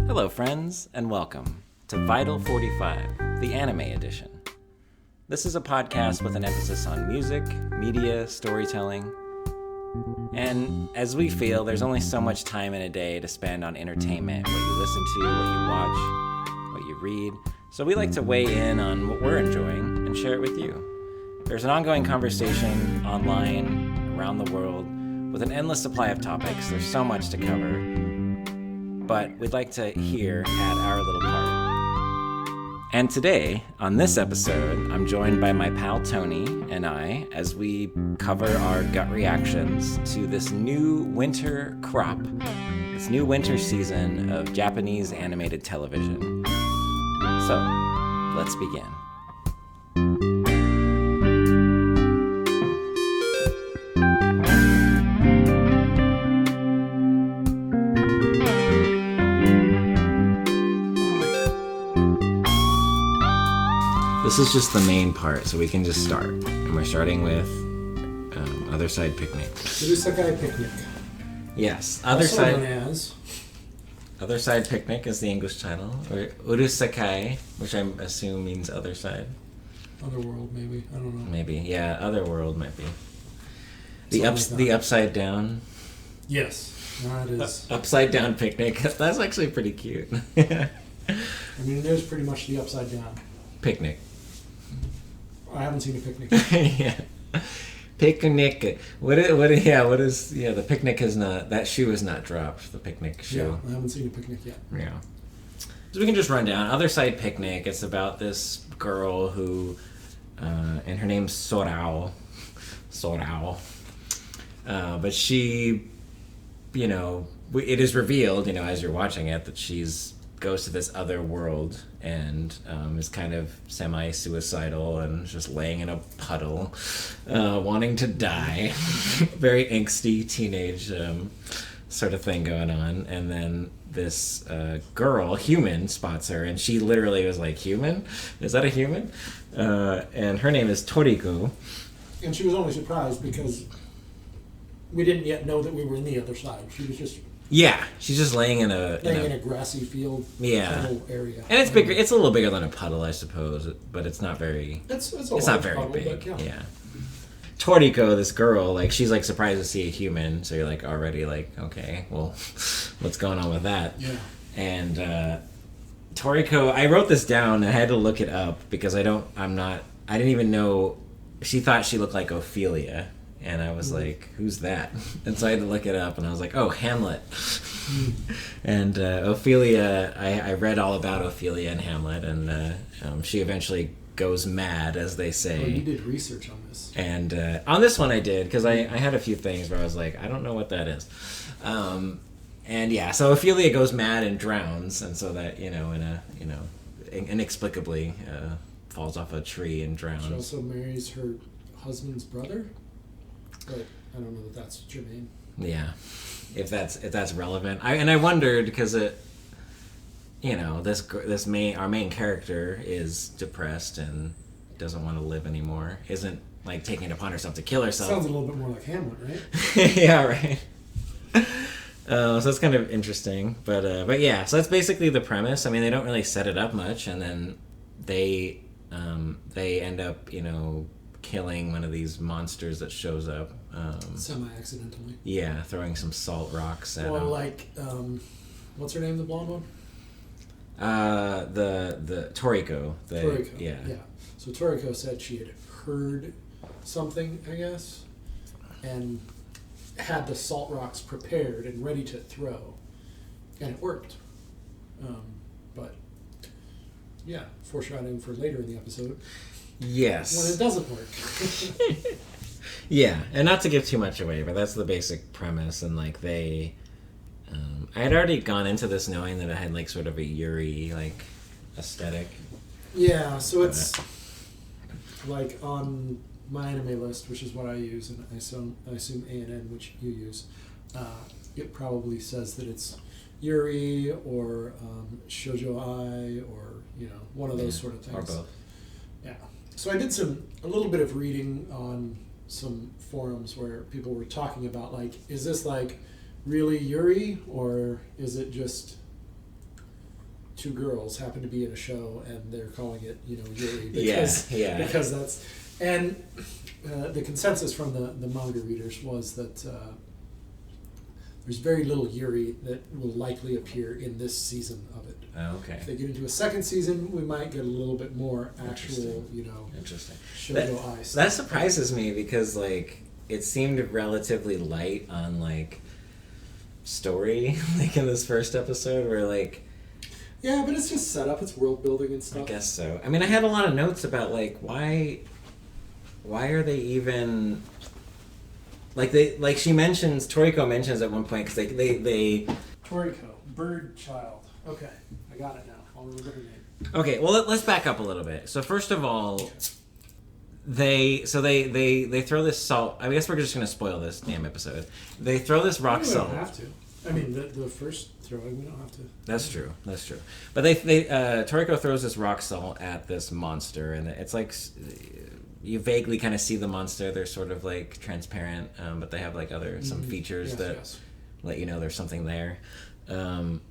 Hello friends, and welcome to Vital 45, the anime edition. This is a podcast with an emphasis on music, media, storytelling, and as we feel, there's only so much time in a day to spend on entertainment, what you listen to, what you watch, what you read, so we like to weigh in on what we're enjoying and share it with you. There's an ongoing conversation online, around the world, with an endless supply of topics. There's so much to cover, but we'd like to here add our little part. And today, on this episode, I'm joined by my pal Tony and I as we cover our gut reactions to this new winter crop, this new winter season of Japanese animated television. So, let's begin. This is just the main part, so we can just start. And we're starting with Otherside Picnic. Urasekai Picnic. Yes, Also known as... Otherside Picnic is the English title. Or Urasekai, which I assume means other side. Otherworld, maybe. I don't know. Maybe, yeah, Otherworld might be. The upside down. Yes, that is... Upside down picnic. That's actually pretty cute. I mean, it is pretty much the upside down. Picnic. I haven't seen a picnic. Yeah. Picnic. The picnic has not, that shoe has not dropped, the picnic shoe. Yeah, I haven't seen a picnic yet. Yeah. So we can just run down. Otherside Picnic, it's about this girl who, and her name's Sorao. But she, it is revealed, as you're watching it, that goes to this other world and is kind of semi-suicidal and just laying in a puddle, wanting to die. Very angsty teenage sort of thing going on. And then this girl, human, spots her, and she literally was like, human? Is that a human? And her name is Toriko. And she was only surprised because we didn't yet know that we were in the other side. She was just... Yeah, she's just laying in a grassy field, puddle area, and it's bigger. It's a little bigger than a puddle, I suppose, but it's not very. It's not very puddle, big. But yeah. Toriko, this girl, she's surprised to see a human, so you're already okay, well, what's going on with that? Yeah. And Toriko, I wrote this down and I had to look it up because I didn't even know. She thought she looked like Ophelia. And I was like, who's that? And so I had to look it up, and I was like, oh, Hamlet. And Ophelia, I read all about Ophelia and Hamlet, and she eventually goes mad, as they say. Oh, you did research on this. And on this one I did, because I had a few things where I was like, I don't know what that is. And yeah, so Ophelia goes mad and drowns, and so that, inexplicably falls off a tree and drowns. She also marries her husband's brother? But I don't know that that's germane. Yeah, if that's relevant. I wondered because our main character is depressed and doesn't want to live anymore. Isn't taking it upon herself to kill herself. Sounds a little bit more like Hamlet, right? Yeah, right. So that's kind of interesting, but yeah. So that's basically the premise. I mean, they don't really set it up much, and then they end up killing one of these monsters that shows up. Semi-accidentally. Yeah, throwing some salt rocks at him. What's her name, the blonde one? The Toriko. Toriko. Yeah. So Toriko said she had heard something, I guess, and had the salt rocks prepared and ready to throw, and it worked. But yeah, foreshadowing for later in the episode. Yes. When it doesn't work. Yeah, and not to give too much away, but that's the basic premise, and I had already gone into this knowing that it had sort of a Yuri aesthetic. Yeah, so it's on my anime list, which is what I use, and I assume ANN, which you use. It probably says that it's Yuri or Shoujo Ai or one of those sort of things. Or both. Yeah. So I did a little bit of reading on some forums where people were talking about is this really Yuri, or is it just two girls happen to be in a show and they're calling it, Yuri? Because that's... And the consensus from the manga readers was that there's very little Yuri that will likely appear in this season of it. Oh, okay. If they get into a second season, we might get a little bit more actual, Interesting. shoujo eyes. That surprises me because, like, it seemed relatively light on, like, story, like, in this first episode where, like... Yeah, but it's just set up. It's world building and stuff. I guess so. I mean, I had a lot of notes about, like, why are they even... Like she mentions, Toriko mentions at one point, because they... Toriko, bird child. Okay, I got it now. I'll remember her name. Okay, well, let's back up a little bit. So first of all, they throw this salt... I guess we're just going to spoil this damn episode. They throw this rock salt. We don't have to. I mean, the first throwing, we don't have to. That's true. But they Toriko throws this rock salt at this monster, and it's like... You vaguely kind of see the monster. They're sort of like transparent, but they have like some features that let you know there's something there. And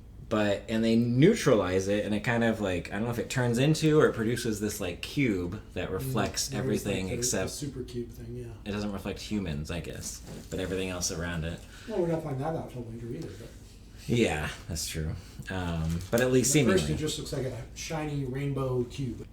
they neutralize it, and it kind of like, I don't know if it turns into or it produces this like cube that reflects everything like except the super cube thing. Yeah, it doesn't reflect humans, I guess, but everything else around it. Well, we don't find that out till later either. But yeah, that's true. But at least seemingly, first it just looks like a shiny rainbow cube.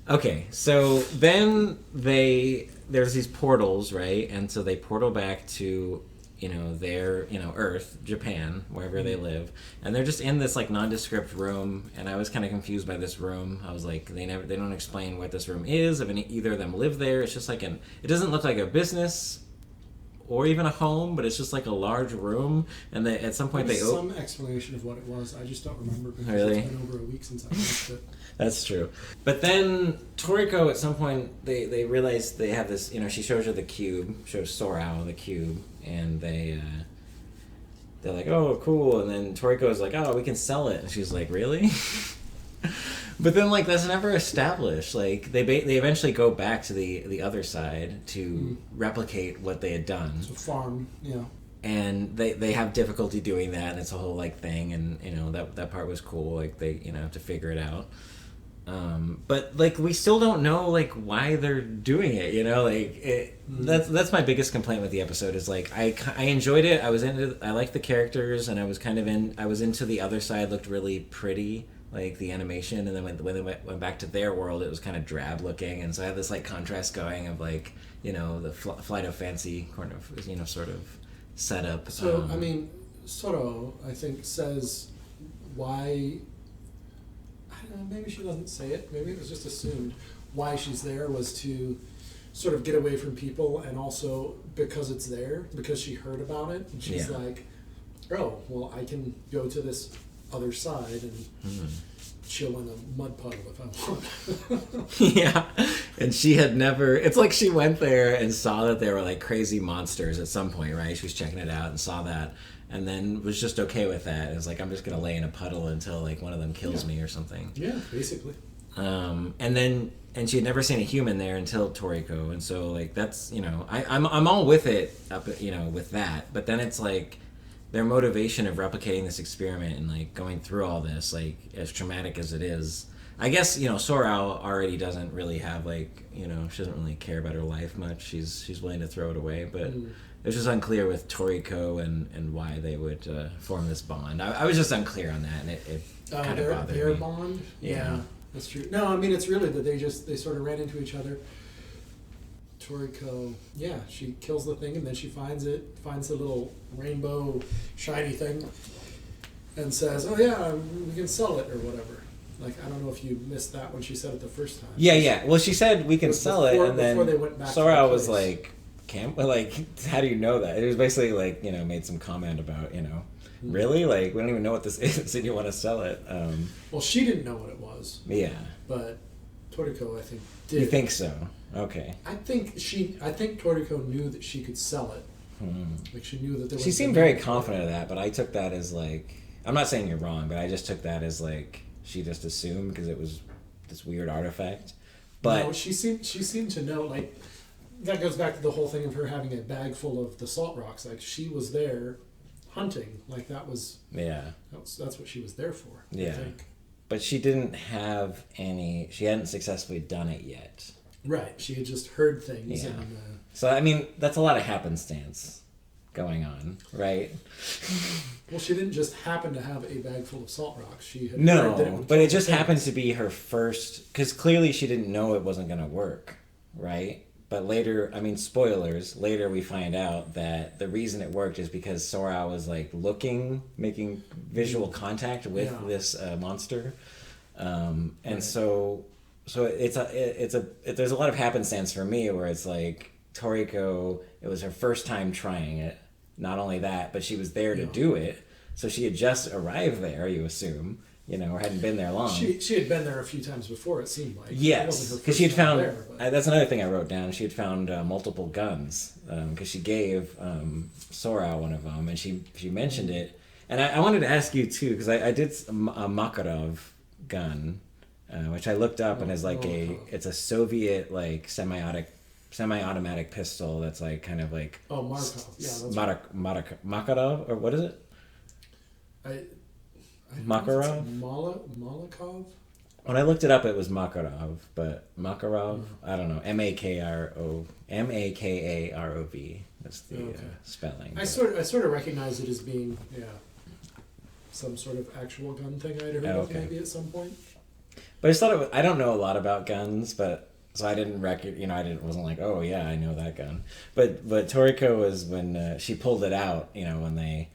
Okay, so then there's these portals, right? And so they portal back to, their, Earth, Japan, wherever they live. And they're just in this, like, nondescript room, and I was kind of confused by this room. I was like, they don't explain what this room is, if either of them live there. It's just like it doesn't look like a business or even a home, but it's just like a large room, and at some point There's some explanation of what it was. I just don't remember because it's been over a week since I watched it. That's true. But then Toriko, at some point, they realize they have this, she shows her the cube, shows Sorao the cube, and they're like, oh, cool, and then Toriko's like, oh, we can sell it, and she's like, really? But then, like, that's never established. Like, they eventually go back to the other side to replicate what they had done. It's a farm, yeah. And they have difficulty doing that, and it's a whole, like, thing, and, that part was cool. Like, they, have to figure it out. But, like, we still don't know, like, why they're doing it, Like, that's my biggest complaint with the episode is, like, I enjoyed it. I liked the characters, and I was into the other side, looked really pretty. Like the animation, and then when they went back to their world, it was kind of drab looking, and so I had this like contrast going of like the Flight of Fancy kind of sort of setup. So I mean, Soro I think says why. I don't know. Maybe she doesn't say it. Maybe it was just assumed why she's there was to sort of get away from people, and also because it's there because she heard about it, and she's like, oh well, I can go to this other side and chill in a mud puddle if I want. Yeah, and she had never... It's like she went there and saw that there were like crazy monsters at some point, right? She was checking it out and saw that, and then was just okay with that. It was like, I'm just going to lay in a puddle until like one of them kills me or something. Yeah, basically. And she had never seen a human there until Toriko, and so like that's, I'm all with it up, with that, but then it's like their motivation of replicating this experiment and like going through all this, like as traumatic as it is, I guess Sorao already doesn't really have like she doesn't really care about her life much. She's willing to throw it away, but it's just unclear with Toriko and why they would form this bond. I was just unclear on that, and it kind of bothered me. Their bond, yeah, that's true. No, I mean it's really that they sort of ran into each other. Toriko, she kills the thing, and then she finds the little rainbow shiny thing and says, oh yeah, we can sell it or whatever. Like, I don't know if you missed that when she said it the first time. Yeah. Well, she said we can sell it, and then they went back Sora was like, how do you know that? It was basically like, made some comment about, really? Like, we don't even know what this is, and you want to sell it. Well, she didn't know what it was. Yeah. But Toriko, I think, did. You think so? Okay. I think Toriko knew that she could sell it. Like, she knew that there was... She seemed very confident of that, but I took that as like... I'm not saying you're wrong, but I just took that as like... She just assumed because it was this weird artifact. But no, she seemed to know, like... That goes back to the whole thing of her having a bag full of the salt rocks. Like, she was there hunting. Like that was that's what she was there for. Yeah. I think. But she didn't have any. She hadn't successfully done it yet. Right. She had just heard things. Yeah. And, so I mean, that's a lot of happenstance going on, right? Well, she didn't just happen to have a bag full of salt rocks. She had no, heard that it would but kill it just the happened things. to be her first. Because clearly she didn't know it wasn't going to work, right? But later, I mean, spoilers. Later, we find out that the reason it worked is because Sora was like making visual contact with this monster, and so there's a lot of happenstance for me where it's like Toriko. It was her first time trying it. Not only that, but she was there to do it. So she had just arrived there. You assume. Or hadn't been there long. She had been there a few times before, it seemed like. Yes, because she had found... that's another thing I wrote down. She had found multiple guns, because she gave Sora one of them, and she mentioned it. And I wanted to ask you, too, because I did a Makarov gun, which I looked up, and is like it's a Soviet, like, semi-automatic pistol that's, like, kind of like... Oh, Markov. Yeah, that's Makarov? Or what is it? Makarov? Malakov? When I looked it up, it was Makarov, but Makarov, I don't know, Makarov. That's the spelling. I sort of recognize it as being some sort of actual gun thing I'd heard of maybe at some point. But I just thought I don't know a lot about guns, but so I didn't wasn't like, oh yeah, I know that gun. But Toriko was when she pulled it out, when they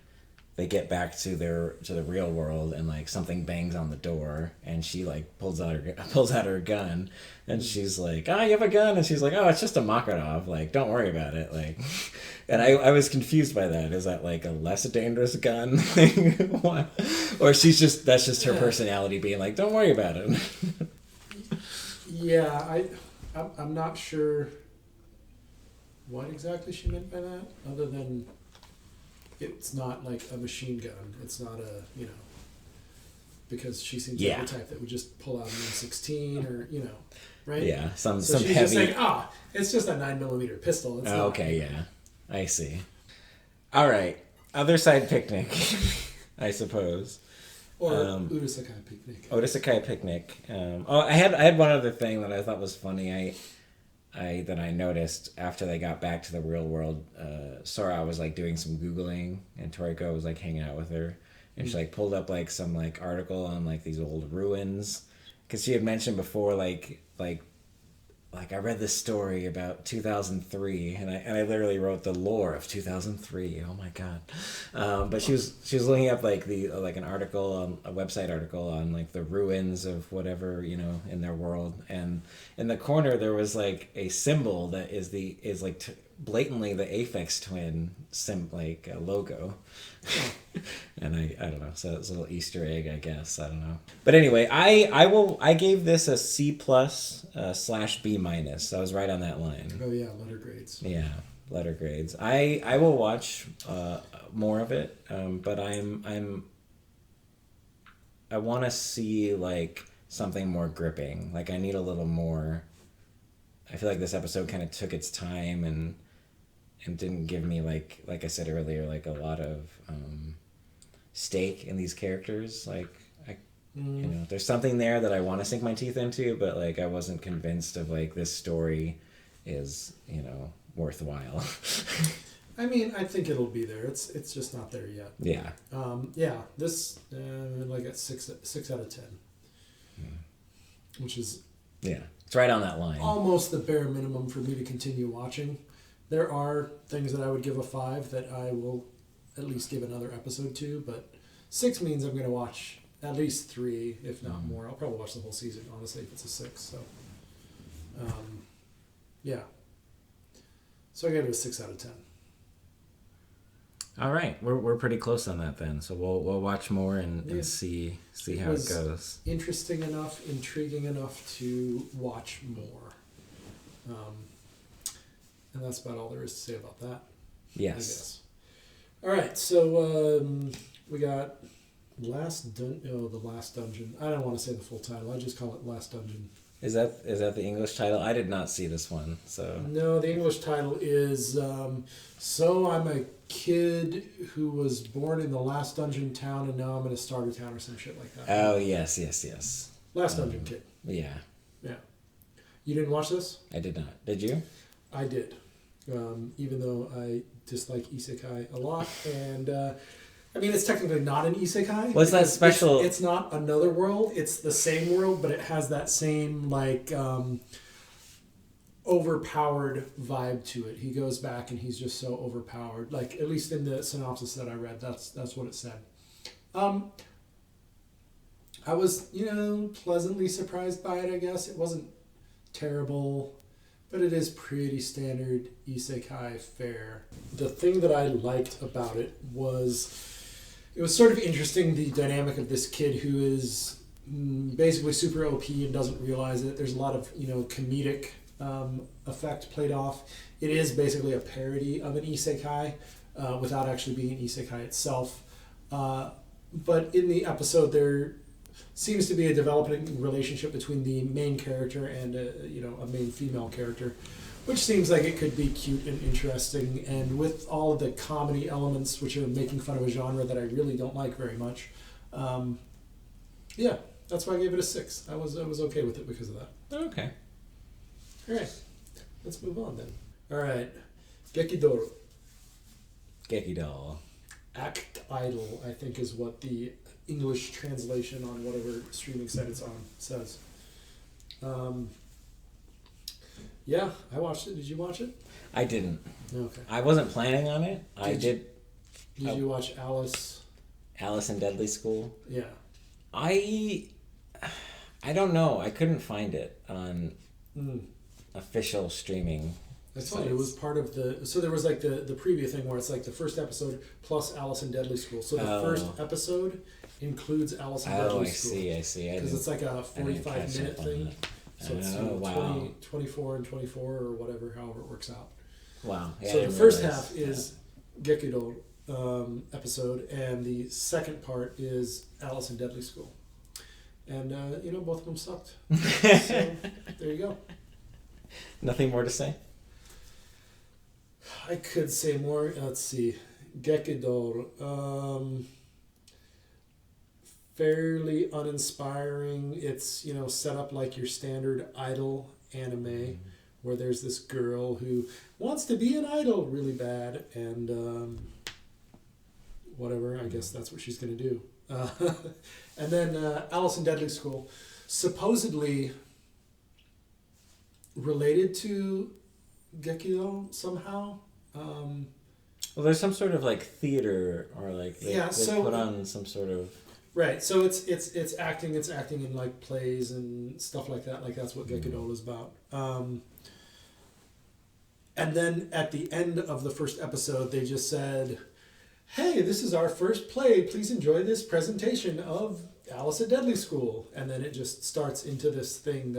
get back to the real world, and like something bangs on the door, and she like pulls out her gun, and she's like, you have a gun, and she's like, oh, it's just a Makarov, like, don't worry about it, like. And I was confused by that. Is that like a less dangerous gun? What? Or that's just her personality being like, don't worry about it. Yeah, I'm not sure what exactly she meant by that, other than it's not like a machine gun. It's not because she seems like the type that would just pull out an M16 or, right? Yeah, some she's heavy... just like, it's just a 9mm pistol. It's not... Okay, yeah. I see. All right. Otherside picnic, I suppose. Or Urasekai picnic. Urasekai picnic. I had one other thing that I thought was funny. That I noticed after they got back to the real world. Sora was like doing some Googling, and Toriko was like hanging out with her, and she like pulled up like some like article on like these old ruins, because she had mentioned before like I read this story about 2003, and I literally wrote the lore of 2003. Oh my god! But she was looking up like an article, a website article on like the ruins of whatever in their world, and in the corner there was like a symbol that is like blatantly the Aphex Twin like a logo. And I don't know, so it's a little Easter egg, I guess. I don't know. But anyway, I gave this a C+ / B-. So I was right on that line. Oh yeah, letter grades. Yeah, letter grades. I will watch more of it, but I want to see like something more gripping. Like I need a little more. I feel like this episode kind of took its time and didn't give me like I said earlier, like a lot of stake in these characters. Like there's something there that I want to sink my teeth into, but like I wasn't convinced of like this story is worthwhile. I mean, I think it'll be there. It's just not there yet. Yeah. This like at 6 out of 10, which is it's right on that line. Almost the bare minimum for me to continue watching. There are things that I would give a 5 that I will at least give another episode to, but 6 means I'm going to watch at least 3, if not more. I'll probably watch the whole season, honestly, if it's a 6. So, yeah. So I gave it a 6 out of 10. All right, we're pretty close on that then. So we'll watch more and see how it goes. Interesting enough, intriguing enough to watch more. And that's about all there is to say about that. Yes. I guess. All right, so we got the Last Dungeon. I don't want to say the full title. I just call it Last Dungeon Is that the English title? I did not see this one, so... No, the English title is So I'm a Kid Who Was Born in the Last Dungeon Town and Now I'm in a Starter Town or some shit like that. Oh, yes. Last Dungeon Kid. Yeah. Yeah. You didn't watch this? I did not. Did you? I did. Even though I dislike isekai a lot. And, I mean, it's technically not an isekai. What's that special... It's not another world. It's the same world, but it has that same, like, overpowered vibe to it. He goes back and he's just so overpowered. Like, at least in the synopsis that I read, that's what it said. I was, pleasantly surprised by it, I guess. It wasn't terrible, but it is pretty standard isekai fare. The thing that I liked about it was sort of interesting, the dynamic of this kid who is basically super OP and doesn't realize it. There's a lot of, comedic effect played off. It is basically a parody of an isekai without actually being an isekai itself. But in the episode, there seems to be a developing relationship between the main character and a main female character, which seems like it could be cute and interesting. And with all of the comedy elements, which are making fun of a genre that I really don't like very much, yeah, that's why I gave it a 6. I was okay with it because of that. Okay. All right, let's move on then. All right, Gekidol. Gekidol. Act Idol, I think, is what the English translation on whatever streaming site it's on says. Yeah, I watched it. Did you watch it? I didn't. Okay. I wasn't planning on it. Did you watch Alice? Alice in Deadly School? Yeah. I don't know. I couldn't find it on official streaming. That's funny. It was part of the... So there was like the preview thing where it's like the first episode plus Alice in Deadly School. So the first episode includes Alice in Deadly School. I see. Because it's like a 45-minute thing. So it's 24 and 24 or whatever, however it works out. Wow. Yeah, so the first half is Gekidol episode, and the second part is Alice in Deadly School. And, both of them sucked. So there you go. Nothing more to say? I could say more. Let's see. Gekidol. Fairly uninspiring. It's, set up like your standard idol anime, where there's this girl who wants to be an idol really bad, and whatever, I guess that's what she's going to do. And then Alice in Deadly School, supposedly related to Gekidol somehow. Well, there's some sort of like theater, or like they put on some sort of... Right, so it's acting in like plays and stuff like that. Like that's what Gekidol is about. And then at the end of the first episode, they just said, "Hey, this is our first play. Please enjoy this presentation of Alice at Deadly School." And then it just starts into this thing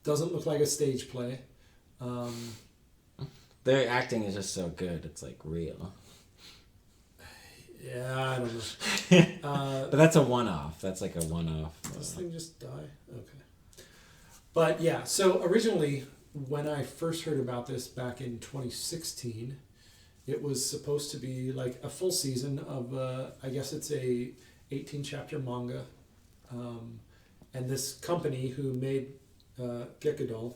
doesn't look like a stage play. Their acting is just so good. It's like real. Yeah, I don't know. But that's a one-off. That's like a one-off. Does this thing just die? Okay. But yeah, so originally, when I first heard about this back in 2016, it was supposed to be like a full season of, I guess it's a 18-chapter manga. And this company who made Gekidol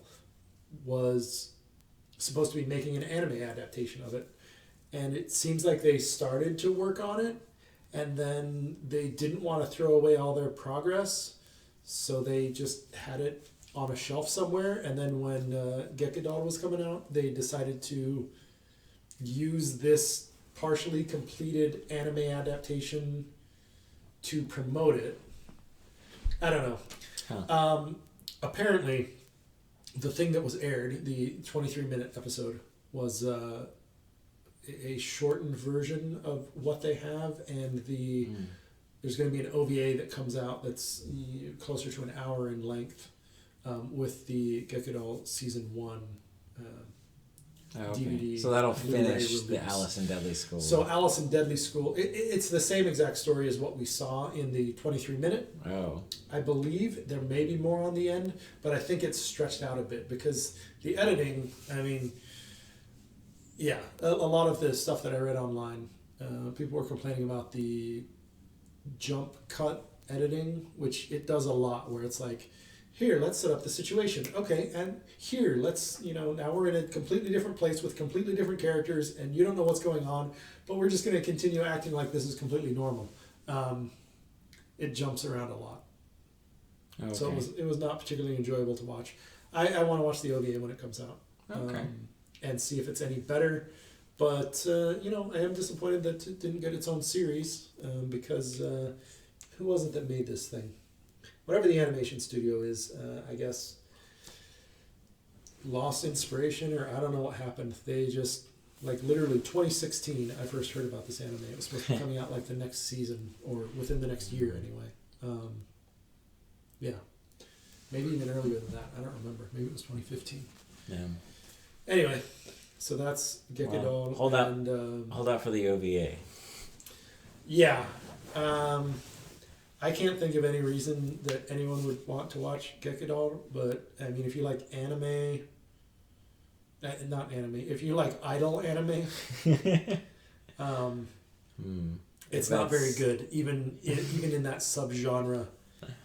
was supposed to be making an anime adaptation of it. And it seems like they started to work on it, and then they didn't want to throw away all their progress, so they just had it on a shelf somewhere. And then when Gekidol was coming out, they decided to use this partially completed anime adaptation to promote it. I don't know. Huh. Apparently, the thing that was aired, the 23-minute episode, was... a shortened version of what they have, and there's going to be an OVA that comes out that's closer to an hour in length with the Gekidol season 1 Okay. DVD. So that'll Blu-ray finish the release. Alice in Deadly School. So Alice in Deadly School, it's the same exact story as what we saw in the 23-minute. Oh. I believe there may be more on the end, but I think it's stretched out a bit because the editing, I mean, yeah, a lot of the stuff that I read online, people were complaining about the jump cut editing, which it does a lot, where it's like, here, let's set up the situation. Okay, and here, let's, now we're in a completely different place with completely different characters, and you don't know what's going on, but we're just going to continue acting like this is completely normal. It jumps around a lot. Okay. So it was not particularly enjoyable to watch. I want to watch the OVA when it comes out. Okay. And see if it's any better. But, I am disappointed that it didn't get its own series, because who was it that made this thing? Whatever the animation studio is, I guess, lost inspiration, or I don't know what happened. They just, literally 2016, I first heard about this anime. It was supposed to be coming out the next season, or within the next year anyway. Yeah. Maybe even earlier than that. I don't remember. Maybe it was 2015. Yeah. Anyway, so that's Gekidol. Well, hold out for the OVA. Yeah. I can't think of any reason that anyone would want to watch Gekidol, but I mean, if you like anime, not anime, if you like idol anime, it's not very good, even in that subgenre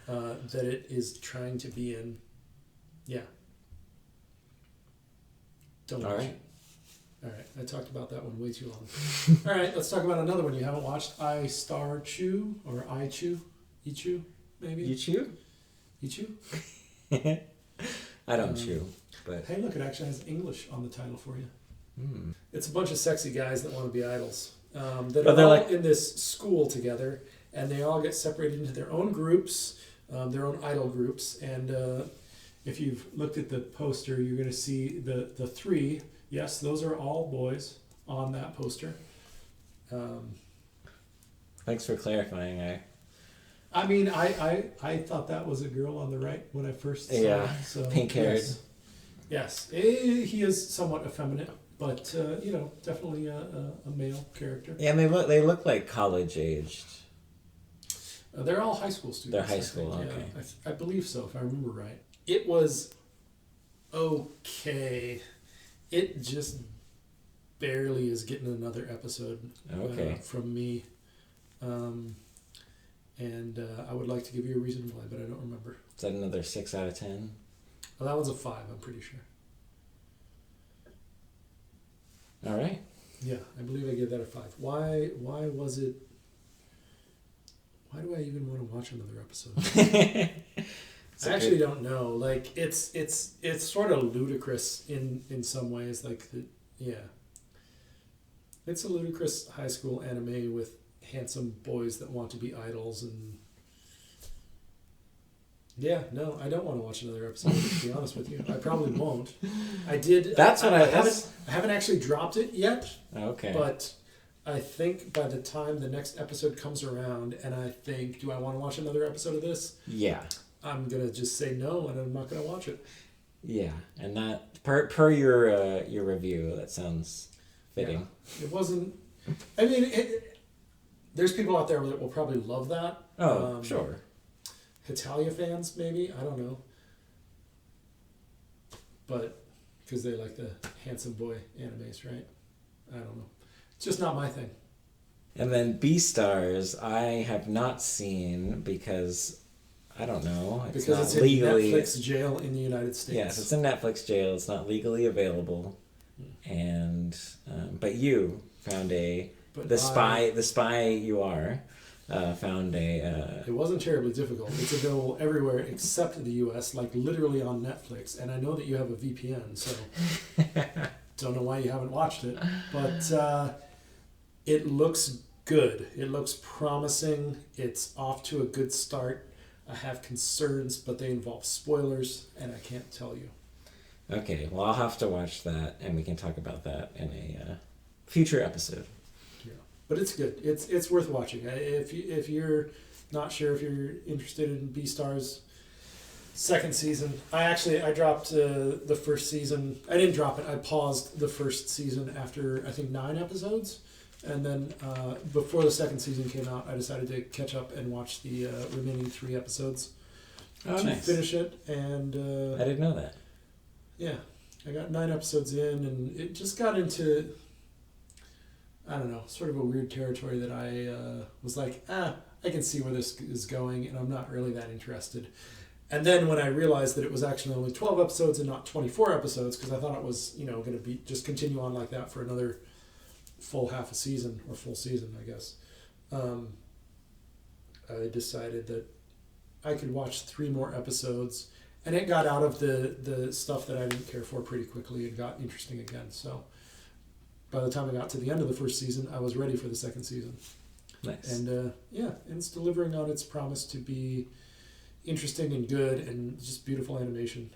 that it is trying to be in. Yeah. Don't watch it. All right, I talked about that one way too long. All right, let's talk about another one you haven't watched. I-Star-Chu, or I-Chu. Ichu, maybe? Ichu? Ichu? I don't chew, but... Hey, look, it actually has English on the title for you. Mm. It's a bunch of sexy guys that want to be idols. That are all in this school together, and they all get separated into their own groups, their own idol groups, and if you've looked at the poster, you're going to see the three. Yes, those are all boys on that poster. Thanks for clarifying. I mean, I thought that was a girl on the right when I first saw it. So, pink-haired. Yes. He is somewhat effeminate, but, definitely a male character. Yeah, and they look like college-aged. They're all high school students. They're high school, okay. Yeah, I believe so, if I remember right. It was okay. It just barely is getting another episode from me. And I would like to give you a reason why, but I don't remember. Is that another 6 out of 10? Well, that was a 5, I'm pretty sure. All right. Yeah, I believe I gave that a 5. Why was it... Why do I even want to watch another episode? I actually don't know. It's sort of ludicrous in some ways. It's a ludicrous high school anime with handsome boys that want to be idols, and I don't want to watch another episode, to be honest with you. I probably won't. I did. That's what I haven't actually dropped it yet. Okay. But I think by the time the next episode comes around, and I think, do I want to watch another episode of this? Yeah. I'm gonna just say no, and I'm not gonna watch it. Yeah, and that per your review, that sounds fitting. Yeah. It wasn't. I mean, there's people out there that will probably love that. Oh, sure. Hitalia fans, maybe. I don't know. But, because they like the handsome boy animes, right? I don't know. It's just not my thing. And then Beastars, I have not seen because, I don't know. Because it's in Netflix jail in the United States. Yes, it's in Netflix jail. It's not legally available. And, but you found the spy you are, found It wasn't terribly difficult. It's available everywhere except the U.S., literally on Netflix. And I know that you have a VPN, so don't know why you haven't watched it. But it looks good. It looks promising. It's off to a good start. I have concerns, but they involve spoilers, and I can't tell you. Okay, well, I'll have to watch that, and we can talk about that in a future episode. Yeah, but it's good. It's worth watching. If you're not sure if you're interested in Beastars, Second season. I dropped the first season. I didn't drop it. I paused the first season after I think 9 episodes, and then before the second season came out, I decided to catch up and watch the remaining 3 episodes to nice. finish it. And I didn't know that. Yeah, I got 9 episodes in, and it just got into, I don't know, sort of a weird territory that I was like, I can see where this is going, and I'm not really that interested. And then when I realized that it was actually only 12 episodes and not 24 episodes, because I thought it was, going to be just continue on like that for another full half a season, or full season, I guess. I decided that I could watch 3 more episodes, and it got out of the stuff that I didn't care for pretty quickly and got interesting again. So by the time I got to the end of the first season, I was ready for the second season. Nice. And and it's delivering on its promise to be interesting and good and just beautiful animation.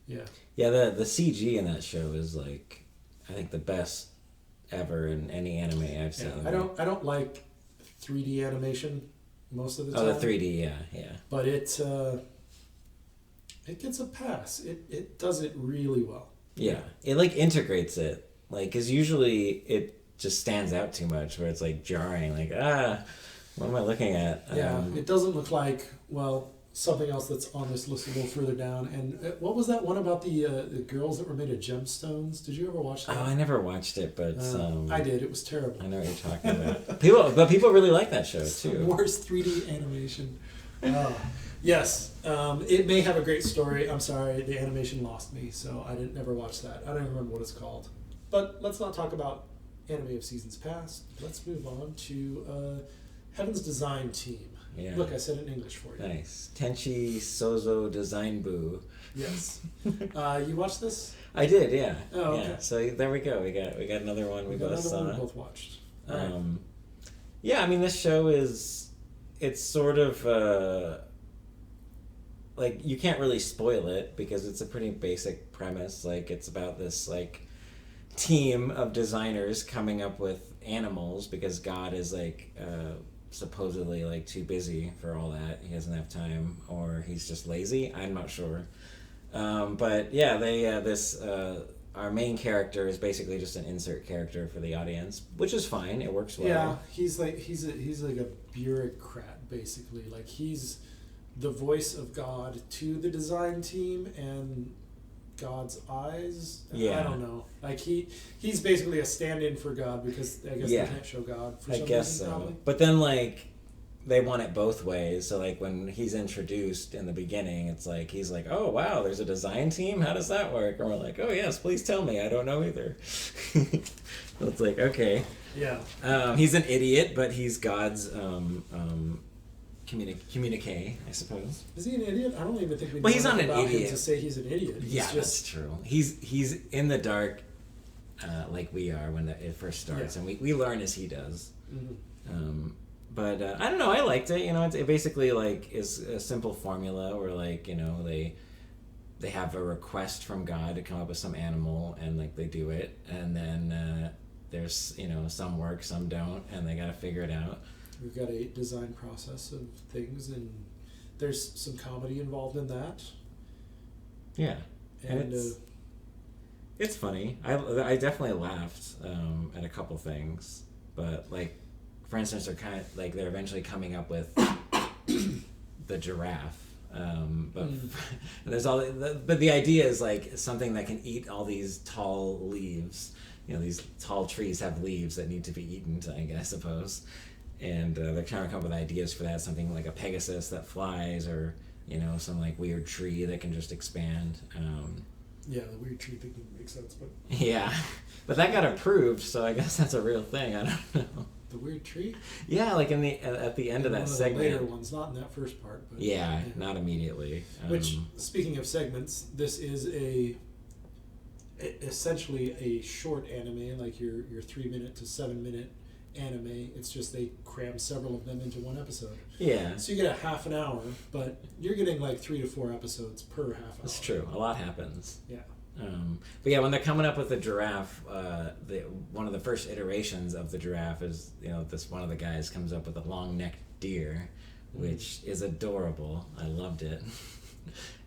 Yeah, the CG in that show is like, I think, the best ever in any anime I've seen. I don't like 3D animation most of the time. Oh, the 3D, yeah. But it gets a pass. It does it really well. Yeah, it like integrates it, like, because usually it just stands out too much, where it's like jarring, like, what am I looking at? Yeah, it doesn't look like, well, something else that's on this list a little further down. And what was that one about the girls that were made of gemstones? Did you ever watch that? Oh, I never watched it, but I did. It was terrible. I know what you're talking about. People really like that show It's too. the worst 3D animation. Yes, it may have a great story. I'm sorry, the animation lost me, so I never watched that. I don't even remember what it's called. But let's not talk about anime of seasons past. Let's move on to Heaven's Design Team. Yeah. Look, I said it in English for you. Nice. Tenchi Souzou Design Boo. Yes. You watched this? I did, yeah. Oh, okay. Yeah. So there we go. We got another one we both saw. One we both watched. Yeah, I mean, this show it's sort of like, you can't really spoil it because it's a pretty basic premise. Like, it's about this like team of designers coming up with animals because God is like supposedly like too busy for all that. He doesn't have time, or he's just lazy. I'm not sure. But yeah, they our main character is basically just an insert character for the audience, which is fine. It works well. Yeah, he's like a bureaucrat basically. Like, he's the voice of God to the design team and God's eyes. Yeah. I don't know. Like, he's basically a stand-in for God because I guess they can't show God for some reason, probably. But then, like, they want it both ways. So, like, when he's introduced in the beginning, it's like, he's like, oh, wow, there's a design team? How does that work? And we're like, oh, yes, please tell me. I don't know either. So it's like, okay. Yeah. He's an idiot, but he's God's communique, I suppose. Is he an idiot? I don't even think we know he's not an about idiot him to say he's an idiot. That's true. He's in the dark, like we are when it first starts, and we learn as he does. Mm-hmm. But I don't know. I liked it. It basically like is a simple formula where, like, they have a request from God to come up with some animal, and like they do it, and then there's some work, some don't, and they got to figure it out. We've got a design process of things, and there's some comedy involved in that. Yeah, and it's funny. I definitely laughed at a couple things, but like, for instance, they're eventually coming up with the giraffe. But there's but the idea is like something that can eat all these tall leaves. These tall trees have leaves that need to be eaten, I suppose. And they're trying to come up with ideas for that, something like a Pegasus that flies, or some like weird tree that can just expand. Yeah, the weird tree thing didn't make sense, but yeah, but that got approved, so I guess that's a real thing. I don't know. The weird tree? Yeah, like at the end of that segment. One of the later ones, not in that first part. But yeah, not immediately. Which, speaking of segments, this is essentially a short anime, like your 3-minute to 7-minute anime. It's just they cram several of them into one episode. Yeah. So you get a half an hour, but you're getting like 3 to 4 episodes per half hour. That's true. A lot happens. Yeah. But yeah, when they're coming up with the giraffe, one of the first iterations of the giraffe is, one of the guys comes up with a long-necked deer, which is adorable. I loved it.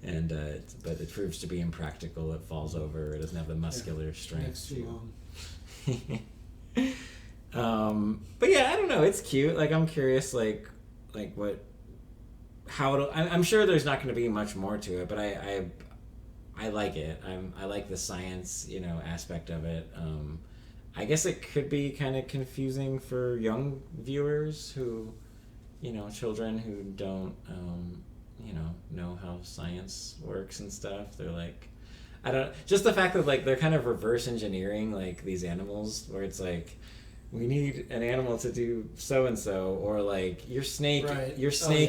And but it proves to be impractical. It falls over. It doesn't have the muscular strength. Next too long. But yeah, I don't know. It's cute. Like I'm curious, like what, how it'll. I'm sure there's not going to be much more to it, but I like it. I like the science, aspect of it. I guess it could be kind of confusing for young viewers who, children who don't, know how science works and stuff. They're like, just the fact that like they're kind of reverse engineering like these animals, where it's like, we need an animal to do so and so, or like your snake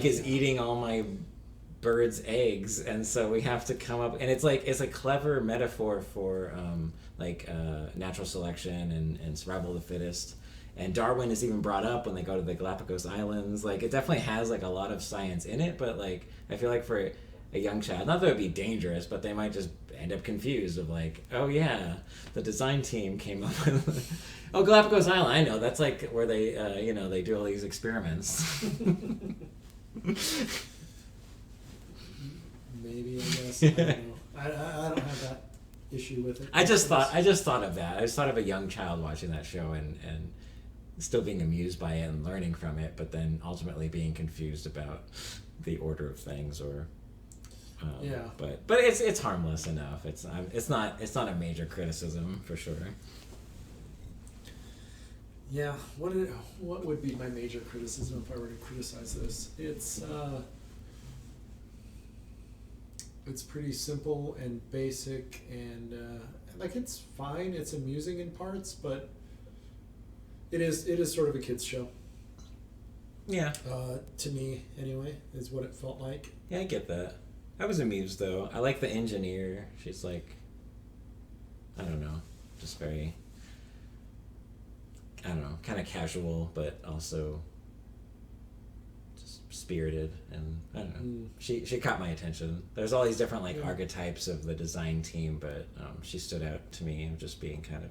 is eating all my bird's eggs, and so we have to come up, and it's a clever metaphor for natural selection and survival of the fittest. And Darwin is even brought up when they go to the Galapagos Islands. Like, it definitely has like a lot of science in it, but like I feel like for a young child, not that it would be dangerous, but they might just end up confused of like, oh yeah, the design team came up with oh, Galapagos Island, I know, that's like where they they do all these experiments. Maybe, I guess. I don't know. I don't have that issue with it. I just thought of that. I just thought of a young child watching that show and still being amused by it and learning from it, but then ultimately being confused about the order of things, or but it's harmless enough. It's not a major criticism for sure. Yeah, what would be my major criticism if I were to criticize this? It's pretty simple and basic, and it's fine. It's amusing in parts, but it is sort of a kids show. Yeah. To me, anyway, is what it felt like. Yeah, I get that. I was amused though. I like the engineer. She's like, I don't know, just very, I don't know, kind of casual, but also just spirited, and I don't know. She caught my attention. There's all these different archetypes of the design team, but she stood out to me of just being kind of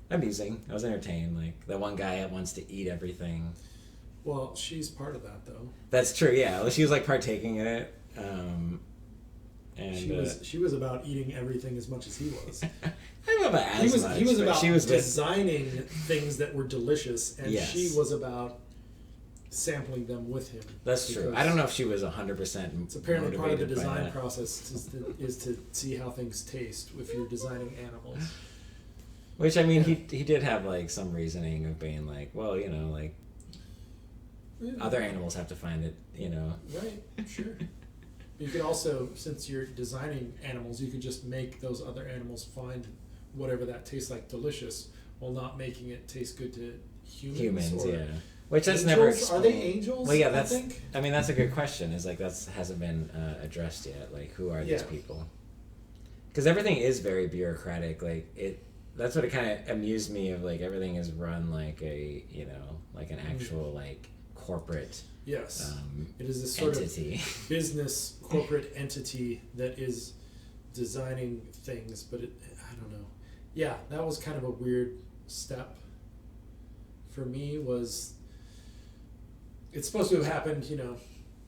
amusing. I was entertained. Like the one guy that wants to eat everything. Well, she's part of that though. That's true. Yeah, well, she was like partaking in it. And she was about eating everything as much as he was. I don't know about as much. He was about designing things that were delicious, and she was about sampling them with him. That's true. I don't know if she was 100%. It's apparently part of the design process is to see how things taste if you're designing animals. Which, I mean, he did have like some reasoning of being like, well, other animals have to find it, Right, sure. You could also, since you're designing animals, you could just make those other animals find whatever that tastes like delicious, while not making it taste good to humans. Yeah. Which that's angels? never explained. Are they angels? Well, yeah, that's. I mean, that's a good question. Is like hasn't been addressed yet. Like, who are these people? Because everything is very bureaucratic. Like it. That's what it kind of amused me of. Like everything is run like a like an actual like corporate. Yes, it is a sort entity. Of business corporate entity that is designing things, but I don't know. Yeah, that was kind of a weird step for me. It's supposed to have happened,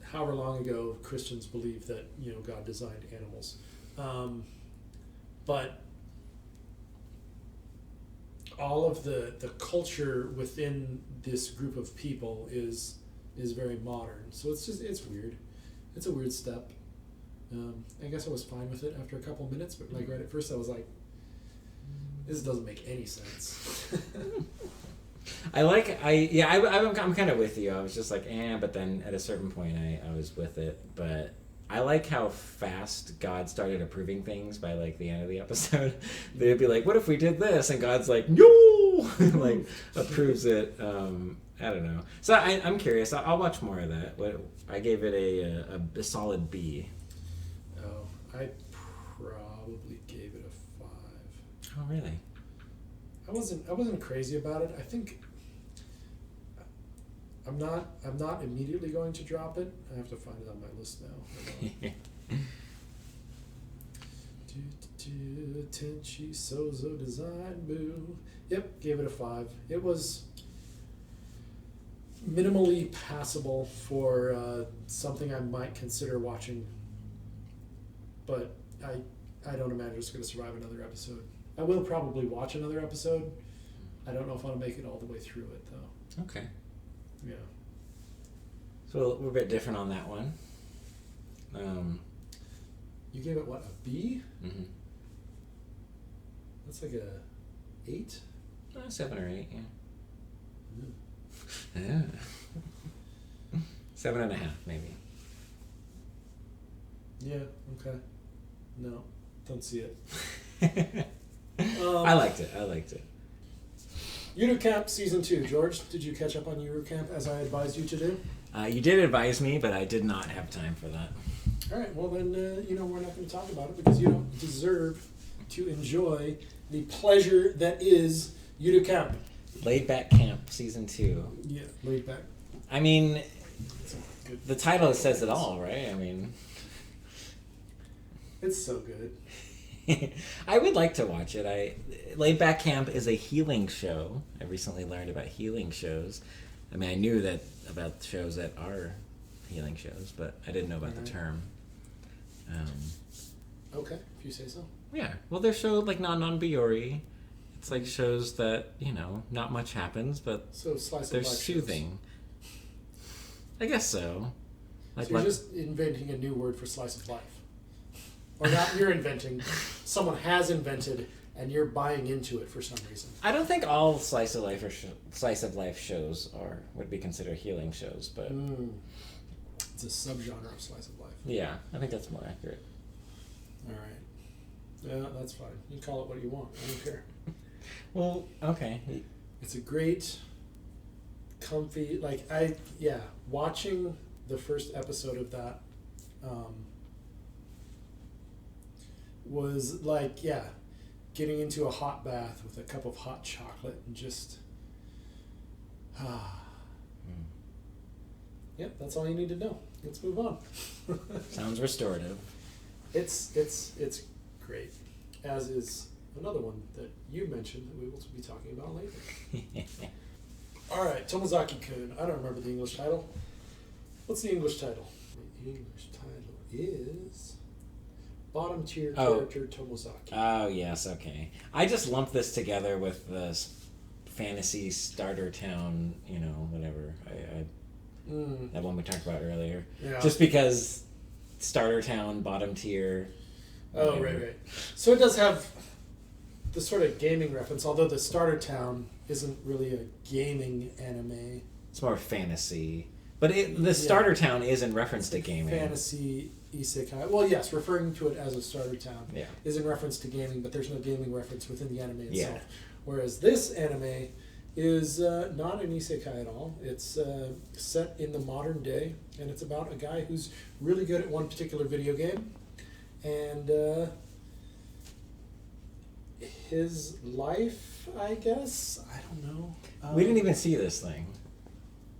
however long ago Christians believe that, God designed animals. But all of the culture within this group of people is very modern. So it's weird. It's a weird step. I guess I was fine with it after a couple minutes, but like right at first I was like, this doesn't make any sense. I'm kind of with you. I was just like, but then at a certain point I was with it. But I like how fast God started approving things by like the end of the episode. They'd be like, what if we did this? And God's like, no! Like approves it. I don't know. So I'm curious. I'll watch more of that. I gave it a solid B. Oh, I probably gave it a 5. Oh, really? I wasn't crazy about it. I think I'm not immediately going to drop it. I have to find it on my list now. Tenchi Souzou design boo. Yep, gave it a 5. It was minimally passable for something I might consider watching but I don't imagine it's going to survive another episode. I will probably watch another episode. I don't know if I'll make it all the way through it, though. Okay. Yeah. So we're a bit different on that one. You gave it, what, a B? Mm-hmm. That's like a 8? 7 or 8, yeah. Mm. Yeah. 7.5, maybe. Yeah, okay. No, don't see it. I liked it. Yuru Camp Season 2. George, did you catch up on Yuru Camp as I advised you to do? You did advise me, but I did not have time for that. All right, well then, we're not going to talk about it because you don't deserve to enjoy the pleasure that is Yuru Camp. Laid Back Camp Season 2. Yeah, laid back. I mean, the title says it all, right? I mean... It's so good. I would like to watch it. Laid Back Camp is a healing show. I recently learned about healing shows. I mean, I knew that about shows that are healing shows, but I didn't know about the term. Okay, if you say so. Yeah, well, there's shows like Non Biyori. It's like shows that, not much happens, but so slice they're of life soothing. Shows. I guess so. So you're just inventing a new word for slice of life. Or not you're inventing, someone has invented, and you're buying into it for some reason. I don't think all slice of life shows would be considered healing shows, but it's a subgenre of slice of life. Yeah, I think that's more accurate. All right, yeah, that's fine. You call it what you want. I don't care. Well, okay. It's a great, comfy watching the first episode of that. Was like, getting into a hot bath with a cup of hot chocolate and just, Yep, that's all you need to know. Let's move on. Sounds restorative. It's great, as is another one that you mentioned that we will be talking about later. All right, Tomozaki-kun. I don't remember the English title. What's the English title? The English title is... Bottom tier character Tomozaki. Oh, yes, okay. I just lumped this together with the fantasy starter town, whatever. That one we talked about earlier. Yeah. Just because starter town, bottom tier. Oh, right. So it does have the sort of gaming reference, although the starter town isn't really a gaming anime. It's more fantasy. But the starter town is in reference to gaming. Fantasy isekai. Well, yes, referring to it as a starter town is in reference to gaming, but there's no gaming reference within the anime itself. Yeah. Whereas this anime is not an isekai at all. It's set in the modern day, and it's about a guy who's really good at one particular video game, and his life, I guess? I don't know. We didn't even see this thing.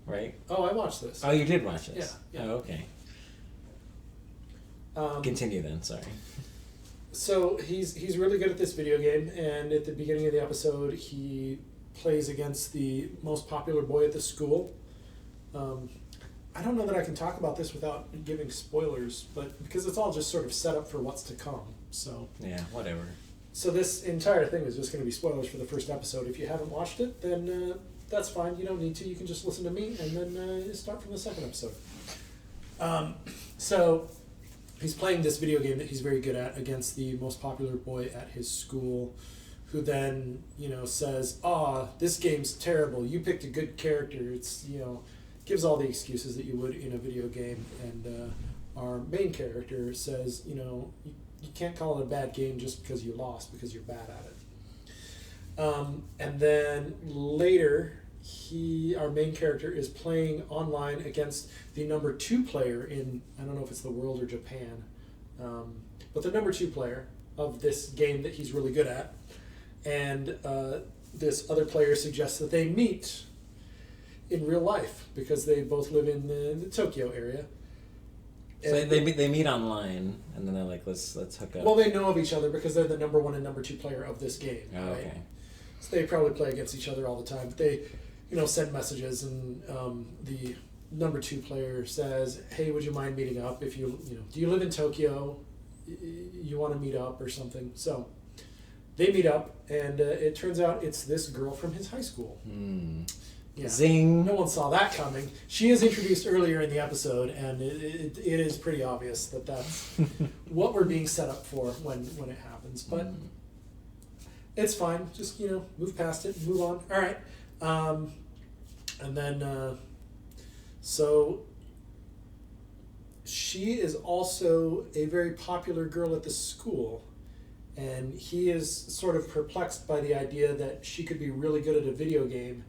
Right? Oh, I watched this. Oh, you did watch this? Yeah. Oh, okay. Continue then, sorry. So he's really good at this video game, and at the beginning of the episode, he plays against the most popular boy at the school. I don't know that I can talk about this without giving spoilers, but because it's all just sort of set up for what's to come. So yeah, whatever. So this entire thing is just going to be spoilers for the first episode. If you haven't watched it, then that's fine. You don't need to. You can just listen to me and then start from the second episode. So he's playing this video game that he's very good at against the most popular boy at his school, who then, says, this game's terrible. You picked a good character. It's, gives all the excuses that you would in a video game. And our main character says, you can't call it a bad game just because you lost, because you're bad at it. And then later, our main character is playing online against the number 2 player in, I don't know if it's the world or Japan, but the number 2 player of this game that he's really good at. And this other player suggests that they meet in real life because they both live in the Tokyo area. So they meet online, and then they're like, let's hook up. Well, they know of each other because they're the number 1 and number 2 player of this game. Oh, right? okay. So they probably play against each other all the time. But they, send messages, and the number 2 player says, "Hey, would you mind meeting up? If do you live in Tokyo? you want to meet up or something. So they meet up, and it turns out it's this girl from his high school. Yeah. Zing. No one saw that coming. She is introduced earlier in the episode, and it is pretty obvious that that's what we're being set up for when it happens. But it's fine. Just, move past it, move on. All right. And then, so she is also a very popular girl at the school. And he is sort of perplexed by the idea that she could be really good at a video game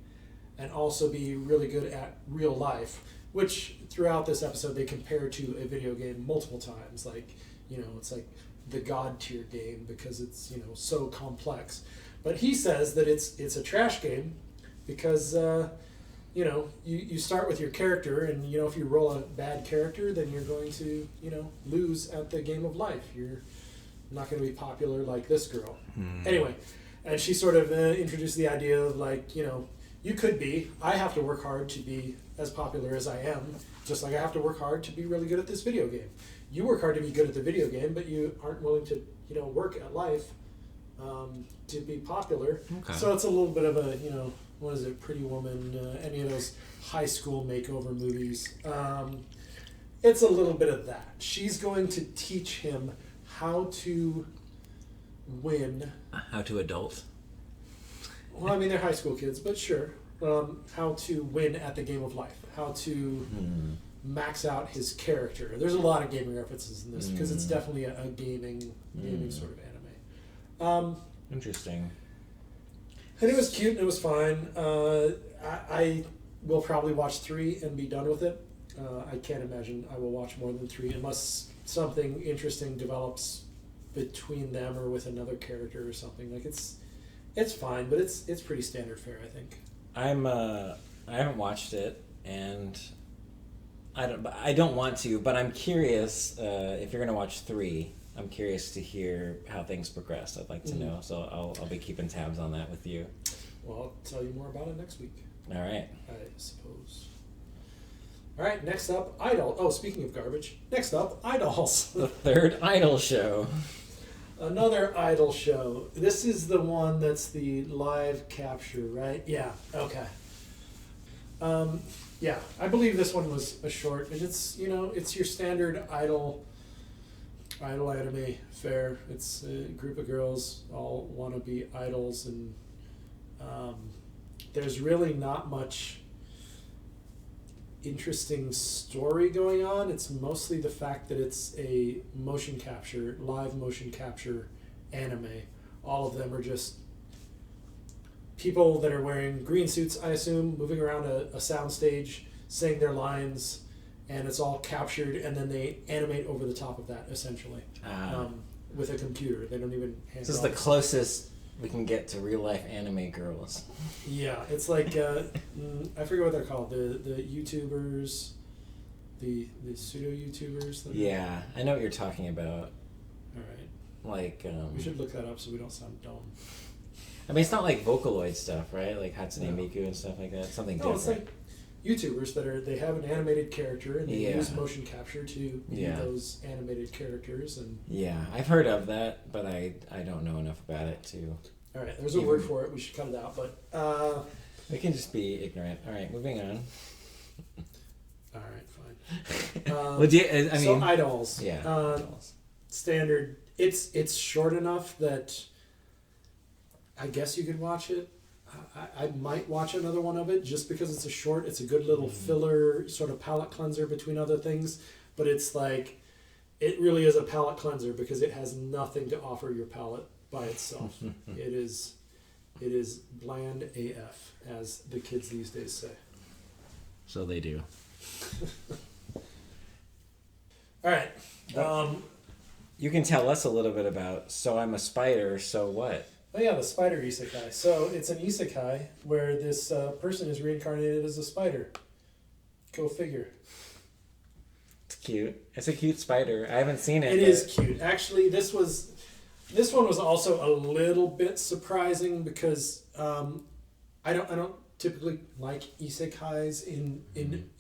and also be really good at real life, which throughout this episode they compare to a video game multiple times. Like, it's like the God tier game because it's, so complex. But he says that it's a trash game because, you start with your character, and, if you roll a bad character, then you're going to, lose at the game of life. You're not going to be popular like this girl. Anyway, and she sort of introduced the idea of, like, you could be. I have to work hard to be as popular as I am, just like I have to work hard to be really good at this video game. You work hard to be good at the video game, but you aren't willing to, work at life to be popular. Okay. So it's a little bit of a, what is it, Pretty Woman, any of those high school makeover movies. It's a little bit of that. She's going to teach him how to win. How to adult. Well, I mean, they're high school kids, but sure. How to win at the game of life. How to max out his character. There's a lot of gaming references in this because it's definitely a gaming sort of anime. Interesting. And it was cute and it was fine. I will probably watch 3 and be done with it. I can't imagine I will watch more than 3 unless something interesting develops between them or with another character or something. Like, it's fine, but it's pretty standard fare, I think. I haven't watched it, and I don't want to, but I'm curious if you're gonna watch 3. I'm curious to hear how things progress. I'd like to know, so I'll be keeping tabs on that with you. Well, I'll tell you more about it next week. All right. I suppose. All right, next up, Idol. Oh, speaking of garbage, next up, Idols. The third Idol show. Another Idol show. This is the one that's the live capture, right? Yeah, okay. Yeah, I believe this one was a short, and it's, it's your standard Idol anime fare. It's a group of girls all want to be idols, and there's really not much interesting story going on. It's mostly the fact that it's a live motion capture anime. All of them are just people that are wearing green suits, I assume, moving around a sound stage, saying their lines, and it's all captured, and then they animate over the top of that, essentially, with a computer. They don't even hand This is the closest we can get to real life anime girls. Yeah, it's like I forget what they're called. The YouTubers, the pseudo YouTubers. Yeah, I know what you're talking about. All right. Like we should look that up so we don't sound dumb. I mean, it's not like Vocaloid stuff, right? Like Hatsune Miku and stuff like that. It's something different. It's like YouTubers they have an animated character and they use motion capture to be those animated characters. And yeah, I've heard of that, but I don't know enough about it to. All right, there's a word for it. We should cut it out, but we can just be ignorant. All right, moving on. All right, fine. So Idols. Yeah. Idols. Standard. It's short enough that I guess you could watch it. I might watch another one of it just because it's it's a good little filler, sort of palate cleanser between other things. But it's like, it really is a palate cleanser because it has nothing to offer your palate by itself. It is bland AF, as the kids these days say. So they do. All right. You can tell us a little bit about So I'm a Spider, So What? Oh yeah, the spider isekai. So it's an isekai where this person is reincarnated as a spider. Go figure. It's cute. It's a cute spider. I haven't seen it. It is cute. Actually, this one was also a little bit surprising because I don't typically like isekais in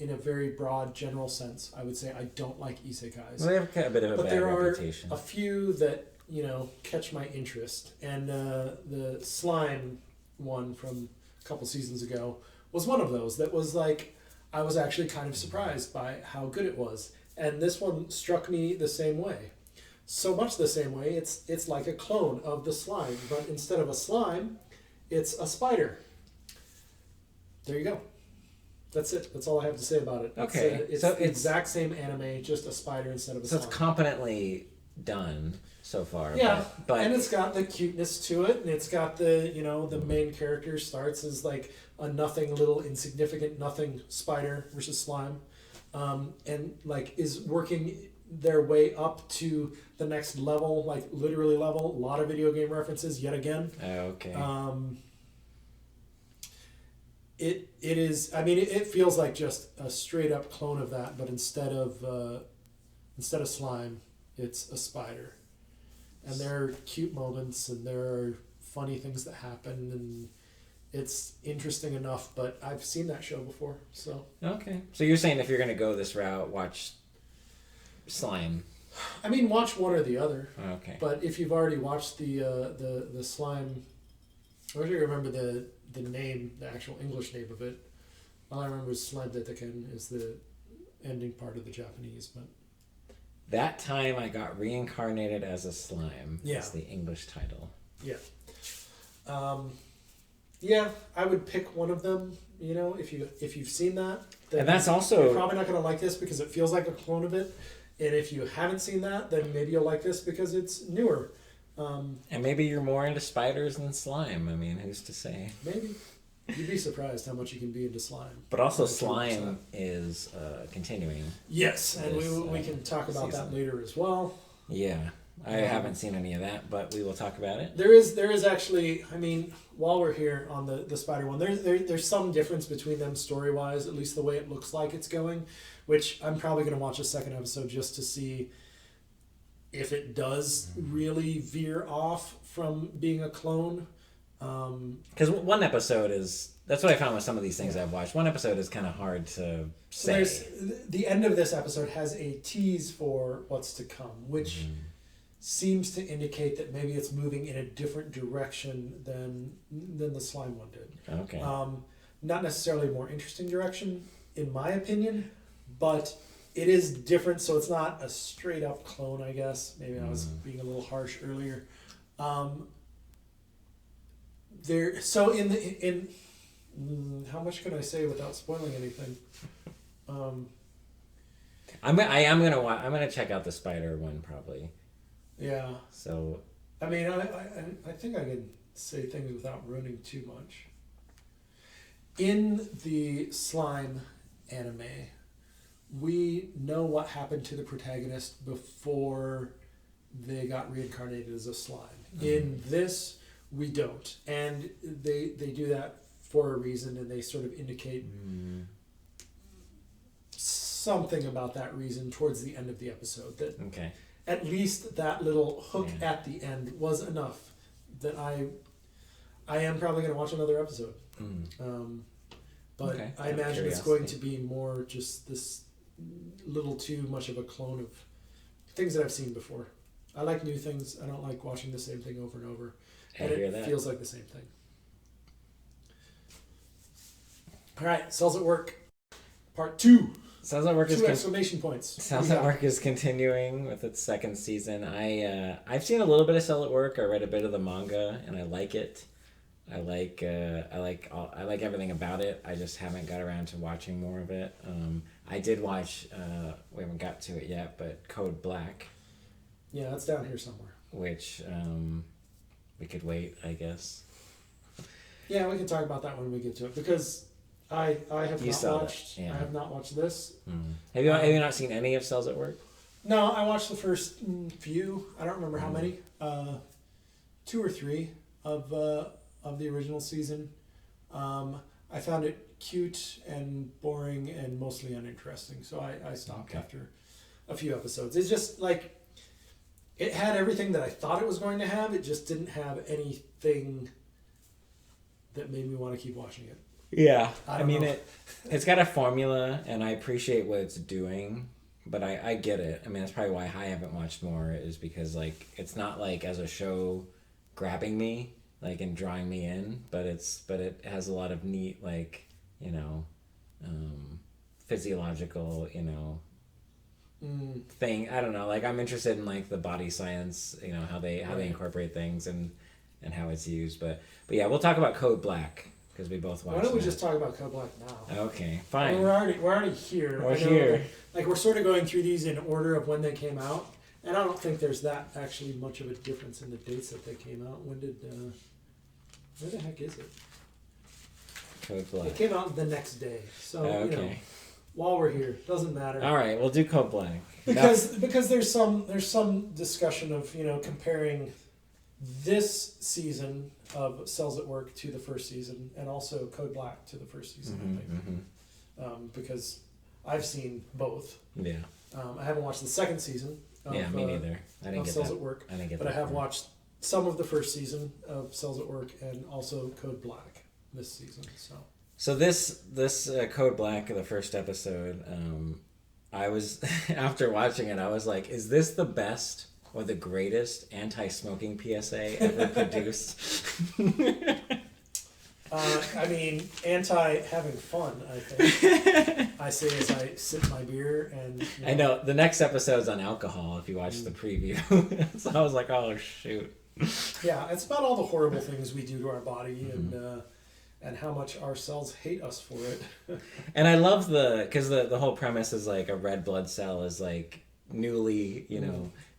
a very broad general sense. I would say I don't like isekais. Well, they have a bit of a bad reputation. But there are a few that, catch my interest. And the slime one from a couple seasons ago was one of those that was like, I was actually kind of surprised by how good it was. And this one struck me the same way. So much the same way, it's like a clone of the slime, but instead of a slime, it's a spider. There you go. That's it. That's all I have to say about it. Okay. It's the exact same anime, just a spider instead of a slime. So it's competently done so far. Yeah, but and it's got the cuteness to it, and it's got the, the main character starts as like a nothing, little insignificant nothing spider versus slime, and like is working their way up to the next level, like literally level. A lot of video game references yet again. Oh, okay. It is. I mean, it feels like just a straight up clone of that, but instead of slime, it's a spider. And there are cute moments, and there are funny things that happen, and it's interesting enough. But I've seen that show before, so. Okay. So you're saying if you're gonna go this route, watch slime. I mean, watch one or the other. Okay. But if you've already watched the slime, I wish I remember the name, the actual English name of it. All I remember is Slime Deteken is the ending part of the Japanese, but. That time I got reincarnated as a slime. Yeah. That's the English title. Yeah. Yeah, I would pick one of them, if you've seen that. Then And that's also... You're probably not going to like this because it feels like a clone of it. And if you haven't seen that, then maybe you'll like this because it's newer. And maybe you're more into spiders than slime. I mean, who's to say? Maybe. You'd be surprised how much you can be into slime. But also slime is continuing. Yes, and we can talk about that later as well. Yeah. I haven't seen any of that, but we will talk about it. There is actually, I mean, while we're here on the spider one, there's some difference between them story-wise, at least the way it looks like it's going, which I'm probably going to watch a second episode just to see if it does really veer off from being a clone. Because one episode is... That's what I found with some of these things I've watched. One episode is kind of hard to say. So the end of this episode has a tease for what's to come, which seems to indicate that maybe it's moving in a different direction than the slime one did. Okay. Not necessarily a more interesting direction, in my opinion, but it is different, so it's not a straight up clone, I guess. Maybe I was being a little harsh earlier. How much can I say without spoiling anything? I'm gonna check out the spider one probably. Yeah. So. I mean, I think I can say things without ruining too much. In the slime anime, we know what happened to the protagonist before they got reincarnated as a slime. In this, we don't, and they do that for a reason, and they sort of indicate something about that reason towards the end of the episode. That at least that little hook at the end was enough that I am probably going to watch another episode. But I imagine it's going to be more just this little too much of a clone of things that I've seen before. I like new things. I don't like watching the same thing over and over. And it feels like the same thing. All right, Cells at Work, Part 2. Cells at Work is exclamation points. Cells at Work is continuing with its second season. I've seen a little bit of Cells at Work. I read a bit of the manga, and I like it. I like everything about it. I just haven't got around to watching more of it. I did watch. We haven't got to it yet, but Code Black. Yeah, that's down here somewhere. Which we could wait, I guess. Yeah, we can talk about that when we get to it because I have not watched. I have not watched this. Have you not seen any of Cells at Work? No, I watched the first few. I don't remember how many. 2 or 3 of the original season. I found it cute and boring and mostly uninteresting, so I stopped after a few episodes. It's just like it had everything that I thought it was going to have. It just didn't have anything that made me want to keep watching it. Yeah, I I mean know. it's got a formula, and I appreciate what it's doing. But I get it. I mean, that's probably why I haven't watched more, is because like it's not like as a show grabbing me like and drawing me in, but it has a lot of neat like physiological thing. I don't know. Like I'm interested in like the body science, how they incorporate things and how it's used. But yeah, we'll talk about Code Black because we both watched. Why don't we that. just talk about Code Black now? Okay, I fine. mean, we're already here. We're here. Like we're sort of going through these in order of when they came out, and I don't think there's that actually much of a difference in the dates that they came out. When did? Where the heck is it? Code Black. It came out the next day. So Okay. while we're here, doesn't matter. All right, we'll do Code Black. Because there's some discussion of comparing this season of Cells at Work to the first season, and also Code Black to the first season. I think because I've seen both. Yeah. I haven't watched the second season. Of, Yeah, me neither. I didn't get Cells that. at Work. I didn't get but that. I have watched some of the first season of Cells at Work and also Code Black this season. So this Code Black, the first episode, I was after watching it, I was like, is this the best or the greatest anti-smoking PSA ever produced? I mean, anti-having fun, I think. I say as I sip my beer and... I know. The next episode's on alcohol if you watch the preview. So I was like, oh, shoot. Yeah, it's about all the horrible things we do to our body and how much our cells hate us for it. And I love because the whole premise is like a red blood cell is like newly,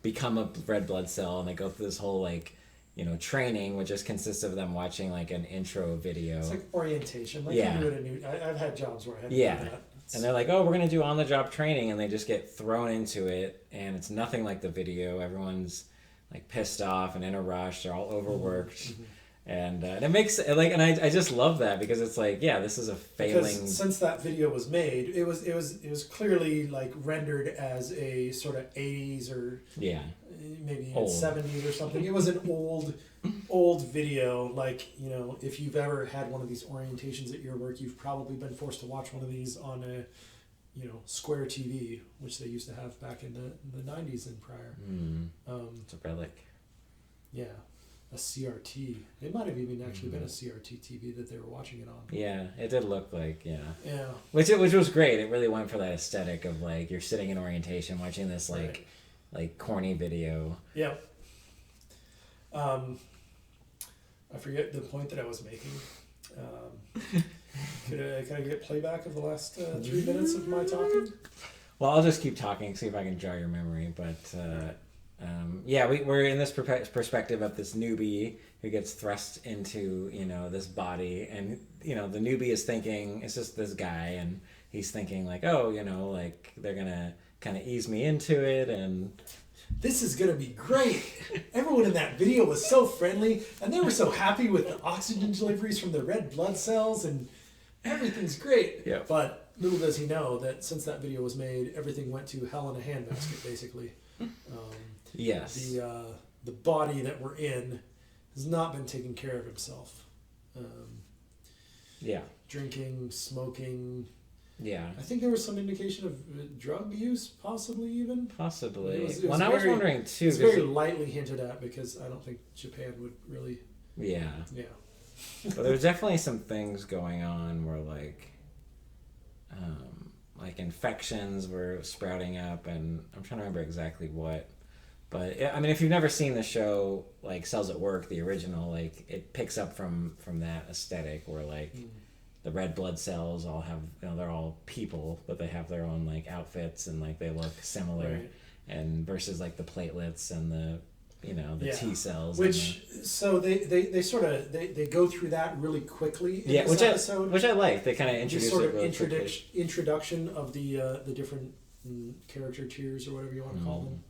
become a red blood cell, and they go through this whole like, training, which just consists of them watching like an intro video. It's like orientation. Like Yeah. you do I've had jobs where I had to Yeah. do that. And they're like, oh, we're going to do on-the-job training, and they just get thrown into it, and it's nothing like the video. Everyone's like pissed off and in a rush. They're all overworked. And it makes like, and I just love that because it's like, yeah, this is a failing. Because since that video was made, it was clearly like rendered as a sort of 80s or maybe even Old. 70s or something. It was an old video. Like if you've ever had one of these orientations at your work, you've probably been forced to watch one of these on a square TV, which they used to have back in the 90s and prior. It's a relic. Yeah. A CRT. It might have even actually been a CRT TV that they were watching it on. Yeah, it did look like, yeah. Yeah. Which was great. It really went for that aesthetic of like you're sitting in orientation watching this like corny video. Yeah. I forget the point that I was making. Can I get playback of the last 3 minutes of my talking? Well, I'll just keep talking, see if I can jog your memory. But we're in this perspective of this newbie who gets thrust into this body, and the newbie is thinking it's just this guy, and he's thinking like, oh, like they're gonna kind of ease me into it, and this is gonna be great. Everyone in that video was so friendly, and they were so happy with the oxygen deliveries from the red blood cells, and everything's great. Yeah. But little does he know that since that video was made, everything went to hell in a handbasket, basically. Yes. The body that we're in has not been taking care of himself. Drinking, smoking. Yeah. I think there was some indication of drug use, possibly even. Possibly. It was I was wondering too. It's very lightly hinted at because I don't think Japan would really. Yeah. Yeah. But there's definitely some things going on where like infections were sprouting up, and I'm trying to remember exactly what. But I mean, if you've never seen the show, like Cells at Work, the original, like it picks up from that aesthetic where like the red blood cells all have, they're all people, but they have their own like outfits and like they look similar, Right. and versus like the platelets and the T cells. Which so they sort of they go through that really quickly in this episode. Which I like. They kind of introduce This sort it of really quickly. introduction of the different character tiers or whatever you want to call them.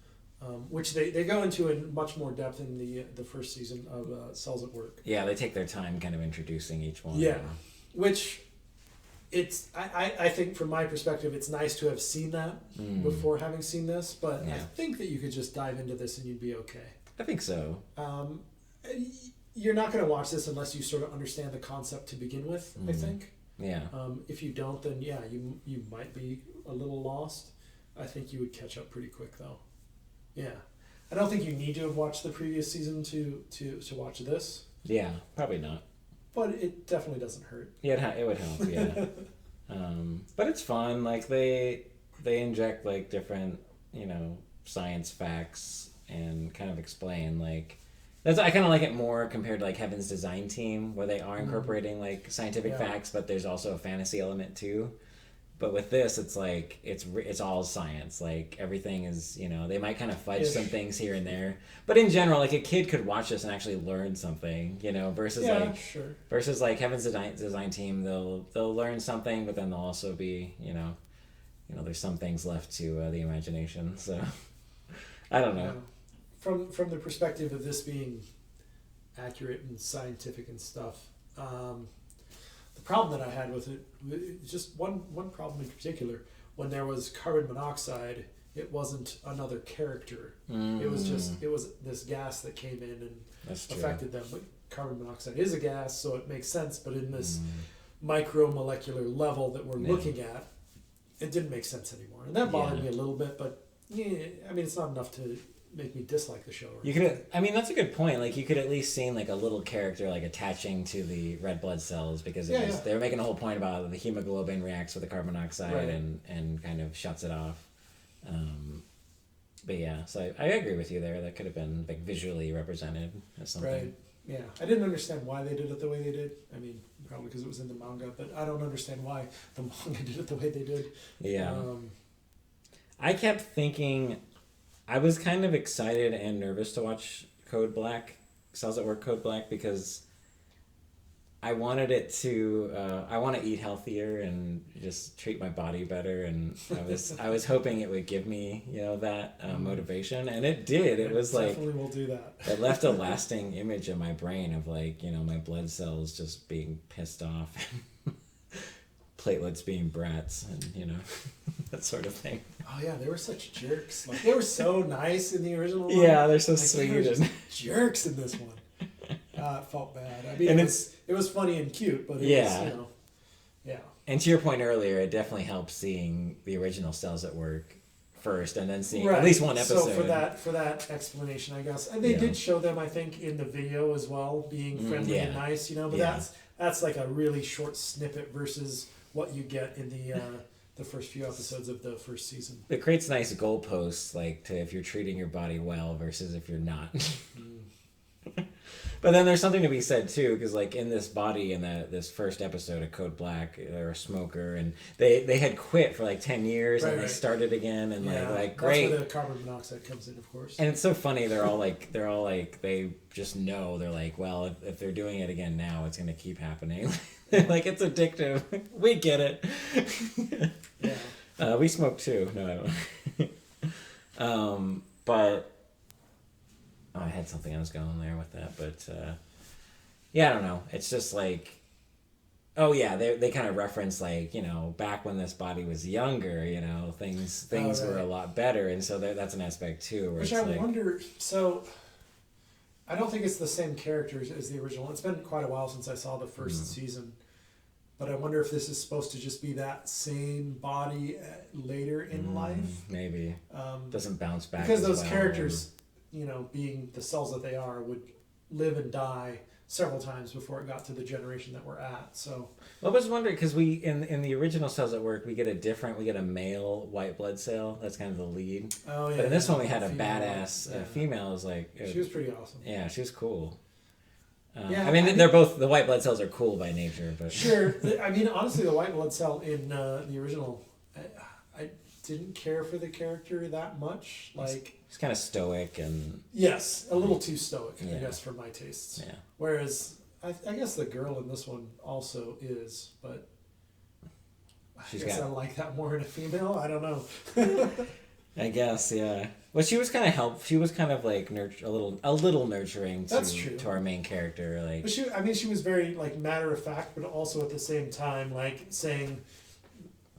Which they go into in much more depth in the first season of Cells at Work. Yeah, they take their time kind of introducing each one. Yeah, which I think from my perspective, it's nice to have seen that before having seen this, but I think that you could just dive into this and you'd be okay. I think so. You're not going to watch this unless you sort of understand the concept to begin with, I think. Yeah. If you don't, then yeah, you might be a little lost. I think you would catch up pretty quick though. Yeah. I don't think you need to have watched the previous season to watch this. Yeah, probably not. But it definitely doesn't hurt. Yeah, it would help, yeah. But it's fun. Like, they inject, like, different, science facts and kind of explain, like... I kind of like it more compared to, like, Heaven's Design Team, where they are incorporating, like, scientific facts, but there's also a fantasy element, too. But with this, it's like, it's all science. Like, everything is, they might kind of fudge some things here and there. But in general, like, a kid could watch this and actually learn something, versus versus like Heaven's Design Team, they'll learn something, but then they'll also be, there's some things left to the imagination. So, I don't know. From the perspective of this being accurate and scientific and stuff, the problem that I had with it, just one problem in particular, when there was carbon monoxide, it wasn't another character. It was this gas that came in and affected them. But carbon monoxide is a gas, so it makes sense. But in this micromolecular level that we're looking at, it didn't make sense anymore. And that bothered me a little bit, but it's not enough to make me dislike the show. That's a good point. Like, you could at least see like a little character like attaching to the red blood cells, because they were making a whole point about the hemoglobin reacts with the carbon monoxide and kind of shuts it off. But yeah, so I agree with you there. That could have been like visually represented as something. Right. Yeah, I didn't understand why they did it the way they did. Probably because it was in the manga, but I don't understand why the manga did it the way they did. Yeah. I kept thinking, I was kind of excited and nervous to watch Code Black, because I was at work Code Black, because I wanted it to, I want to eat healthier and just treat my body better, and I was hoping it would give me, that motivation, and it did. It was like, definitely will do that. It left a lasting image in my brain of like, my blood cells just being pissed off, platelets being brats, and that sort of thing. Oh yeah, they were such jerks. Like, they were so nice in the original one. Yeah, they're so sweet. They were just jerks in this one. It felt bad. It was funny and cute, but it was, yeah. And to your point earlier, it definitely helps seeing the original Cells at Work first, and then seeing at least one episode. So for that explanation, I guess, and they did show them, I think, in the video as well, being friendly and nice, but that's like a really short snippet versus what you get in the first few episodes of the first season. It creates nice goalposts, like, to if you're treating your body well versus if you're not. But then there's something to be said too, because like in this body in this first episode of Code Black, they're a smoker, and they had quit for like 10 years and they started again, and like great. That's where the carbon monoxide comes in, of course. And it's so funny. They're all like they just know. They're like, well, if they're doing it again now, it's gonna keep happening. Like, it's addictive. We get it. Yeah. We smoke too. No, I don't. But. Oh, I had something I was going there with that, but I don't know. It's just like, they kind of reference like, back when this body was younger, things were a lot better, and so that's an aspect too. Which I wonder. So, I don't think it's the same characters as the original. It's been quite a while since I saw the first season, but I wonder if this is supposed to just be that same body later in life. Maybe doesn't bounce back because those characters. Being the cells that they are, would live and die several times before it got to the generation that we're at. So, I was wondering, because we in the original Cells at Work, we get a male white blood cell. That's kind of the lead. Oh yeah. But in this one, we had a badass female. Was like she was pretty awesome. Yeah, she was cool. They're both, the white blood cells are cool by nature, but sure. Honestly, the white blood cell in the original, I didn't care for the character that much. Like, he's kind of stoic and... Yes, a little too stoic, I guess, for my tastes. Yeah. Whereas, I guess the girl in this one also is, but I like that more in a female. I don't know. I guess, yeah. Well, she was kind of She was kind of like a little nurturing to our main character. Like, but she was very like matter of fact, but also at the same time like saying,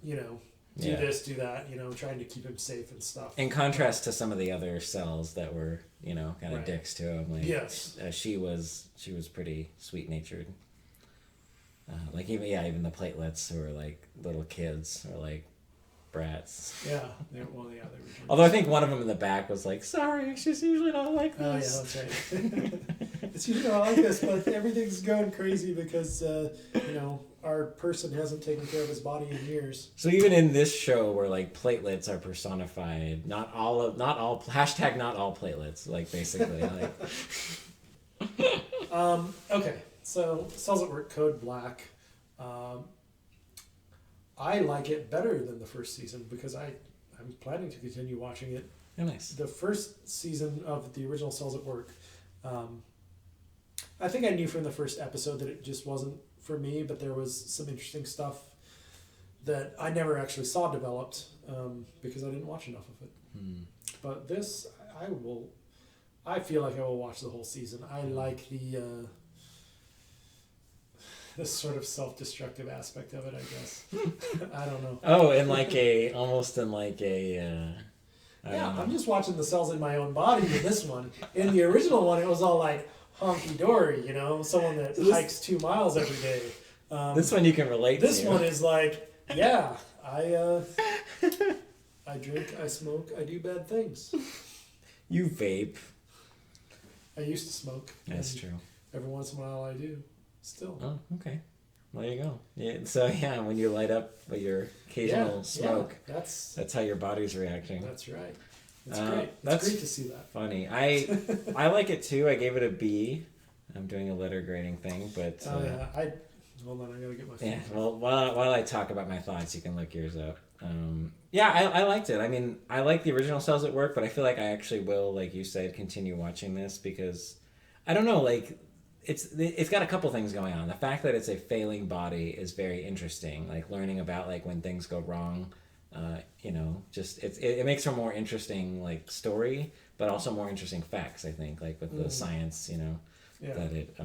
do this, do that, trying to keep him safe and stuff. In contrast to some of the other cells that were, kind of dicks to him. Like, yes. She was pretty sweet natured. Like even the platelets who are like little kids or like brats. Yeah, they were. Although I think one of them in the back was like, "Sorry, she's usually not like Oh yeah, this." that's right. It's usually not like this, but everything's going crazy because our person hasn't taken care of his body in years. So even in this show where like platelets are personified, not all hashtag not all platelets, like basically like. Okay, so Cells at Work Code Black. I like it better than the first season because I'm planning to continue watching it. Oh, nice. The first season of the original Cells at Work, I think I knew from the first episode that it just wasn't for me, but there was some interesting stuff that I never actually saw developed because I didn't watch enough of it. But this, I feel like I will watch the whole season. I like this sort of self-destructive aspect of it, I guess. I don't know. Oh, almost in like I'm just watching the cells in my own body in this one. In the original one, it was all like honky-dory, someone that hikes 2 miles every day. This one you can relate this to. This one is like, yeah, I drink, I smoke, I do bad things. You vape. I used to smoke. That's true. Every once in a while I do. Still. Oh, okay. Well, there you go. Yeah, so when you light up with your occasional smoke, that's how your body's reacting. That's right. It's great. It's great to see that. Funny. I like it too. I gave it a B. I'm doing a letter grading thing, but hold on, I gotta get my phone. Yeah. Well, while I talk about my thoughts, you can look yours up. I liked it. I mean, I like the original Cells at Work, but I feel like I actually will, like you said, continue watching this because I don't know, like. It's got a couple things going on. The fact that it's a failing body is very interesting. Like learning about like when things go wrong, it makes for a more interesting like story, but also more interesting facts. I think like with the science, that it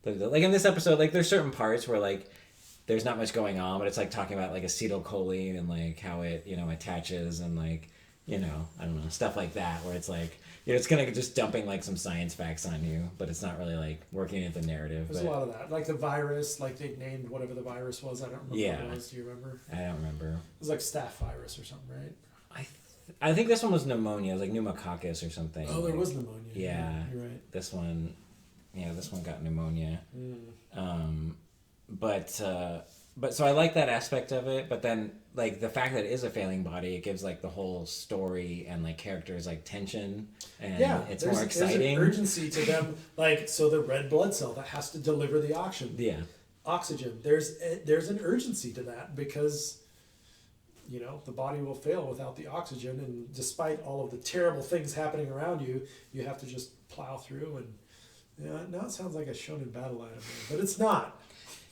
like in this episode, like there's certain parts where like there's not much going on, but it's like talking about like acetylcholine and like how it attaches and like I don't know, stuff like that where it's like. It's kind of just dumping like some science facts on you, but it's not really like working into the narrative. There's a lot of that. Like the virus, like they named whatever the virus was. I don't remember what it was. Do you remember? I don't remember. It was like staph virus or something, right? I think this one was pneumonia. It was like pneumococcus or something. Oh, there was pneumonia. Yeah. You're right. This one got pneumonia. But so I like that aspect of it, but then like the fact that it is a failing body, it gives like the whole story and like characters like tension and it's more exciting. There's an urgency to them, like so the red blood cell that has to deliver the oxygen. Yeah. Oxygen. There's an urgency to that because the body will fail without the oxygen, and despite all of the terrible things happening around you, you have to just plow through and now it sounds like a shonen battle anime, but it's not.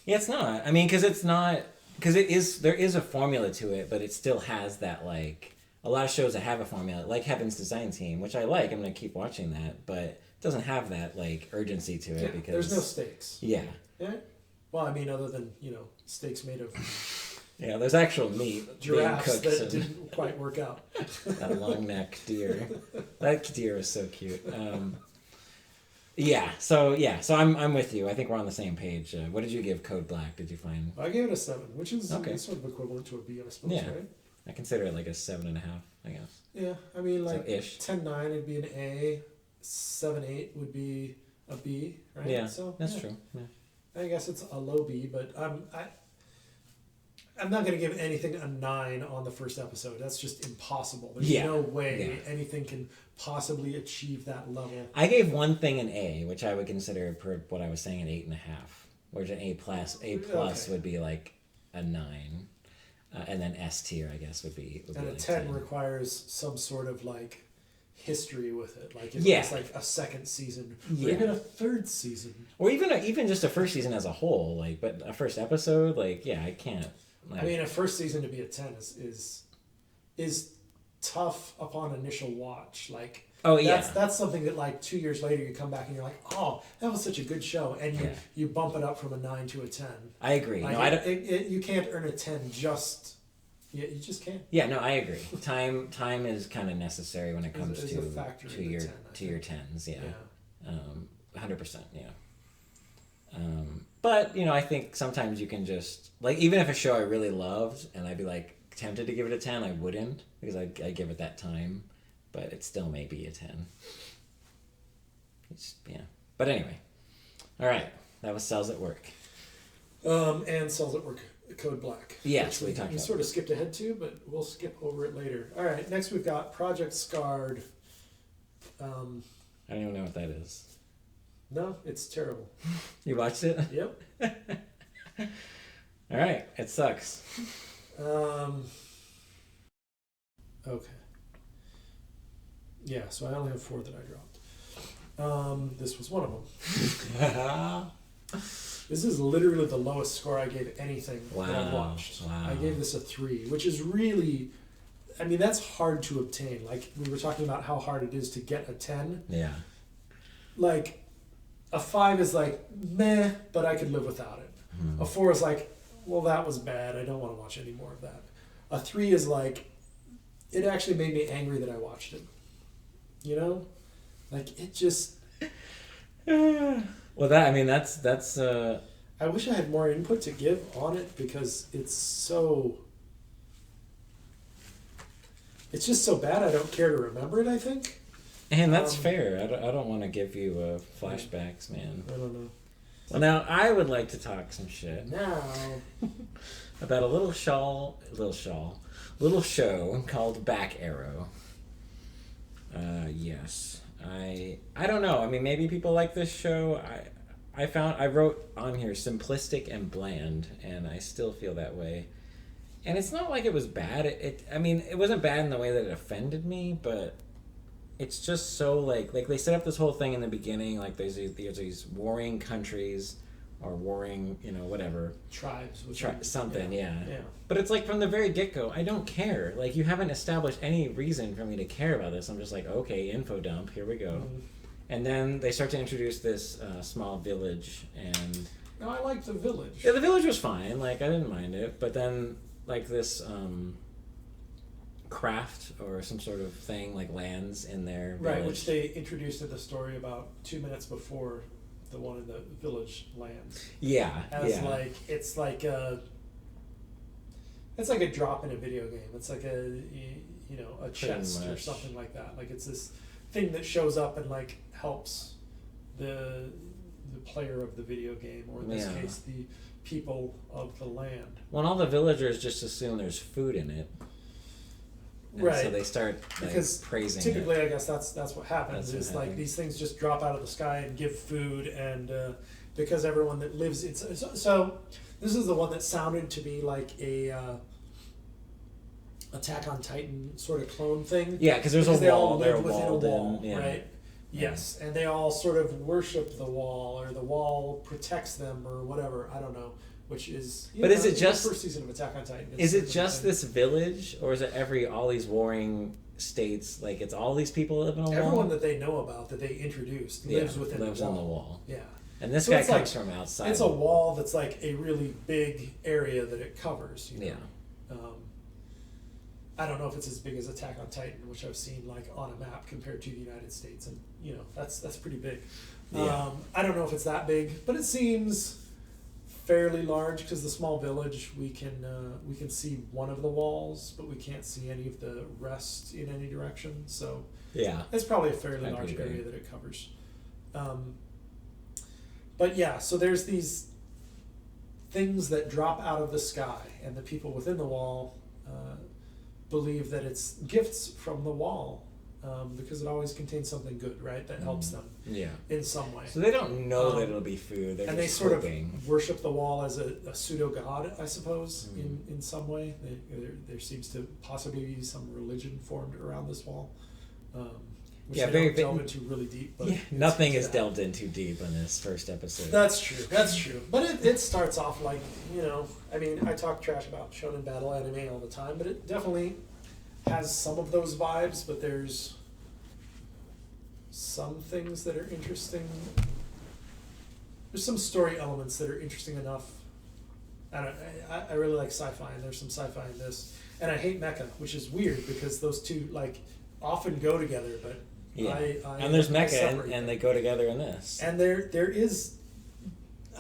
Yeah, it's not. I mean, because there is a formula to it, but it still has that, like, a lot of shows that have a formula, like Heaven's Design Team, which I like. I'm going to keep watching that, but it doesn't have that, like, urgency to it because... There's no stakes. Yeah. Yeah? Well, I mean, other than, steaks made of... Yeah, there's actual meat giraffes being cooked. That didn't quite work out. That long-necked deer. That deer is so cute. So I'm with you. I think we're on the same page. What did you give Code Black? Did you find? I gave it a 7, which is sort of equivalent to a B, I suppose, right? I consider it like a 7.5, I guess. Yeah, I mean, like so ish. 10.9 would be an A, 7.8 would be a B, right? Yeah, so that's true. Yeah. I guess it's a low B, but I'm not going to give anything a 9 on the first episode. That's just impossible. There's no way anything can possibly achieve that level. I gave one thing an A, which I would consider, per what I was saying, an 8.5. Whereas an A plus would be like a 9. And then S tier, I guess, would be and a like 10 requires some sort of like history with it. Like if it's like a second season, or even a third season. Or even just a first season as a whole. Like, but a first episode, like, I can't. Like, I mean, a first season to be a 10 is tough upon initial watch. Like, that's something that like 2 years later you come back and you're like, oh, that was such a good show, and you bump it up from a 9 to a 10. I agree. Like, no, I don't. You can't earn a 10 just. Yeah, you just can't. Yeah, no, I agree. Time is kind of necessary when it comes to your 10s. Yeah, 100%. Yeah. But, I think sometimes you can just, like, even if a show I really loved and I'd be, like, tempted to give it a 10, I wouldn't, because I give it that time, but it still may be a 10. Yeah. But anyway. All right. That was Cells at Work. And Cells at Work Code Black. Yes, we talked about. We sort of skipped ahead to, but we'll skip over it later. All right. Next we've got Project Scarred. I don't even know what that is. No, it's terrible. You watched it? Yep. All right. It sucks. Okay. Yeah, so I only have 4 that I dropped. This was one of them. This is literally the lowest score I gave anything that I've watched. Wow. I gave this a 3, which is really, I mean, that's hard to obtain. Like, we were talking about how hard it is to get a 10. Yeah. Like, a 5 is like, meh, but I could live without it. A 4 is like, well, that was bad. I don't want to watch any more of that. A 3 is like, it actually made me angry that I watched it. You know? Like, it just... Well, that's I wish I had more input to give on it, because it's so... It's just so bad I don't care to remember it, I think. And that's fair. I don't want to give you flashbacks, man. I don't know. Well, now I would like to talk some shit Now... about a little show called Back Arrow. Yes. I don't know. I mean, maybe people like this show. I wrote on here simplistic and bland, and I still feel that way. And it's not like it was bad. It wasn't bad in the way that it offended me, but it's just so like they set up this whole thing in the beginning, like there's these warring countries or warring, whatever. Tribes. Something, yeah. Yeah. But it's like from the very get-go, I don't care. Like, you haven't established any reason for me to care about this. I'm just like, okay, info dump, here we go. Mm-hmm. And then they start to introduce this small village, and... No, I liked the village. Yeah, the village was fine. Like, I didn't mind it. But then, like, this craft or some sort of thing, like, lands in their village. Right, which they introduced in the story about 2 minutes before the one in the village lands. Yeah, like it's like a drop in a video game. It's like a chest or something like that. Like, it's this thing that shows up and like helps the player of the video game, or in this case the people of the land. Well, all the villagers just assume there's food in it. And right. So they start praising typically it. I guess that's what happens. It's like these things just drop out of the sky and give food, and because everyone that lives so this is the one that sounded to me like a Attack on Titan sort of clone thing. Yeah, because there's a wall. They all live they're within walled a wall, in, right? Yes, and they all sort of worship the wall, or the wall protects them, or whatever. I don't know. Which is, is it just the first season of Attack on Titan? Is it just this village, or is it all these warring states? Like, it's all these people live in a wall. Everyone that they know about, that they introduced, lives within lives the wall. on the wall. Yeah, and this guy comes from outside. It's a wall that's like a really big area that it covers. Yeah. I don't know if it's as big as Attack on Titan, which I've seen like on a map compared to the United States, and that's pretty big. Yeah. I don't know if it's that big, but it seems fairly large, because the small village, we can see one of the walls, but we can't see any of the rest in any direction. So yeah, it's probably a fairly large area that it covers. But yeah, so there's these things that drop out of the sky, and the people within the wall believe that it's gifts from the wall, because it always contains something good, right? That helps them in some way. So they don't know that it'll be food. And they sort of worship the wall as a pseudo-god, I suppose, in some way. There seems to possibly be some religion formed around this wall, which they don't delve into really deep. But nothing is delved into deep in this first episode. That's true. But it starts off like, I mean, I talk trash about shonen battle anime all the time, but it definitely has some of those vibes, but there's some things that are interesting. There's some story elements that are interesting enough. I really like sci-fi, and there's some sci-fi in this. And I hate mecha, which is weird, because those two often go together, but and there's mecha, and they go together in this. And there is,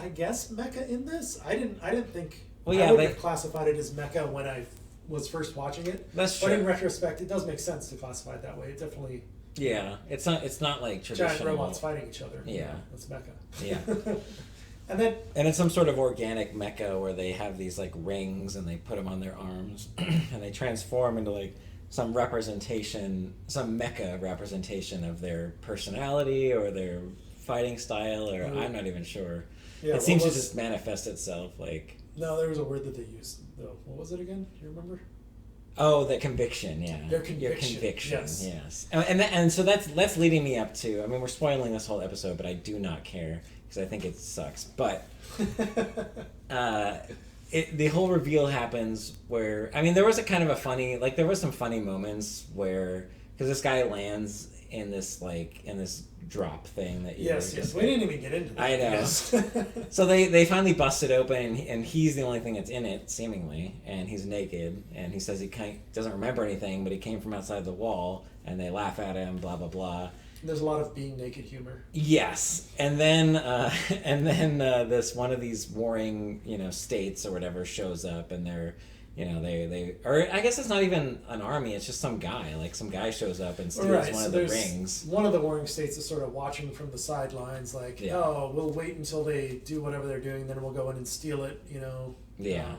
I guess mecha in this. I didn't think. Well, yeah, I would have classified it as mecha when I was first watching it. That's true. But in retrospect, it does make sense to classify it that way. It definitely. Yeah, it's not like traditional giant robots fighting each other. Yeah, that's mecha. Yeah. And it's some sort of organic mecha where they have these like rings and they put them on their arms and they transform into like some representation, some mecha representation of their personality or their fighting style, or I'm not even sure. Yeah, it seems to just manifest itself like. No, there was a word that they used though. What was it again? Do you remember? Oh, the conviction, yeah. Their conviction. Your conviction, yes. And so that's leading me up to. I mean, we're spoiling this whole episode, but I do not care because I think it sucks. But the whole reveal happens where, I mean, there was a kind of a funny, like there was some funny moments where, because this guy lands in this drop thing that you yes we didn't even get into that. I know. Yes. So they finally bust it open and he's the only thing that's in it seemingly, and he's naked and he says he doesn't remember anything, but he came from outside the wall, and they laugh at him, blah blah blah. There's a lot of being naked humor. Yes, and then this one of these warring states or whatever shows up, and they're they or I guess it's not even an army, it's just some guy shows up and steals one of the rings. One of the warring states is sort of watching from the sidelines, like, oh, we'll wait until they do whatever they're doing, then we'll go in and steal it, Yeah.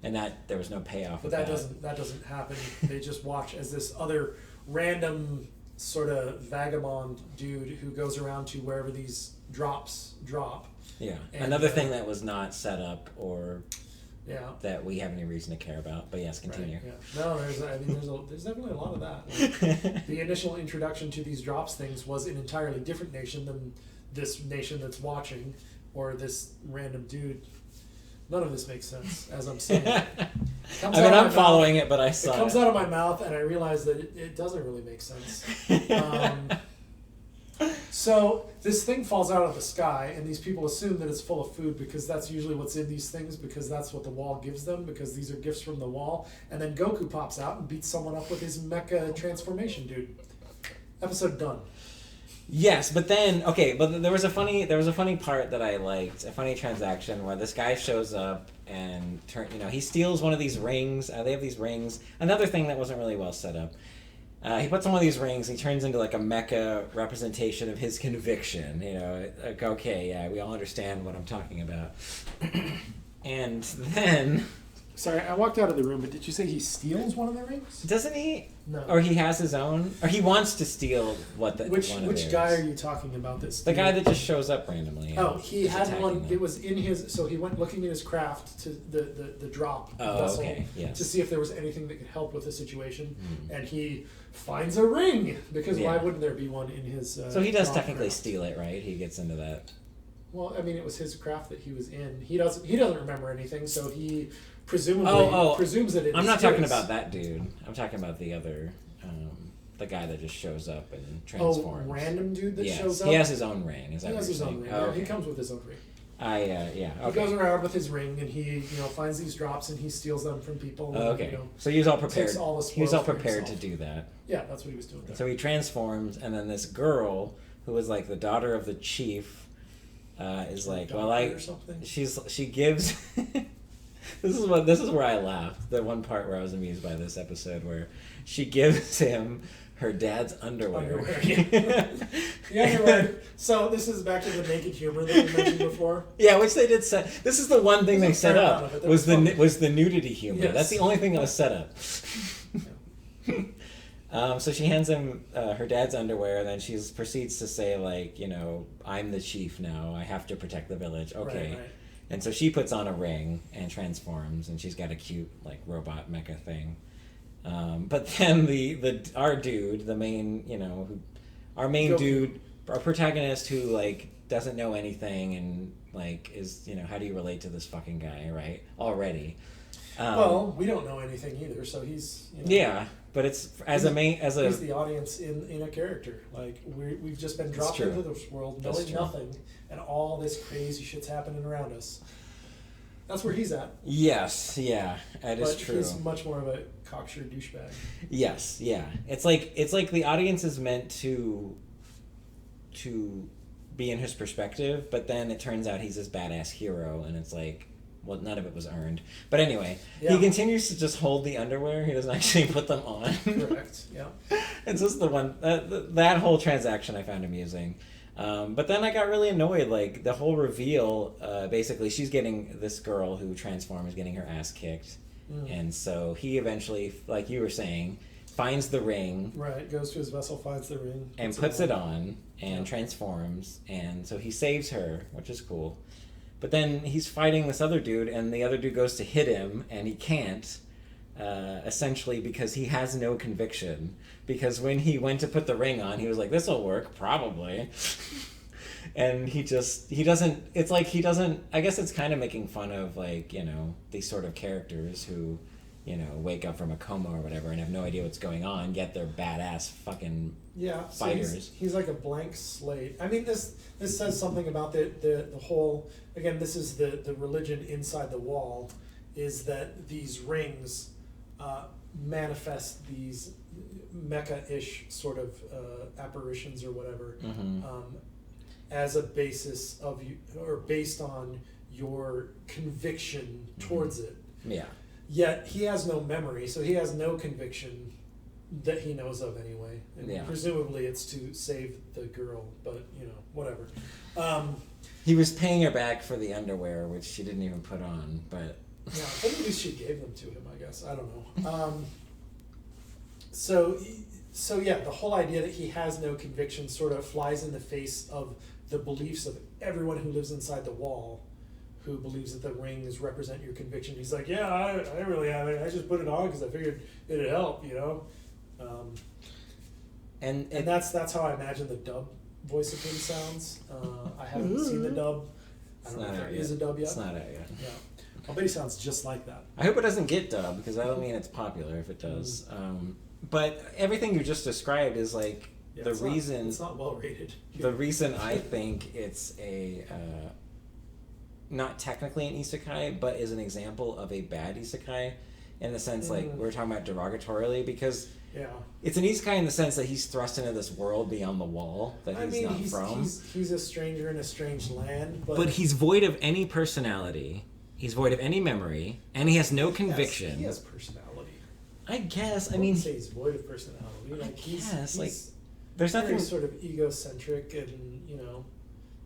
And that there was no payoff. But that doesn't happen. They just watch as this other random sort of vagabond dude who goes around to wherever these drops drop. Yeah. And another thing that was not set up or that we have any reason to care about. But yes, continue. Right, yeah. No, there's definitely a lot of that. Like, the initial introduction to these drops things was an entirely different nation than this nation that's watching, or this random dude. None of this makes sense, as I'm saying. I'm following it, but I saw it. It comes out of my mouth, and I realize that it doesn't really make sense. So this thing falls out of the sky, and these people assume that it's full of food because that's usually what's in these things, because that's what the wall gives them, because these are gifts from the wall. And then Goku pops out and beats someone up with his mecha transformation dude. Episode done. Yes, but then but there was a funny part that I liked, a funny transaction where this guy shows up and he steals one of these rings. They have these rings. Another thing that wasn't really well set up. He puts on one of these rings. He turns into like a mecha representation of his conviction. Like, okay, yeah, we all understand what I'm talking about. And then. Sorry, I walked out of the room, but did you say he steals one of the rings? Doesn't he? No. Or he has his own? Or he wants to steal one of Which theirs. guy are you talking about? The guy that just shows up randomly. Oh, he had one. Them. It was in his. So he went looking in his craft to the drop vessel to see if there was anything that could help with the situation, and he finds a ring, because why wouldn't there be one in his? So he does technically steal it, right? He gets into that. Well, I mean, it was his craft that he was in. He doesn't remember anything, so he presumably presumes that it. I'm not talking about that dude. I'm talking about the other, the guy that just shows up and transforms. Oh, random dude that shows up. He has his own ring. Is that he has his own ring. He comes with his own ring. Okay. He goes around with his ring and he finds these drops and he steals them from people. And, so he was all prepared. He was all prepared to do that. Yeah, that's what he was doing. So he transforms, and then this girl who was like the daughter of the chief is like, she gives. This is where I laughed. The one part where I was amused by this episode where she gives him her dad's underwear. The underwear. So this is back to the naked humor that we mentioned before. Yeah, which they did set. This is the one thing they set up was the nudity humor. Yes. That's the only thing that was set up. So she hands him her dad's underwear, and then she proceeds to say, like, I'm the chief now. I have to protect the village. Okay. Right. And so she puts on a ring and transforms, and she's got a cute like robot mecha thing. But then our dude, the main, our protagonist who like doesn't know anything and like is, how do you relate to this fucking guy, right? Already. Well, we don't know anything either, so he's. Yeah, but it's he's the audience in a character. Like we've just been dropped into this world knowing nothing, and all this crazy shit's happening around us. That's where he's at. Yes, yeah, that is true. He's much more of a cocksure douchebag. Yes, yeah. It's like the audience is meant to be in his perspective, but then it turns out he's this badass hero, and it's like, well, none of it was earned. But anyway, he continues to just hold the underwear. He doesn't actually put them on. Correct. Yeah. And so this is the one that whole transaction I found amusing. But then I got really annoyed. Like the whole reveal, basically, this girl who transforms, getting her ass kicked, and so he eventually, like you were saying, finds the ring. Right, goes to his vessel, finds the ring, and puts it on and transforms, and so he saves her, which is cool. But then he's fighting this other dude, and the other dude goes to hit him, and he can't, essentially because he has no conviction. Because when he went to put the ring on, he was like, this'll work, probably. And he doesn't, I guess it's kind of making fun of, like, you know, these sort of characters who, you know, wake up from a coma or whatever and have no idea what's going on, yet they're badass fucking fighters. So he's like a blank slate. I mean, this says something about the whole, again, this is the religion inside the wall, is that these rings manifest these mecha-ish sort of apparitions or whatever, as a basis of you, or based on your conviction towards it. Yeah. Yet he has no memory, so he has no conviction that he knows of anyway. And presumably it's to save the girl, but, you know, whatever. He was paying her back for the underwear, which she didn't even put on, but... Yeah, but at least she gave them to him, I guess. I don't know. So yeah, the whole idea that he has no conviction sort of flies in the face of the beliefs of everyone who lives inside the wall, who believes that the rings represent your conviction. He's like, yeah, I really have it. I just put it on because I figured it'd help, you know? And that's how I imagine the dub voice of him sounds. I haven't seen the dub. I don't know if there is a dub yet. It's not out yet. Yeah. I'll bet he sounds just like that. I hope it doesn't get dubbed, because I don't mean it's popular if it does. But everything you just described is like it's not well rated. The reason I think it's a not technically an isekai, but is an example of a bad isekai, in the sense like we're talking about derogatorily, because it's an isekai in the sense that he's thrust into this world beyond the wall that he's not from. He's a stranger in a strange land, but he's void of any personality. He's void of any memory, and he has no conviction. He has personality. I guess. I mean, say he's void of personality. Like he's like, there's nothing sort of egocentric, and you know,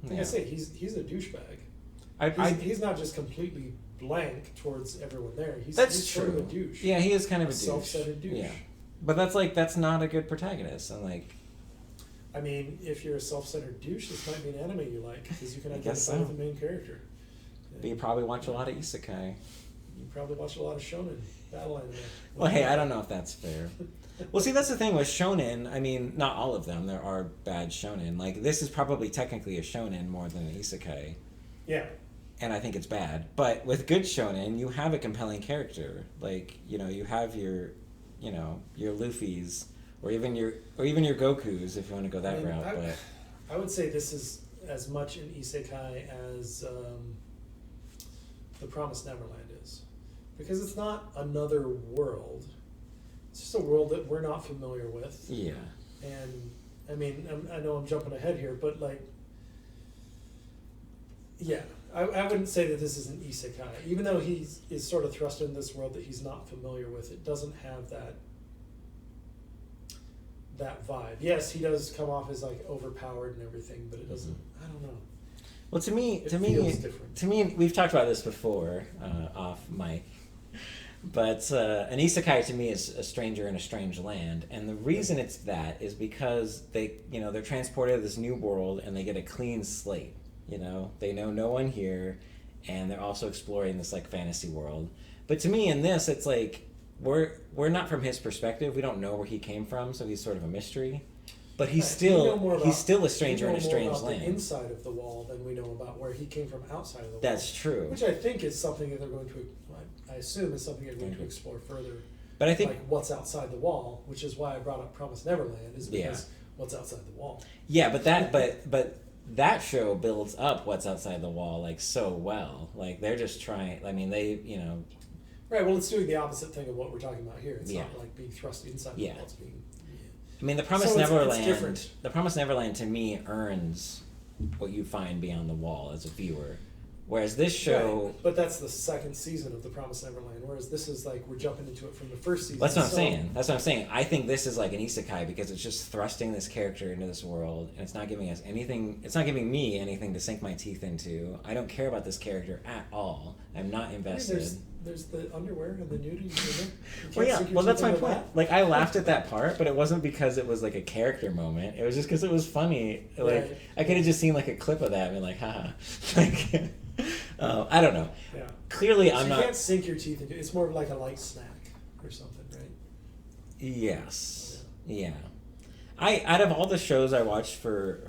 like I say, he's a douchebag. He's not just completely blank towards everyone there. He's true. Sort of a douche. Yeah, he is kind of a douche. Self-centered douche. Yeah, but that's not a good protagonist, and like. I mean, if you're a self-centered douche, this might be an anime you like, because you can identify with the main character. But you probably watch a lot of isekai. You probably watch a lot of shonen battle anime. Well, hey, I don't know if that's fair. Well, see, that's the thing with shonen. I mean, not all of them. There are bad shonen. Like, this is probably technically a shonen more than an isekai. Yeah. And I think it's bad. But with good shonen, you have a compelling character. Like, you know, you have your Luffy's, or even your Gokus, if you want to go that route. But I would say this is as much an isekai as The Promised Neverland is, because it's not another world. It's just a world that we're not familiar with. Yeah. And I mean, I know I'm jumping ahead here, but like, yeah, I wouldn't say that this is an isekai, even though he is sort of thrust in this world that he's not familiar with. It doesn't have that vibe. Yes, he does come off as like overpowered and everything, but it doesn't. I don't know. Well, to me, we've talked about this before off mic, but an isekai to me is a stranger in a strange land, and the reason it's that is because they're transported to this new world and they get a clean slate. You know, they know no one here, and they're also exploring this like fantasy world. But to me, in this, it's like we're not from his perspective. We don't know where he came from, so he's sort of a mystery. But he's still a stranger in a strange land. The inside of the wall than we know about where he came from outside of the wall. That's true. Which I think is something that they're going to, I assume, is something they're going to explore further. But I think like what's outside the wall, which is why I brought up Promised Neverland, is because what's outside the wall. Yeah, but that show builds up what's outside the wall like so well. Like they're just trying. I mean, Right. Well, it's doing the opposite thing of what we're talking about here. It's not like being thrust inside the wall. It's being. I mean, The Promised Neverland. The Promised Neverland to me earns what you find beyond the wall as a viewer. Whereas this show... Right. But that's the second season of The Promised Neverland, whereas this is like, we're jumping into it from the first season. That's what I'm saying. I think this is like an isekai because it's just thrusting this character into this world, and it's not giving us anything... It's not giving me anything to sink my teeth into. I don't care about this character at all. I'm not invested. There's the underwear and the nudity. Well, that's my point. Like, I laughed at that part, but it wasn't because it was like a character moment. It was just because it was funny. Like, right. I could have just seen like a clip of that and been like, haha. Like... I don't know. Yeah. Clearly, so I'm not. You can't sink your teeth into it. It's more of like a light snack or something, right? Yes. Yeah. Out of all the shows I watched for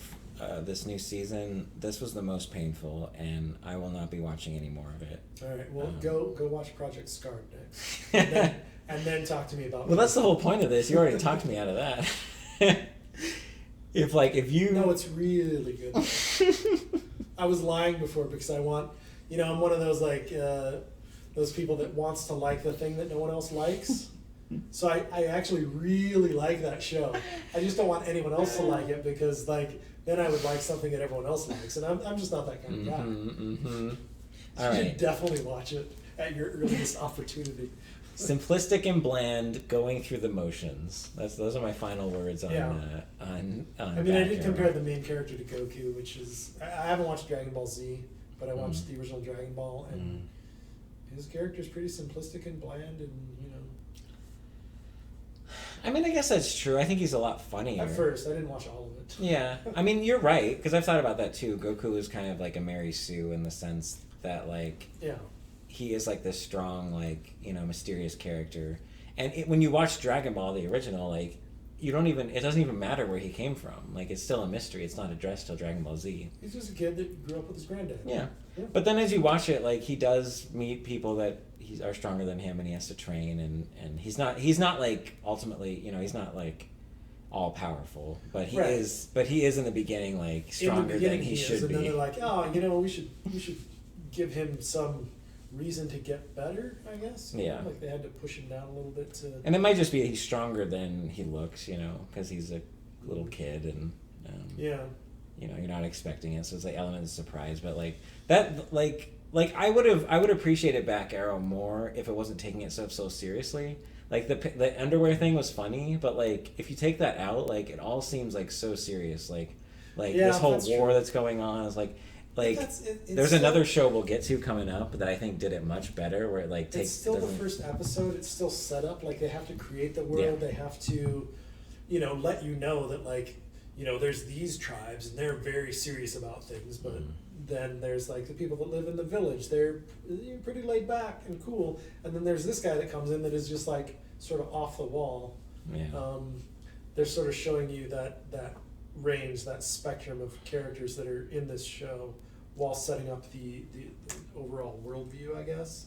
this new season, this was the most painful, and I will not be watching any more of it. All right. Well, go watch Project Scarred next, and then talk to me about. Well, that's the whole point of this. You already talked me out of that. if you. No, it's really good. I was lying before because I want, I'm one of those those people that wants to like the thing that no one else likes. So I actually really like that show. I just don't want anyone else to like it because then I would like something that everyone else likes, and I'm just not that kind of guy. Mm-hmm. So you should definitely watch it at your earliest opportunity. Simplistic and bland, going through the motions. Those are my final words on. I mean, I did compare the main character to Goku, which is I haven't watched Dragon Ball Z, but I watched the original Dragon Ball, and his character is pretty simplistic and bland, and I mean, I guess that's true. I think he's a lot funnier. At first, I didn't watch all of it. Yeah, I mean, you're right because I've thought about that too. Goku is kind of like a Mary Sue in the sense that he is like this strong, mysterious character. And when you watch Dragon Ball, the original, it doesn't even matter where he came from. Like, it's still a mystery. It's not addressed till Dragon Ball Z. He's just a kid that grew up with his granddad. Yeah. But then as you watch it, he does meet people that are stronger than him, and he has to train, and he's not ultimately, he's not all powerful, but he is in the beginning stronger than he should be. And then they're like, oh, we should give him some reason to get better, I guess. Yeah. They had to push him down a little bit to... And it might just be he's stronger than he looks, because he's a little kid, and you're not expecting it, so it's element of surprise. But I would appreciate it back Arrow more if it wasn't taking itself so seriously. The underwear thing was funny, but if you take that out, it all seems so serious. This whole war that's going on is there's another show we'll get to coming up that I think did it much better, where it takes... It's still the first episode. It's still set up. They have to create the world. Yeah. They have to, let you know that there's these tribes and they're very serious about things. But then there's the people that live in the village. They're pretty laid back and cool. And then there's this guy that comes in that is just sort of off the wall. Yeah. They're sort of showing you that range, that spectrum of characters that are in this show, while setting up the overall worldview, I guess.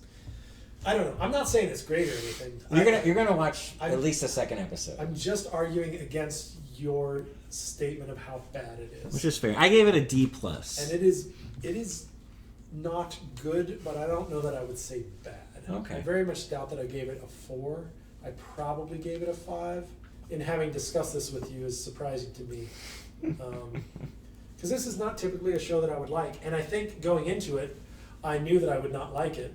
I don't know. I'm not saying it's great or anything. You're gonna watch at least the second episode. I'm just arguing against your statement of how bad it is. Which is fair. I gave it a D+. And it is not good, but I don't know that I would say bad. Okay. I very much doubt that I gave it a 4. I probably gave it a 5. And having discussed this with you is surprising to me. Because this is not typically a show that I would like. And I think going into it, I knew that I would not like it.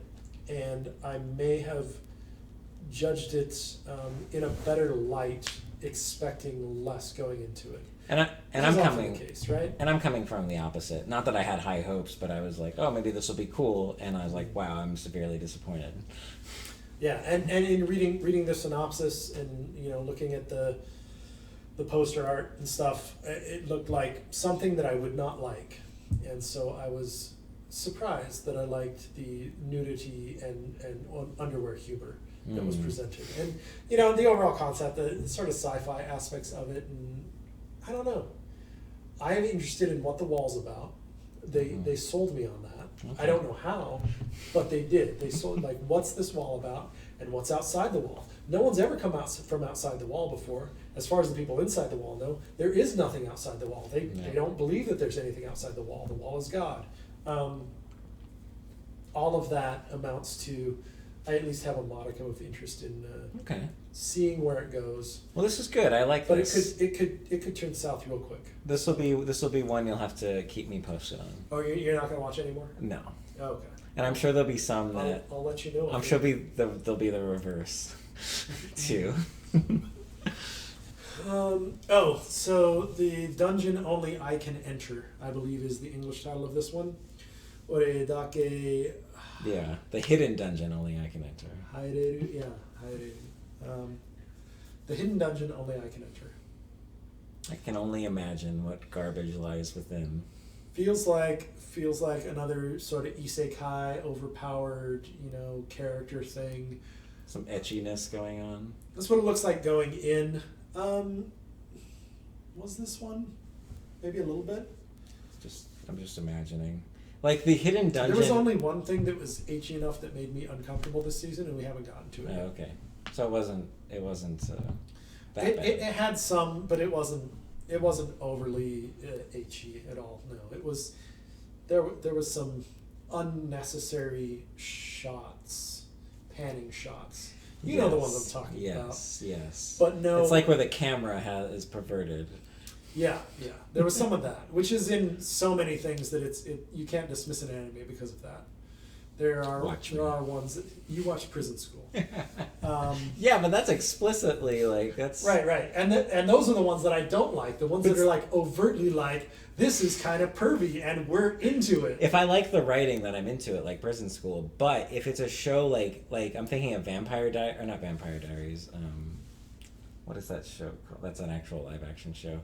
And I may have judged it in a better light, expecting less going into it. I'm coming the case, right? And I'm coming from the opposite. Not that I had high hopes, but I was like, oh, maybe this will be cool. And I was like, wow, I'm severely disappointed. Yeah, and in reading the synopsis and looking at the poster art and stuff, it looked like something that I would not like, and so I was surprised that I liked the nudity and underwear humor that was presented, and the overall concept, the sort of sci-fi aspects of it, and I don't know. I am interested in what the wall's about. They sold me on that. Okay. I don't know how, but they did. They sold what's this wall about and what's outside the wall. No one's ever come out from outside the wall before. As far as the people inside the wall know, there is nothing outside the wall. They don't believe that there's anything outside the wall. The wall is God. All of that amounts to I at least have a modicum of interest in Okay. seeing where it goes. Well, this is good. I like But this. it could turn south real quick. This will be one you'll have to keep me posted on. Oh, you're not gonna watch anymore? No. Oh, okay. And I'm sure there'll be some that I'll let you know. I'm sure there'll be the reverse too. So the dungeon only I can enter, I believe, is the English title of this one. Oredake. Yeah, the hidden dungeon only I can enter. Haireru, yeah, haireru. The hidden dungeon only I can enter. I can only imagine what garbage lies within. Feels like another sort of isekai, overpowered, character thing. Some etchiness going on. That's what it looks like going in. Was this one? Maybe a little bit. I'm just imagining. Like the hidden dungeon. There was only one thing that was ecchi enough that made me uncomfortable this season, and we haven't gotten to it. Oh, okay. So it wasn't that bad. It had some, but it wasn't overly ecchi at all. No, it was. There was some unnecessary shots, panning shots. You know the ones I'm talking about. Yes. But no. It's like where the camera is perverted. Yeah. There was some of that, which is in so many things that you can't dismiss an anime because of that. There are ones that you watch Prison School. Yeah, but that's explicitly that's right, and those are the ones that I don't like. The ones that are overtly this is kind of pervy and we're into it. If I like the writing, then I'm into it, like Prison School. But if it's a show like I'm thinking of not Vampire Diaries. What is that show called? That's an actual live action show.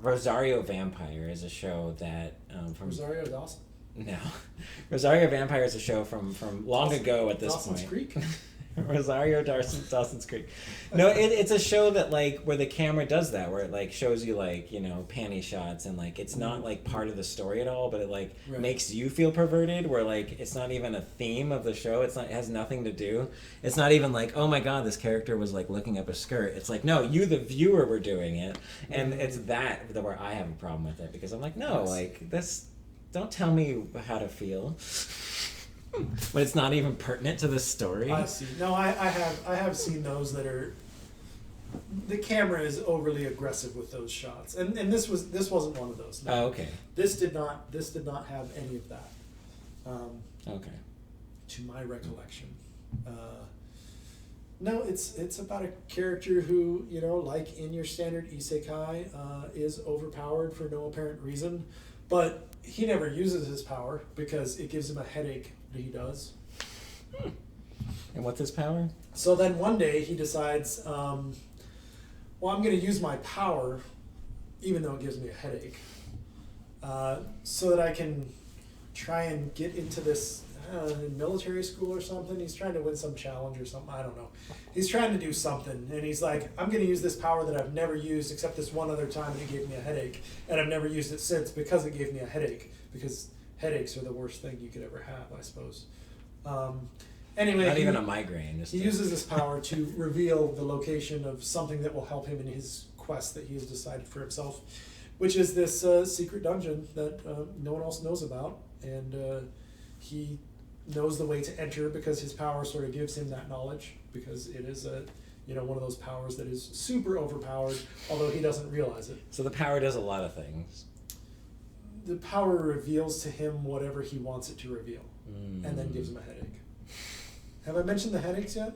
Rosario Vampire is a show that from Rosario Dawson. No, Rosario Vampire is a show from long ago at this Dawson's point. Creek? Rosario Dawson's Creek. No, it's a show that where the camera does that, where it shows you panty shots and it's not part of the story at all, but it Right. makes you feel perverted. Where it's not even a theme of the show. It has nothing to do. It's not even oh my god, this character was looking up a skirt. It's no, you the viewer were doing it, and it's that where I have a problem with it because I'm no, this. Don't tell me how to feel. But it's not even pertinent to the story. I see. No, I have seen those that are. The camera is overly aggressive with those shots, and this wasn't one of those. No. Oh, okay. This did not have any of that. Okay. To my recollection. No, it's about a character who like in your standard isekai, is overpowered for no apparent reason, but he never uses his power because it gives him a headache that he does. And what's his power? So then one day he decides, I'm going to use my power, even though it gives me a headache, so that I can try and get into this military school or something. He's trying to win some challenge or something. I don't know. He's trying to do something, and he's I'm going to use this power that I've never used except this one other time, and it gave me a headache, and I've never used it since because it gave me a headache, because headaches are the worst thing you could ever have, I suppose. Anyway, not even a migraine. He uses this power to reveal the location of something that will help him in his quest that he has decided for himself, which is this secret dungeon that no one else knows about, and he knows the way to enter because his power sort of gives him that knowledge, because it is one of those powers that is super overpowered, although he doesn't realize it. So the power does a lot of things. The power reveals to him whatever he wants it to reveal, and then gives him a headache. Have I mentioned the headaches yet?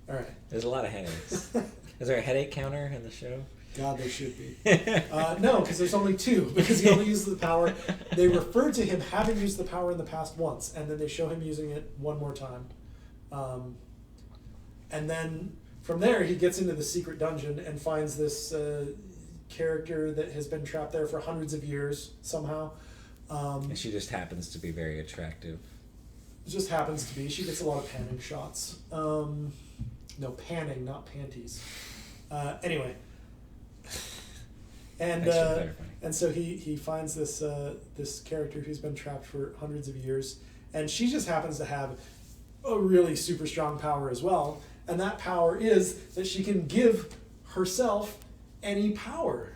All right. There's a lot of headaches. Is there a headache counter in the show? God, there should be. No, because there's only two, because he only uses the power. They refer to him having used the power in the past once, and then they show him using it one more time. And then from there, he gets into the secret dungeon and finds this character that has been trapped there for hundreds of years somehow. And she just happens to be very attractive. It just happens to be. She gets a lot of panning shots. No, panning, not panties. Anyway. And so he finds this this character who's been trapped for hundreds of years, and she just happens to have a really super strong power as well, and that power is that she can give herself any power,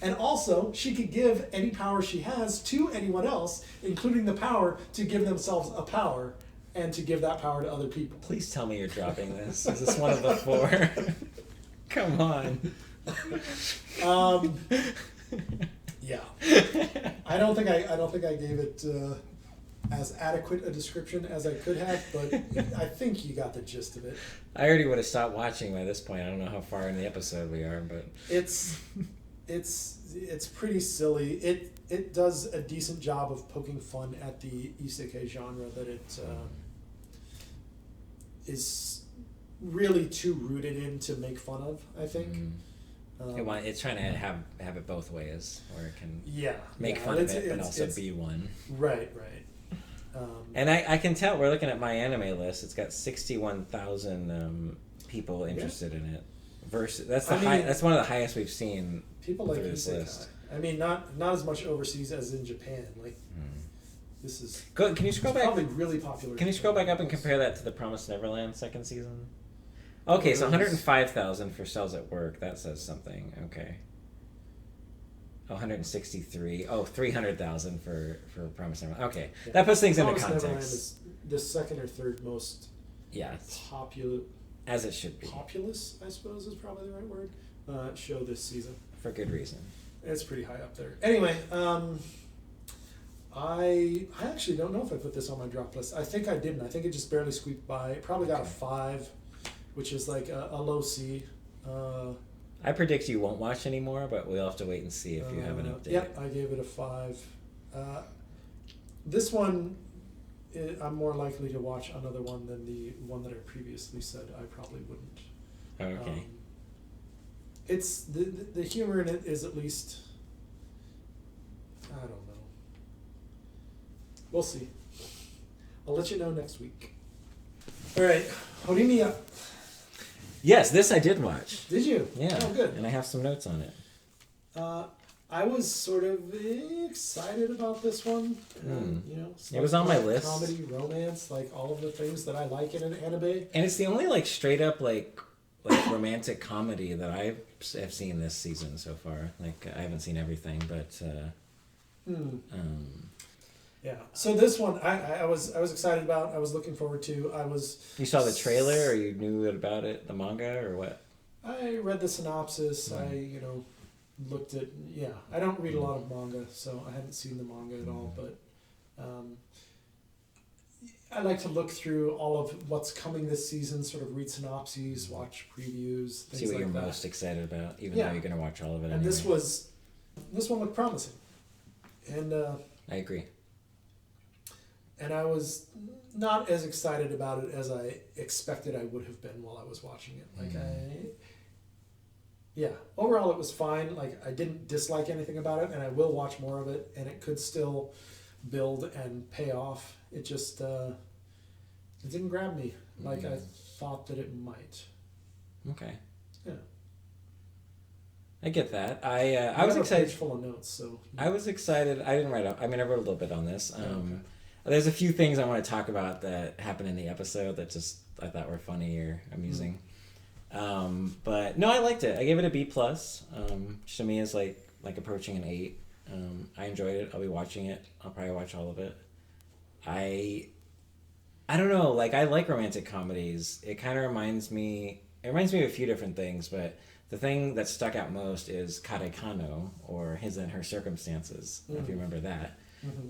and also she could give any power she has to anyone else, including the power to give themselves a power, and to give that power to other people. Please tell me you're dropping this. Is this one of the 4? Come on. Yeah. I don't think I gave it as adequate a description as I could have, but I think you got the gist of it. I already would have stopped watching by this point. I don't know how far in the episode we are, but it's pretty silly. It does a decent job of poking fun at the isekai genre that it is really too rooted in to make fun of, I think. It's trying to have it both ways, where it can make fun of it, but also be one. Right. And I can tell, we're looking at my anime list, it's got 61,000 people interested in it. That's one of the highest we've seen. People like this isekai. list. I mean, not as much overseas as in Japan. Like, this is can you scroll back? Probably really popular. Can you scroll back up and compare that to the Promised Neverland second season? Okay, so 105,000 for Cells at Work. That says something. Okay. 163. 300,000 for Promised Neverland. Okay, that puts things into context. Neverland is the second or third most popular. As it should be. Populous, I suppose, is probably the right word. Show this season. For good reason. It's pretty high up there. Anyway, I actually don't know if I put this on my drop list. I think I didn't. I think it just barely squeaked by. It probably got a 5, which is like a low C. I predict you won't watch anymore, but we'll have to wait and see if you have an update. Yep, I gave it a 5. This one, I'm more likely to watch another one than the one that I previously said I probably wouldn't. Oh, okay. It's the humor in it is at least, I don't know. We'll see. I'll let you know next week. All right, Horimiya. Yes, this I did watch. Did you? Yeah. Oh, good. And I have some notes on it. I was sort of excited about this one. It was on my list. Comedy, romance, like all of the things that I like in an anime. And it's the only straight up romantic comedy that I have seen this season so far. I haven't seen everything, but yeah. So this one I was excited about. I was looking forward to. You saw the trailer, or you knew about it, the manga, or what? I read the synopsis. I looked at I don't read a lot of manga, so I hadn't seen the manga at all, but I like to look through all of what's coming this season, sort of read synopses, watch previews, things see what like you're that. Most excited about, even though you're going to watch all of it. And anyway. this one looked promising, and I agree. And I was not as excited about it as I expected I would have been while I was watching it. Overall it was fine. I didn't dislike anything about it, and I will watch more of it, and it could still build and pay off. It just it didn't grab me like I thought that it might. Okay. Yeah. I get that. I was excited. A page full of notes, so I was excited. I didn't write up. I mean, I wrote a little bit on this. There's a few things I want to talk about that happened in the episode that just I thought were funny or amusing. But no, I liked it. I gave it a B+. To me, is like approaching an 8. I enjoyed it. I'll be watching it. I'll probably watch all of it. I don't know. I like romantic comedies. It kind of reminds me. It reminds me of a few different things, but the thing that stuck out most is Karekano, or His and Her Circumstances. If you remember that.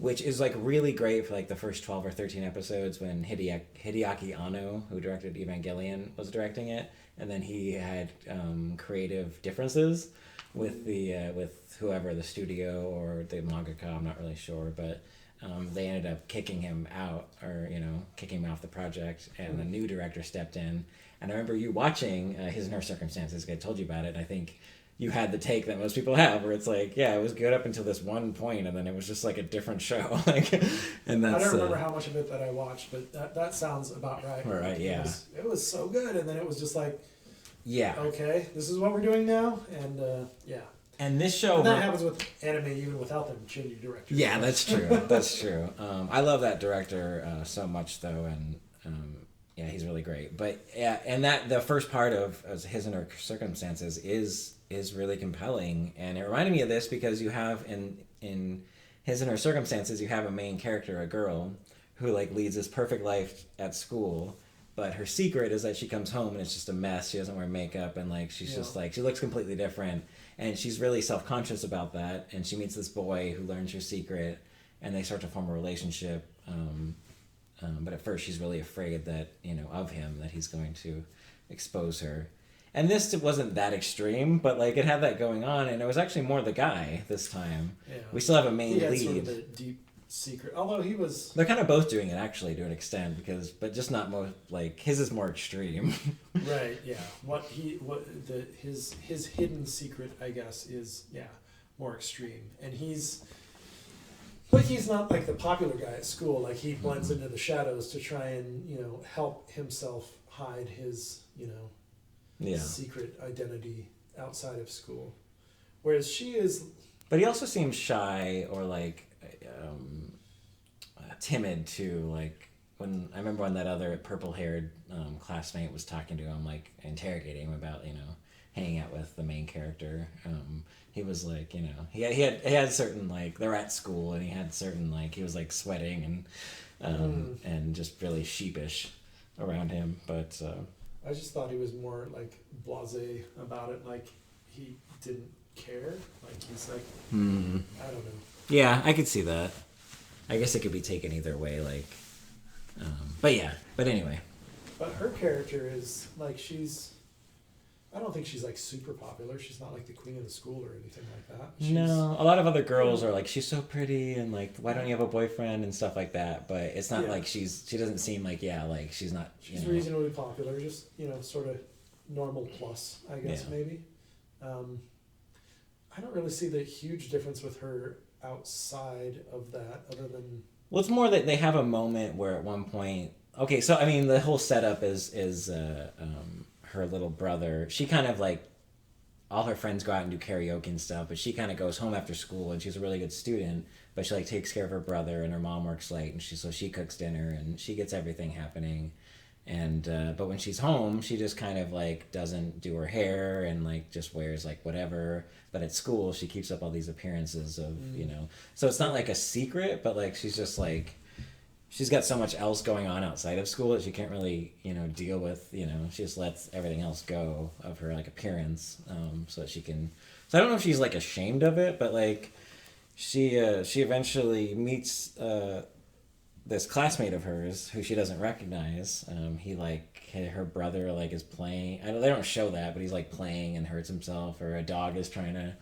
Which is really great for the first 12 or 13 episodes when Hideaki Anno, who directed Evangelion, was directing it, and then he had creative differences with with whoever, the studio or the mangaka, I'm not really sure, but they ended up kicking him out, or kicking him off the project, and the new director stepped in. And I remember you watching His and Her Circumstances. I told you about it. And I think you had the take that most people have, where it's it was good up until this one point, and then it was just a different show. And that's, I don't remember how much of it that I watched, but that sounds about right. Right, yeah. It was so good, and then it was just yeah. Okay, this is what we're doing now, and yeah. And this show... And that happens with anime even without them changing directors. Yeah, that's true. That's true. I love that director so much, though, and yeah, he's really great. But yeah, and that the first part of His and Her Circumstances is really compelling, and it reminded me of this because you have in His and Her Circumstances, you have a main character, a girl, who like leads this perfect life at school, but her secret is that she comes home and it's just a mess. She doesn't wear makeup, and like she's just like, she looks completely different, and she's really self-conscious about that. And she meets this boy who learns her secret, and they start to form a relationship. But at first she's really afraid that, of him, that he's going to expose her. And this wasn't that extreme, but like it had that going on, and it was actually more the guy this time. Yeah. We still have a main lead. Sort of the deep secret, although he was. They're kind of both doing it actually to an extent, but just not more like his is more extreme. Right. Yeah. His hidden secret, I guess, is more extreme, and he's not like the popular guy at school. Like he blends into the shadows to try and help himself hide his secret identity outside of school, whereas she is. But he also seems shy or like timid too. Like when I remember when that other purple-haired classmate was talking to him, like interrogating him about hanging out with the main character. He was like he had certain like they're at school, and he had certain like he was like sweating and just really sheepish around him, but. I just thought he was more like blasé about it, like he didn't care. Like he's like, I don't know. Yeah, I could see that. I guess it could be taken either way, like, but anyway. But her character is like I don't think she's like super popular. She's not like the queen of the school or anything like that. No, a lot of other girls are like, she's so pretty and like, why don't you have a boyfriend and stuff like that. But it's not like she doesn't seem like, like she's not. She's reasonably popular, just, sort of normal plus, I guess, maybe. I don't really see the huge difference with her outside of that other than. Well, it's more that they have a moment where at one point, okay, so I mean, the whole setup is her little brother, she kind of like, all her friends go out and do karaoke and stuff, but she kind of goes home after school, and she's a really good student, but she like takes care of her brother, and her mom works late, and she cooks dinner, and she gets everything happening, and but when she's home, she just kind of like doesn't do her hair and like just wears like whatever, but at school she keeps up all these appearances of so it's not like a secret, but like she's just like, she's got so much else going on outside of school that she can't really, deal with, she just lets everything else go of her, like, appearance, so that she can... So I don't know if she's, like, ashamed of it, but, like, she eventually meets this classmate of hers who she doesn't recognize. Her brother, like, is playing... they don't show that, but he's, like, playing and hurts himself, or a dog is trying to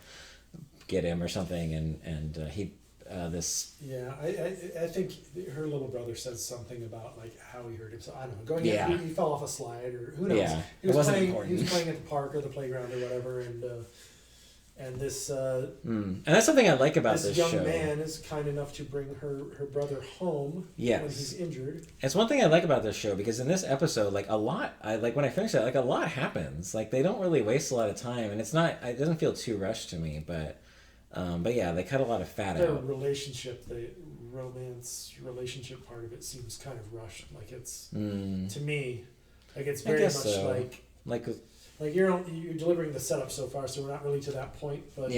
get him or something, and he... I think her little brother says something about like how he hurt himself. I don't know. He fell off a slide, or who knows. Yeah, he was playing at the park or the playground or whatever, and this and that's something I like about this show. This young man is kind enough to bring her brother home when he's injured. It's one thing I like about this show, because in this episode, like a lot, when I finish it, like a lot happens. Like they don't really waste a lot of time, and it doesn't feel too rushed to me, but yeah, they cut a lot of fat out. The romance relationship part of it seems kind of rushed. Like it's to me, like it's very much so. like you're delivering the setup so far, so we're not really to that point. But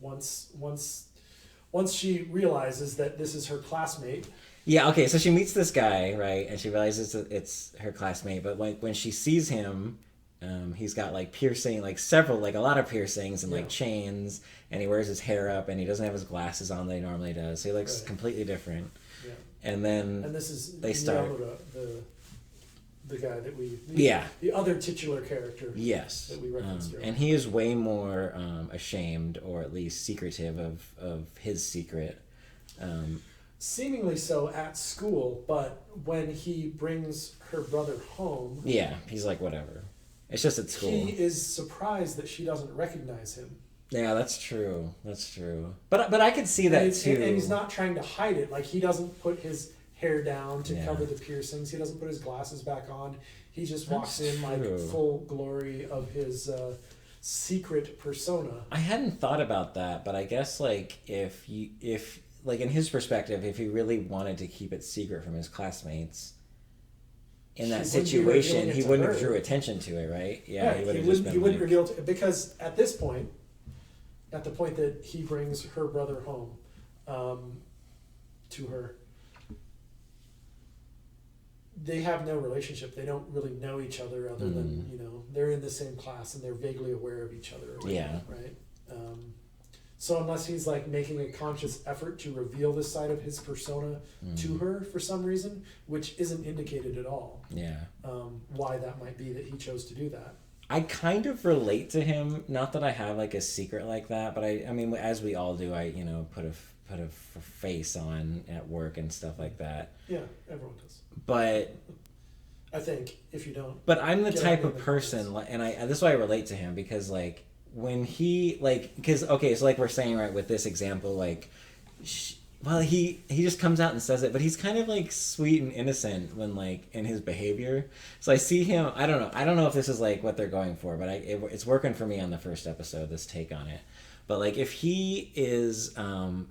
once she realizes that this is her classmate. Yeah. Okay. So she meets this guy, right, and she realizes that it's her classmate. But when she sees him. He's got like piercing, like several, like a lot of piercings and like chains, and he wears his hair up, and he doesn't have his glasses on that he normally does. So he looks completely different. Yeah. And this is they start the guy that the other titular character. Yes. That we referenced earlier. And he is way more ashamed, or at least secretive of his secret. Seemingly so at school, but when he brings her brother home, he's like, whatever. It's just at school. He is surprised that she doesn't recognize him. Yeah, that's true. But I could see that too. And he's not trying to hide it. Like he doesn't put his hair down to cover the piercings. He doesn't put his glasses back on. He just walks in like full glory of his secret persona. I hadn't thought about that, but I guess like if like in his perspective, if he really wanted to keep it secret from his classmates. In that situation, he wouldn't have drew attention to it, right? Yeah, right. He wouldn't reveal it, because at this point, at the point that he brings her brother home, to her. They have no relationship. They don't really know each other other than, they're in the same class and they're vaguely aware of each other. Yeah. Right? So unless he's like making a conscious effort to reveal this side of his persona to her for some reason, which isn't indicated at all. Yeah. Why that might be that he chose to do that. I kind of relate to him. Not that I have like a secret like that, but I mean, as we all do, I put a face on at work and stuff like that. Yeah, everyone does. But I think if you don't. But I'm the type of person, and this is why I relate to him, because like when he so like we're saying right with this example, like, he just comes out and says it, but he's kind of like sweet and innocent when like in his behavior. So I see him. I don't know if this is like what they're going for, but it's working for me on the first episode. This take on it. But like if he is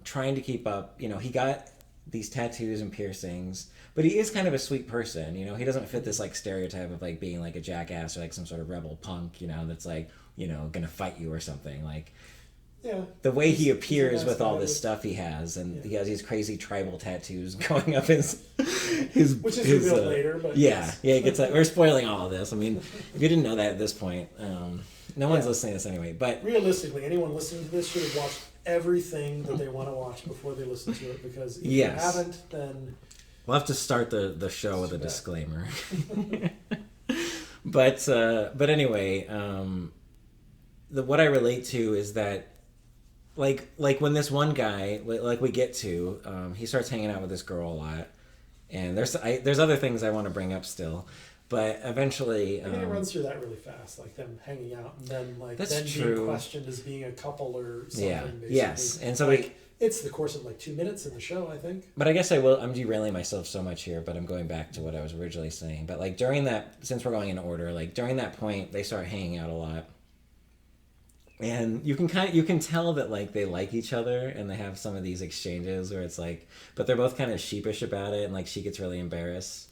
trying to keep up, he got these tattoos and piercings, but he is kind of a sweet person. He doesn't fit this like stereotype of like being like a jackass or like some sort of rebel punk, that's like, gonna fight you or something. Like, yeah, the way he appears with all this stuff he has, and he has these crazy tribal tattoos going up his which is revealed later, but yeah, he gets that. We're spoiling all of this. I mean, if you didn't know that at this point, no one's listening to this anyway. But realistically, anyone listening to this should have watched everything that they want to watch before they listen to it, because if you haven't, then we'll have to start the show with a disclaimer. But anyway, what I relate to is that like when this one guy, like we get to, he starts hanging out with this girl a lot, and there's other things I want to bring up still, but eventually I mean, it runs through that really fast, like them hanging out and then like that's being questioned as being a couple or something. Yeah. Basically. Yes, and so it's the course of like 2 minutes in the show, I think. But I guess I'm derailing myself so much here, but I'm going back to what I was originally saying. But like during that, since we're going in order, like during that point, they start hanging out a lot. And you can tell that like they like each other, and they have some of these exchanges where it's like, but they're both kind of sheepish about it, and like she gets really embarrassed,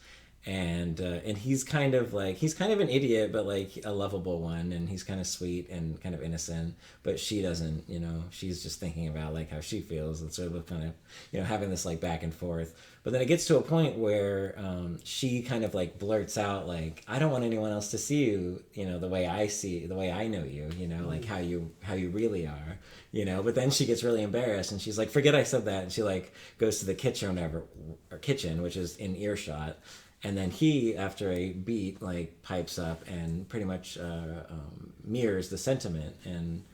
and he's kind of an idiot, but like a lovable one, and he's kind of sweet and kind of innocent, but she doesn't, she's just thinking about like how she feels, and so they're kind of having this like back and forth. But then it gets to a point where she kind of like blurts out like, I don't want anyone else to see you, the way I know you, like how you really are, but then she gets really embarrassed, and she's like, forget I said that, and she like goes to the kitchen, which is in earshot. And then he, after a beat, like pipes up and pretty much mirrors the sentiment, and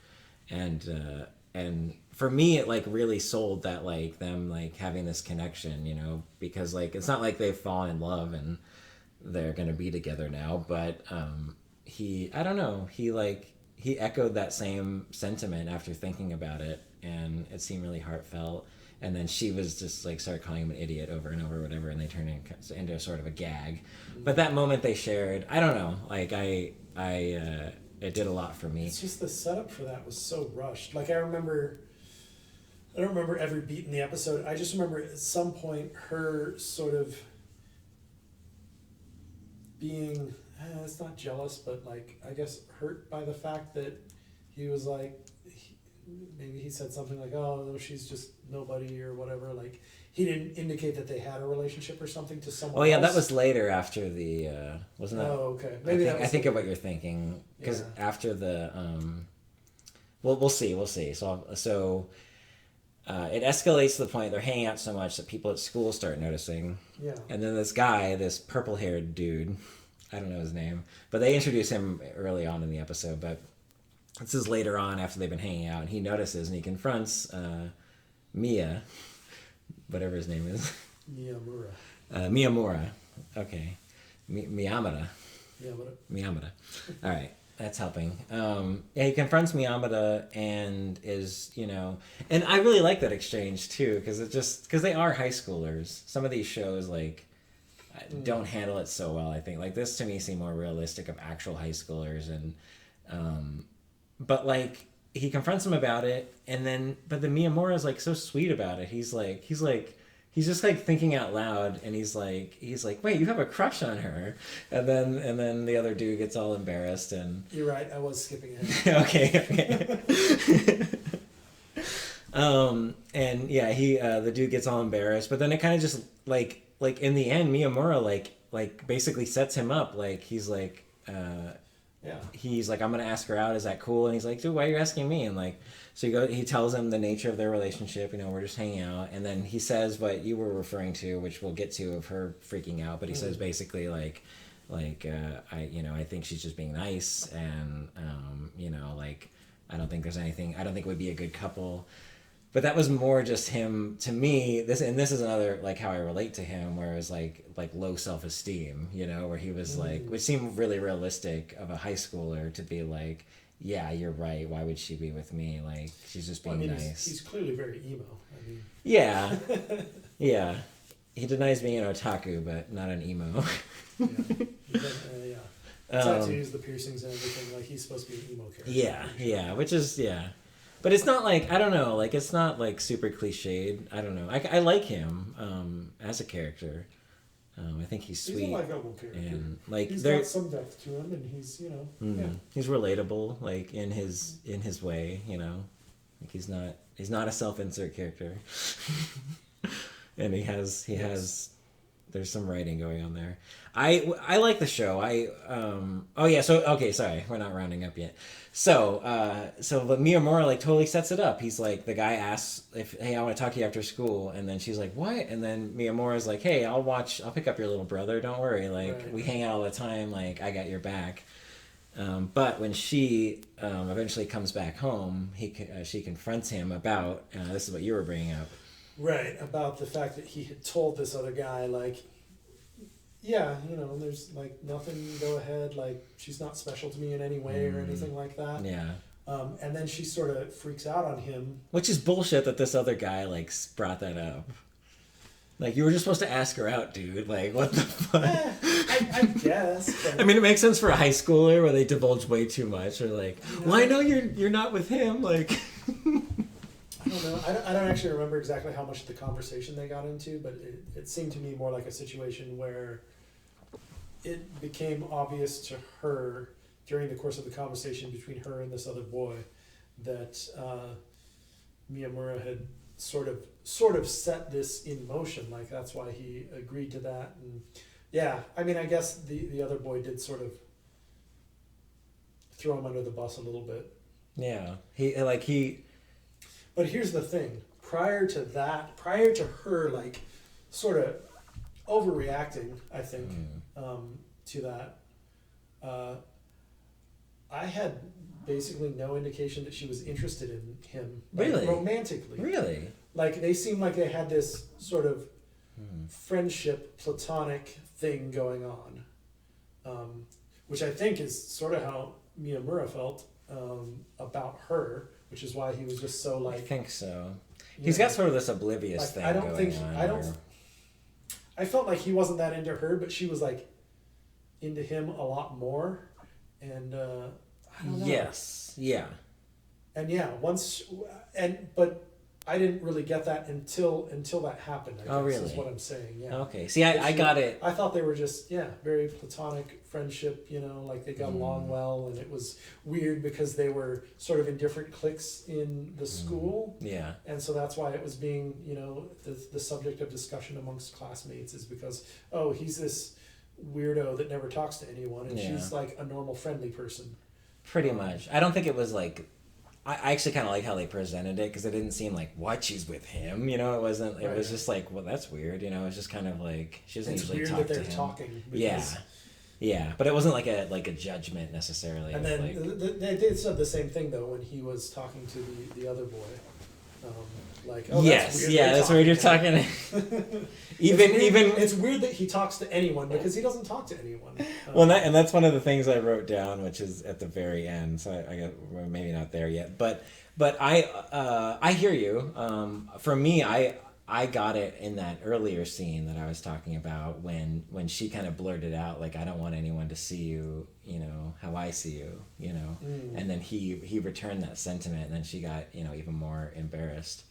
for me, it like really sold that like them like having this connection, because like it's not like they've fallen in love and they're gonna be together now, but he echoed that same sentiment after thinking about it, and it seemed really heartfelt. And then she was just like started calling him an idiot over and over, or whatever, and they turned it into sort of a gag. But that moment they shared, I don't know, like it did a lot for me. It's just the setup for that was so rushed. Like I don't remember every beat in the episode. I just remember at some point her sort of being, it's not jealous, but like I guess hurt by the fact that he was like, maybe he said something like, oh, no, she's just nobody or whatever. Like, he didn't indicate that they had a relationship or something to someone else. Oh, yeah, that was later after the, wasn't that? Oh, okay. Maybe I think of what you're thinking. Because after the, well, we'll see. So it escalates to the point they're hanging out so much that people at school start noticing. Yeah. And then this guy, this purple-haired dude, I don't know his name, but they introduce him early on in the episode, but this is later on after they've been hanging out, and he notices and he confronts Mia, whatever his name is. Miyamura. Okay. Miyamada. Miyamada. All right. That's helping. He confronts Miyamada and is, and I really like that exchange too, because they are high schoolers. Some of these shows like don't handle it so well, I think. Like this to me seemed more realistic of actual high schoolers, and but like he confronts him about it, but the Miyamura's like so sweet about it. He's just like thinking out loud, and he's like, wait, you have a crush on her, and then the other dude gets all embarrassed, and you're right, I was skipping it. okay. And yeah, he the dude gets all embarrassed, but then it kind of just like in the end, Miyamura like basically sets him up. Like he's like he's like, I'm gonna ask her out. Is that cool? And he's like, dude, why are you asking me? And like, so he tells him the nature of their relationship. You know, we're just hanging out. And then he says what you were referring to, which we'll get to, of her freaking out. But he says basically like I think she's just being nice, and like I don't think there's anything. I don't think it would be a good couple. But that was more just him to me. This is another like how I relate to him, where it was like low self-esteem, where he was like, which seemed really realistic of a high schooler to be like, yeah, you're right. Why would she be with me? Like she's just being nice. He's clearly very emo. I mean, yeah, yeah. He denies being an otaku, but not an emo. Yeah. Tattoos, the piercings, and everything. Like he's supposed to be an emo character. Yeah, which is But it's not like, I don't know, like it's not like super cliched. I don't know. I like him as a character. I think he's sweet. He's a likable character. And like he's got some depth to him, and he's he's relatable, like in his way. Like he's not a self-insert character. And he has. There's some writing going on there. I like the show. Sorry, we're not rounding up yet. So but Miyamura like totally sets it up. He's like, the guy asks hey, I want to talk to you after school, and then she's like, what? And then Miyamura's like, hey, I'll pick up your little brother. Don't worry. Like we hang out all the time. Like I got your back. But when she eventually comes back home, she confronts him about this is what you were bringing up. Right, about the fact that he had told this other guy, like, yeah, there's, like, nothing, go ahead, like, she's not special to me in any way or anything like that. Yeah. And then she sort of freaks out on him. Which is bullshit that this other guy, like, brought that up. Like, you were just supposed to ask her out, dude. Like, what the fuck? I guess. But... I mean, it makes sense for a high schooler where they divulge way too much. Or, like, well, I know you're not with him, like... I don't know. I don't actually remember exactly how much of the conversation they got into, but it seemed to me more like a situation where it became obvious to her during the course of the conversation between her and this other boy that Miyamura had sort of set this in motion. Like that's why he agreed to that. And yeah, I mean, I guess the other boy did sort of throw him under the bus a little bit. Yeah, But here's the thing. Prior to her, like, sort of overreacting, I think, to that, I had basically no indication that she was interested in him. Like, really? Romantically. Really? Like, they seemed like they had this sort of friendship, platonic thing going on, which I think is sort of how Miyamura felt about her. Which is why he was just so like. I think so. He's got sort of this oblivious like, thing. I felt like he wasn't that into her, but she was like into him a lot more, and I don't know. Yes. Yeah. And yeah, but I didn't really get that until that happened. I guess, really? Is what I'm saying. Yeah. Okay. See, I got it. I thought they were just very platonic friendship. Like they got along well, and it was weird because they were sort of in different cliques in the school. Yeah. And so that's why it was being the subject of discussion amongst classmates is because he's this weirdo that never talks to anyone, and she's like a normal friendly person. Pretty much. I don't think it was like. I actually kind of like how they presented it because it didn't seem like what she's with him, it wasn't. It was just like, well, that's weird, It was just kind of like she doesn't usually talk to him. It's weird that they're talking. Because... Yeah, but it wasn't like a judgment necessarily. And then they did said the same thing though when he was talking to the other boy, that's weird you're talking. Even it's weird that he talks to anyone because he doesn't talk to anyone. Well, and that's one of the things I wrote down, which is at the very end. So I got maybe not there yet, but I hear you. For me, I got it in that earlier scene that I was talking about when she kind of blurted out like, I don't want anyone to see you, how I see you, and then he returned that sentiment, and then she got even more embarrassed.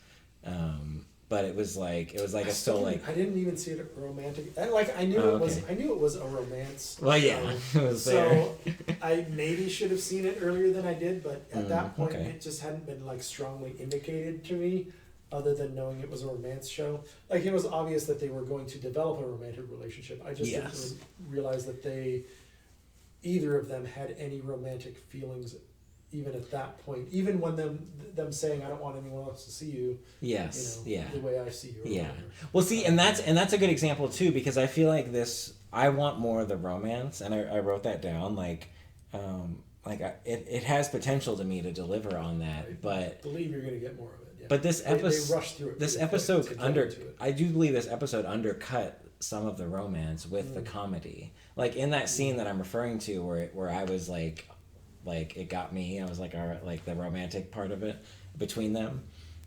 But it was like I still like. I didn't even see it romantic. I knew it was a romance. Well, yeah, it was so I maybe should have seen it earlier than I did, but at that point it just hadn't been like strongly indicated to me. other than knowing it was a romance show. Like, it was obvious that they were going to develop a romantic relationship. I just didn't realize that either of them had any romantic feelings even at that point. Even when them saying, I don't want anyone else to see you. Yes. The way I see you. Yeah. Well, see, and that's a good example too, because I feel like I want more of the romance, and I wrote that down, it has potential to me to deliver on that, I but believe you're going to get more of it. Yeah. But this episode, they rushed through it. This episode I do believe this episode undercut some of the romance with the comedy. Like in that scene that I'm referring to, where I was like it got me. I was like, all right, like the romantic part of it between them,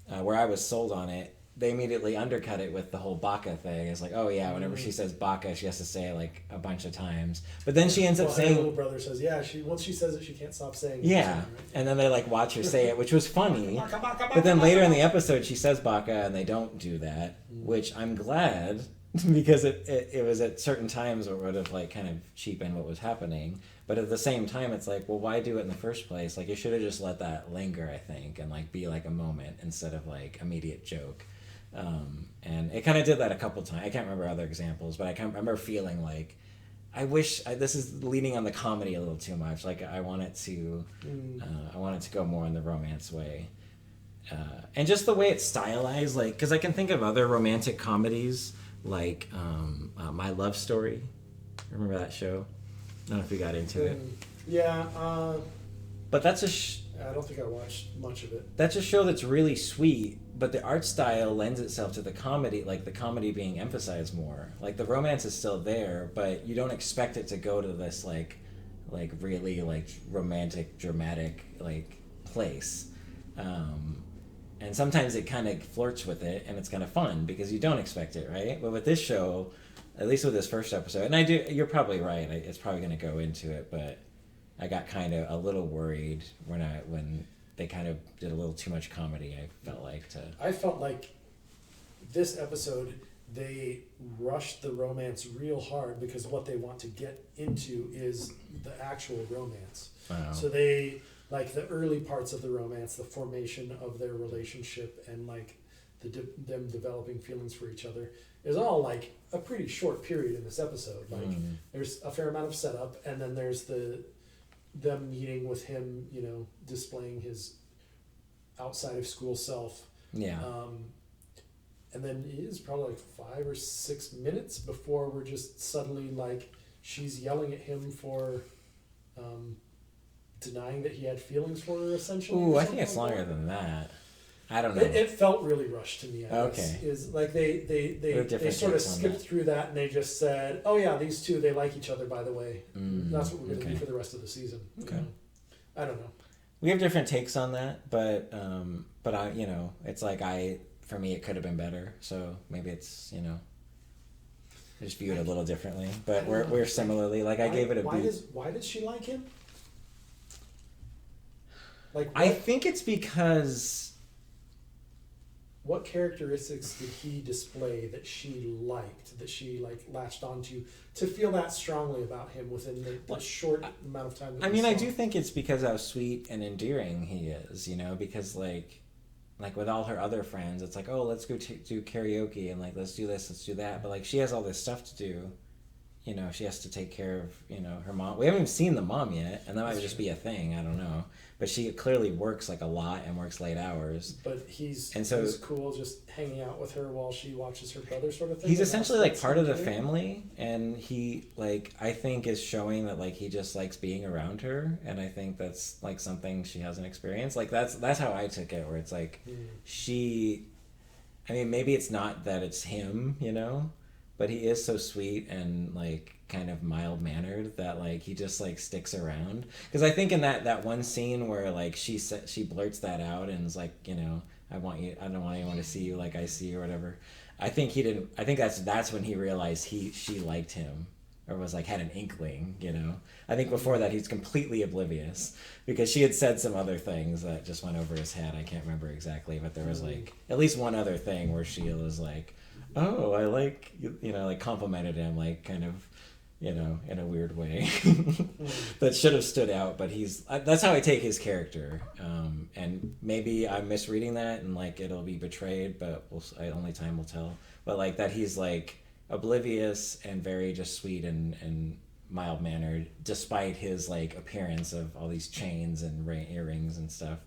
where I was sold on it. They immediately undercut it with the whole baka thing. It's like, oh yeah, whenever she says baka, she has to say it like a bunch of times. But then she ends up saying, her little brother says, once she says it, she can't stop saying it. Yeah, right? And then they like watch her say it, which was funny. But then later in the episode, she says baka, and they don't do that, which I'm glad, because it was at certain times where it would have like kind of cheapened what was happening. But at the same time, it's like, well, why do it in the first place? Like, you should have just let that linger, I think, and like be like a moment instead of like immediate joke. And it kind of did that a couple times. I can't remember other examples, but I remember feeling like, I wish this is leaning on the comedy a little too much. Like I want it to go more in the romance way, and just the way it's stylized. Like, because I can think of other romantic comedies like My Love Story. Remember that show? I don't know if we got into it. Yeah. But that's I don't think I watched much of it. That's a show that's really sweet, but the art style lends itself to the comedy, like the comedy being emphasized more. Like the romance is still there, but you don't expect it to go to this like really like romantic, dramatic like place. And sometimes it kind of flirts with it, and it's kind of fun because you don't expect it, right? But with this show, at least with this first episode, and you're probably right. It's probably going to go into it, but I got kind of a little worried when they kind of did a little too much comedy. I felt like this episode, they rushed the romance real hard because what they want to get into is the actual romance. Wow. So they, like the early parts of the romance, the formation of their relationship and like them developing feelings for each other is all like a pretty short period in this episode. Like there's a fair amount of setup, and then there's them meeting with him, displaying his outside of school self. Yeah. And then it is probably like 5 or 6 minutes before we're just suddenly like, she's yelling at him for denying that he had feelings for her, essentially. Ooh, I think it's longer than that. I don't know. It felt really rushed to me. I guess. Okay. Is like they sort of skipped through that, and they just said, "Oh yeah, these two, they like each other, by the way. That's what we're going to do for the rest of the season." Okay. I don't know. We have different takes on that, but I, it's like for me, it could have been better. So maybe it's, I just view it a little differently. But we're similarly, like, I gave it a B. Why does she like him? Like, I think it's because... What characteristics did he display that she liked, that she like latched onto, to feel that strongly about him within the short amount of time that I do think it's because how sweet and endearing he is, because like with all her other friends, it's like, oh, let's go do karaoke, and like, let's do this, let's do that. But like, she has all this stuff to do. She has to take care of, her mom. We haven't even seen the mom yet, and that might just be a thing. I don't know. But she clearly works like a lot and works late hours. But he's cool just hanging out with her while she watches her brother, sort of thing. He's essentially like part of the family, and he I think is showing that like he just likes being around her, and I think that's like something she hasn't experienced. Like that's how I took it, where it's like maybe it's not that it's him, but he is so sweet and like kind of mild mannered that like he just like sticks around. Because I think in that one scene where like she blurts that out and is like, I don't want anyone to see you like I see you or whatever. I think that's when he realized she liked him, or was like had an inkling. I think before that he's completely oblivious, because she had said some other things that just went over his head. I can't remember exactly, but there was like at least one other thing where she was like, oh, I like, like complimented him, like kind of in a weird way that should have stood out. But that's how I take his character. And maybe I'm misreading that and like it'll be betrayed, but only time will tell. But like that he's like oblivious and very just sweet and mild mannered, despite his like appearance of all these chains and earrings and stuff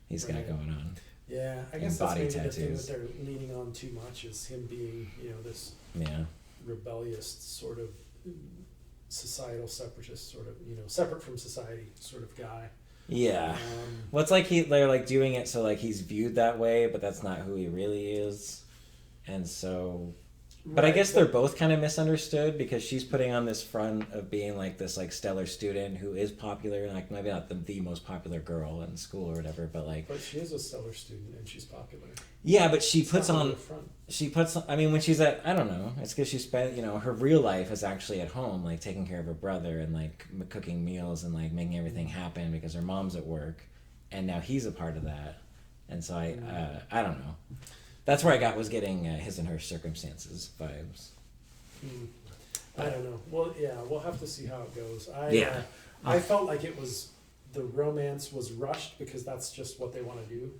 he's got going on. Yeah, I guess that's maybe the thing that they're leaning on too much is him being, this rebellious sort of societal separatist sort of, separate from society sort of guy. Yeah. Well, it's like they're like doing it so like he's viewed that way, but that's not who he really is. And so... But I guess they're both kind of misunderstood because she's putting on this front of being like this like stellar student who is popular, like maybe not the most popular girl in school or whatever, but like. But she is a stellar student and she's popular. Yeah, but she puts on. I mean, when she's at, I don't know. It's because she spent, her real life is actually at home, like taking care of her brother and like cooking meals and like making everything happen because her mom's at work, and now he's a part of that, and so I don't know. That's where I was getting his and her circumstances vibes. I don't know. Well, yeah, we'll have to see how it goes. I felt like the romance was rushed because that's just what they want to do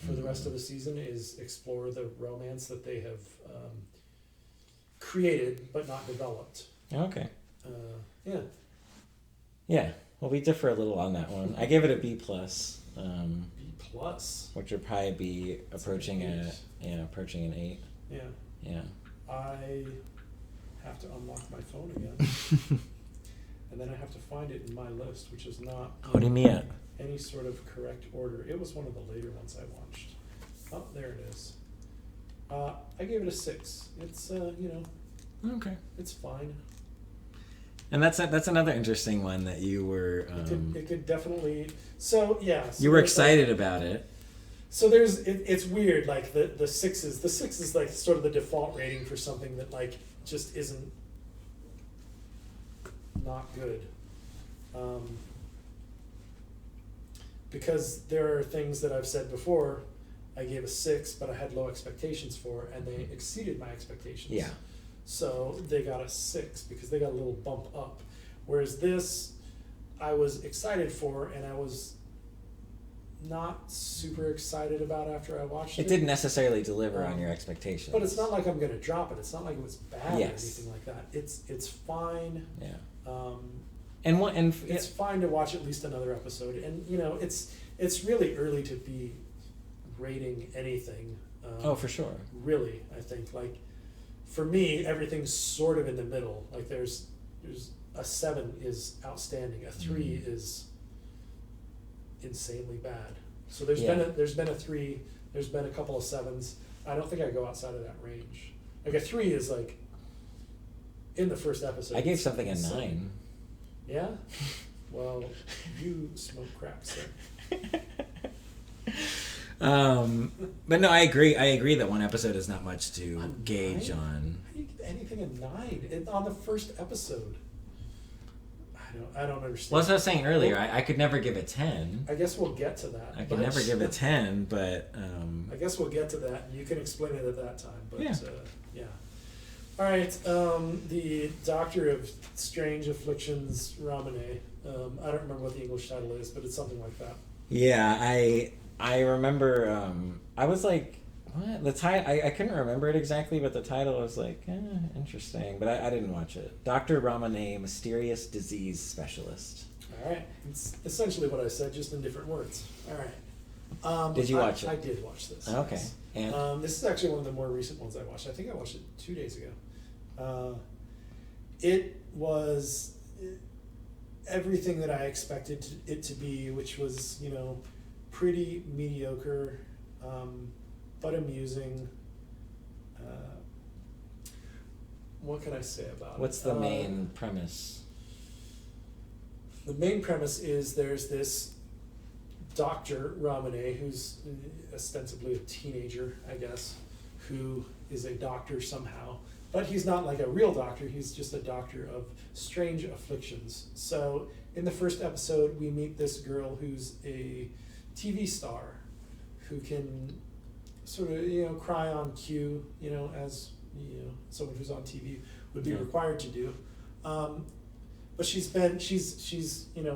for the rest of the season is explore the romance that they have created but not developed. Okay. Yeah. Yeah. Well, we differ a little on that one. I gave it a B+. B+. Which would probably be approaching an 8. Yeah. Yeah. I have to unlock my phone again. And then I have to find it in my list, which is not Horimiya. Any sort of correct order. It was one of the later ones I watched. Oh, there it is. I gave it a 6. It's okay. It's fine. And that's another interesting one that you were. It could definitely. So yeah. So you were excited about it. So it's weird. Like the 6s. The 6 is like sort of the default rating for something that like just isn't not good. Because there are things that I've said before, I gave a 6, but I had low expectations for, and they exceeded my expectations. Yeah. So they got a 6 because they got a little bump up. Whereas this, I was excited for, and I was not super excited about after I watched it. It didn't necessarily deliver on your expectations. But it's not like I'm going to drop it. It's not like it was bad yes. or anything like that. It's fine. Yeah. It's fine to watch at least another episode, and it's really early to be rating anything. For sure. Really, I think like for me, everything's sort of in the middle. Like there's a 7 is outstanding, a 3 is insanely bad. So there's been a 3, there's been a couple of 7s. I don't think I go outside of that range. Like a 3 is like in the first episode. I gave something a 9. Yeah? Well, you smoke crack, sir. But no, I agree that one episode is not much to gauge on. How do you give anything a 9 on the first episode? I don't understand. Well, as I was saying earlier, I could never give it 10. I guess we'll get to that. I could never give it 10, but... I guess we'll get to that, and you can explain it at that time. But yeah. All right, the Doctor of Strange Afflictions, Ramune. I don't remember what the English title is, but it's something like that. Yeah, I remember. I was like, what the title? I couldn't remember it exactly, but the title was like interesting. But I didn't watch it. Dr. Ramune, Mysterious Disease Specialist. All right, it's essentially what I said, just in different words. All right. Did you watch it? I did watch this. Okay. Yes. And this is actually one of the more recent ones I watched. I think I watched it 2 days ago. It was everything that I expected it to be, which was, pretty mediocre, but amusing. What can I say about it? What's the main premise? The main premise is there's this Dr. Ramune, who's ostensibly a teenager, I guess, who is a doctor somehow. But he's not like a real doctor, he's just a doctor of strange afflictions. So in the first episode, we meet this girl who's a TV star who can sort of, cry on cue, as, someone who's on TV would be required to do. But she's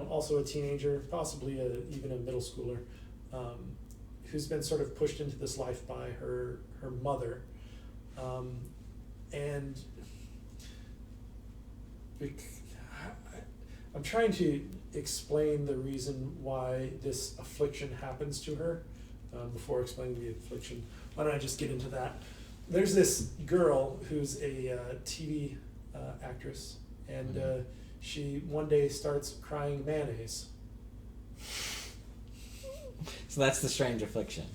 also a teenager, possibly even a middle schooler, who's been sort of pushed into this life by her mother, and I'm trying to explain the reason why this affliction happens to her. Before explaining the affliction, why don't I just get into that? There's this girl who's a TV actress, and she one day starts crying mayonnaise. So that's the strange affliction.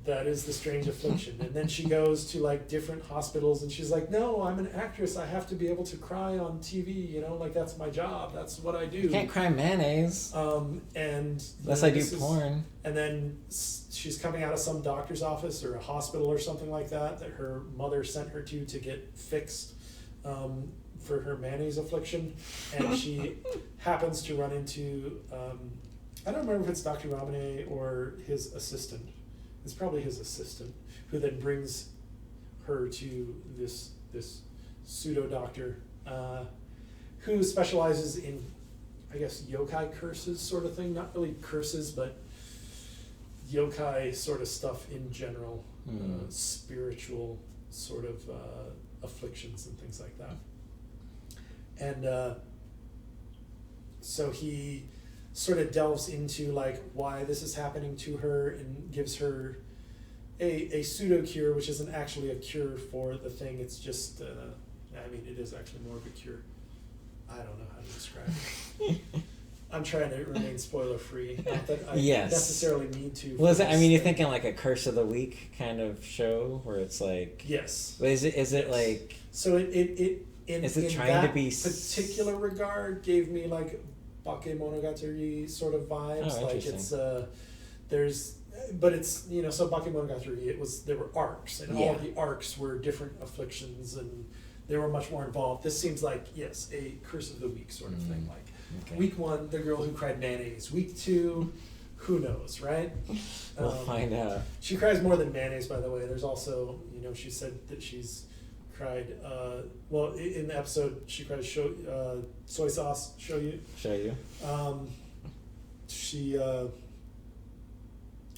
That is the strange affliction. And then she goes to like different hospitals, and she's like, no, I'm an actress. I have to be able to cry on TV, like that's my job. That's what I do. You can't cry mayonnaise. And unless I do porn. And then she's coming out of some doctor's office or a hospital or something like that her mother sent her to get fixed for her mayonnaise affliction. And she happens to run into, I don't remember if it's Dr. Ramune or his assistant. It's probably his assistant, who then brings her to this pseudo doctor, who specializes in, I guess, yokai curses sort of thing. Not really curses, but yokai sort of stuff in general, spiritual sort of afflictions and things like that. And so he sort of delves into like why this is happening to her and gives her a pseudo cure, which isn't actually a cure for the thing. It's just, it is actually more of a cure. I don't know how to describe it. I'm trying to remain spoiler free. Not that I necessarily need to. Well, you're thinking like a Curse of the Week kind of show where it's like. Yes. Is it like? So is it trying to be particular regard gave me like Bake Monogatari sort of vibes. Oh, like it's there's, but it's so Bake Monogatari, there were arcs, and all of the arcs were different afflictions, and they were much more involved. This seems like a Curse of the Week sort of thing. Like week 1, the girl who cried mayonnaise. Week 2, who knows, right? We'll find out. She cries more than mayonnaise, by the way. There's also she said that she's cried, in the episode she cried soy sauce, shoyu. She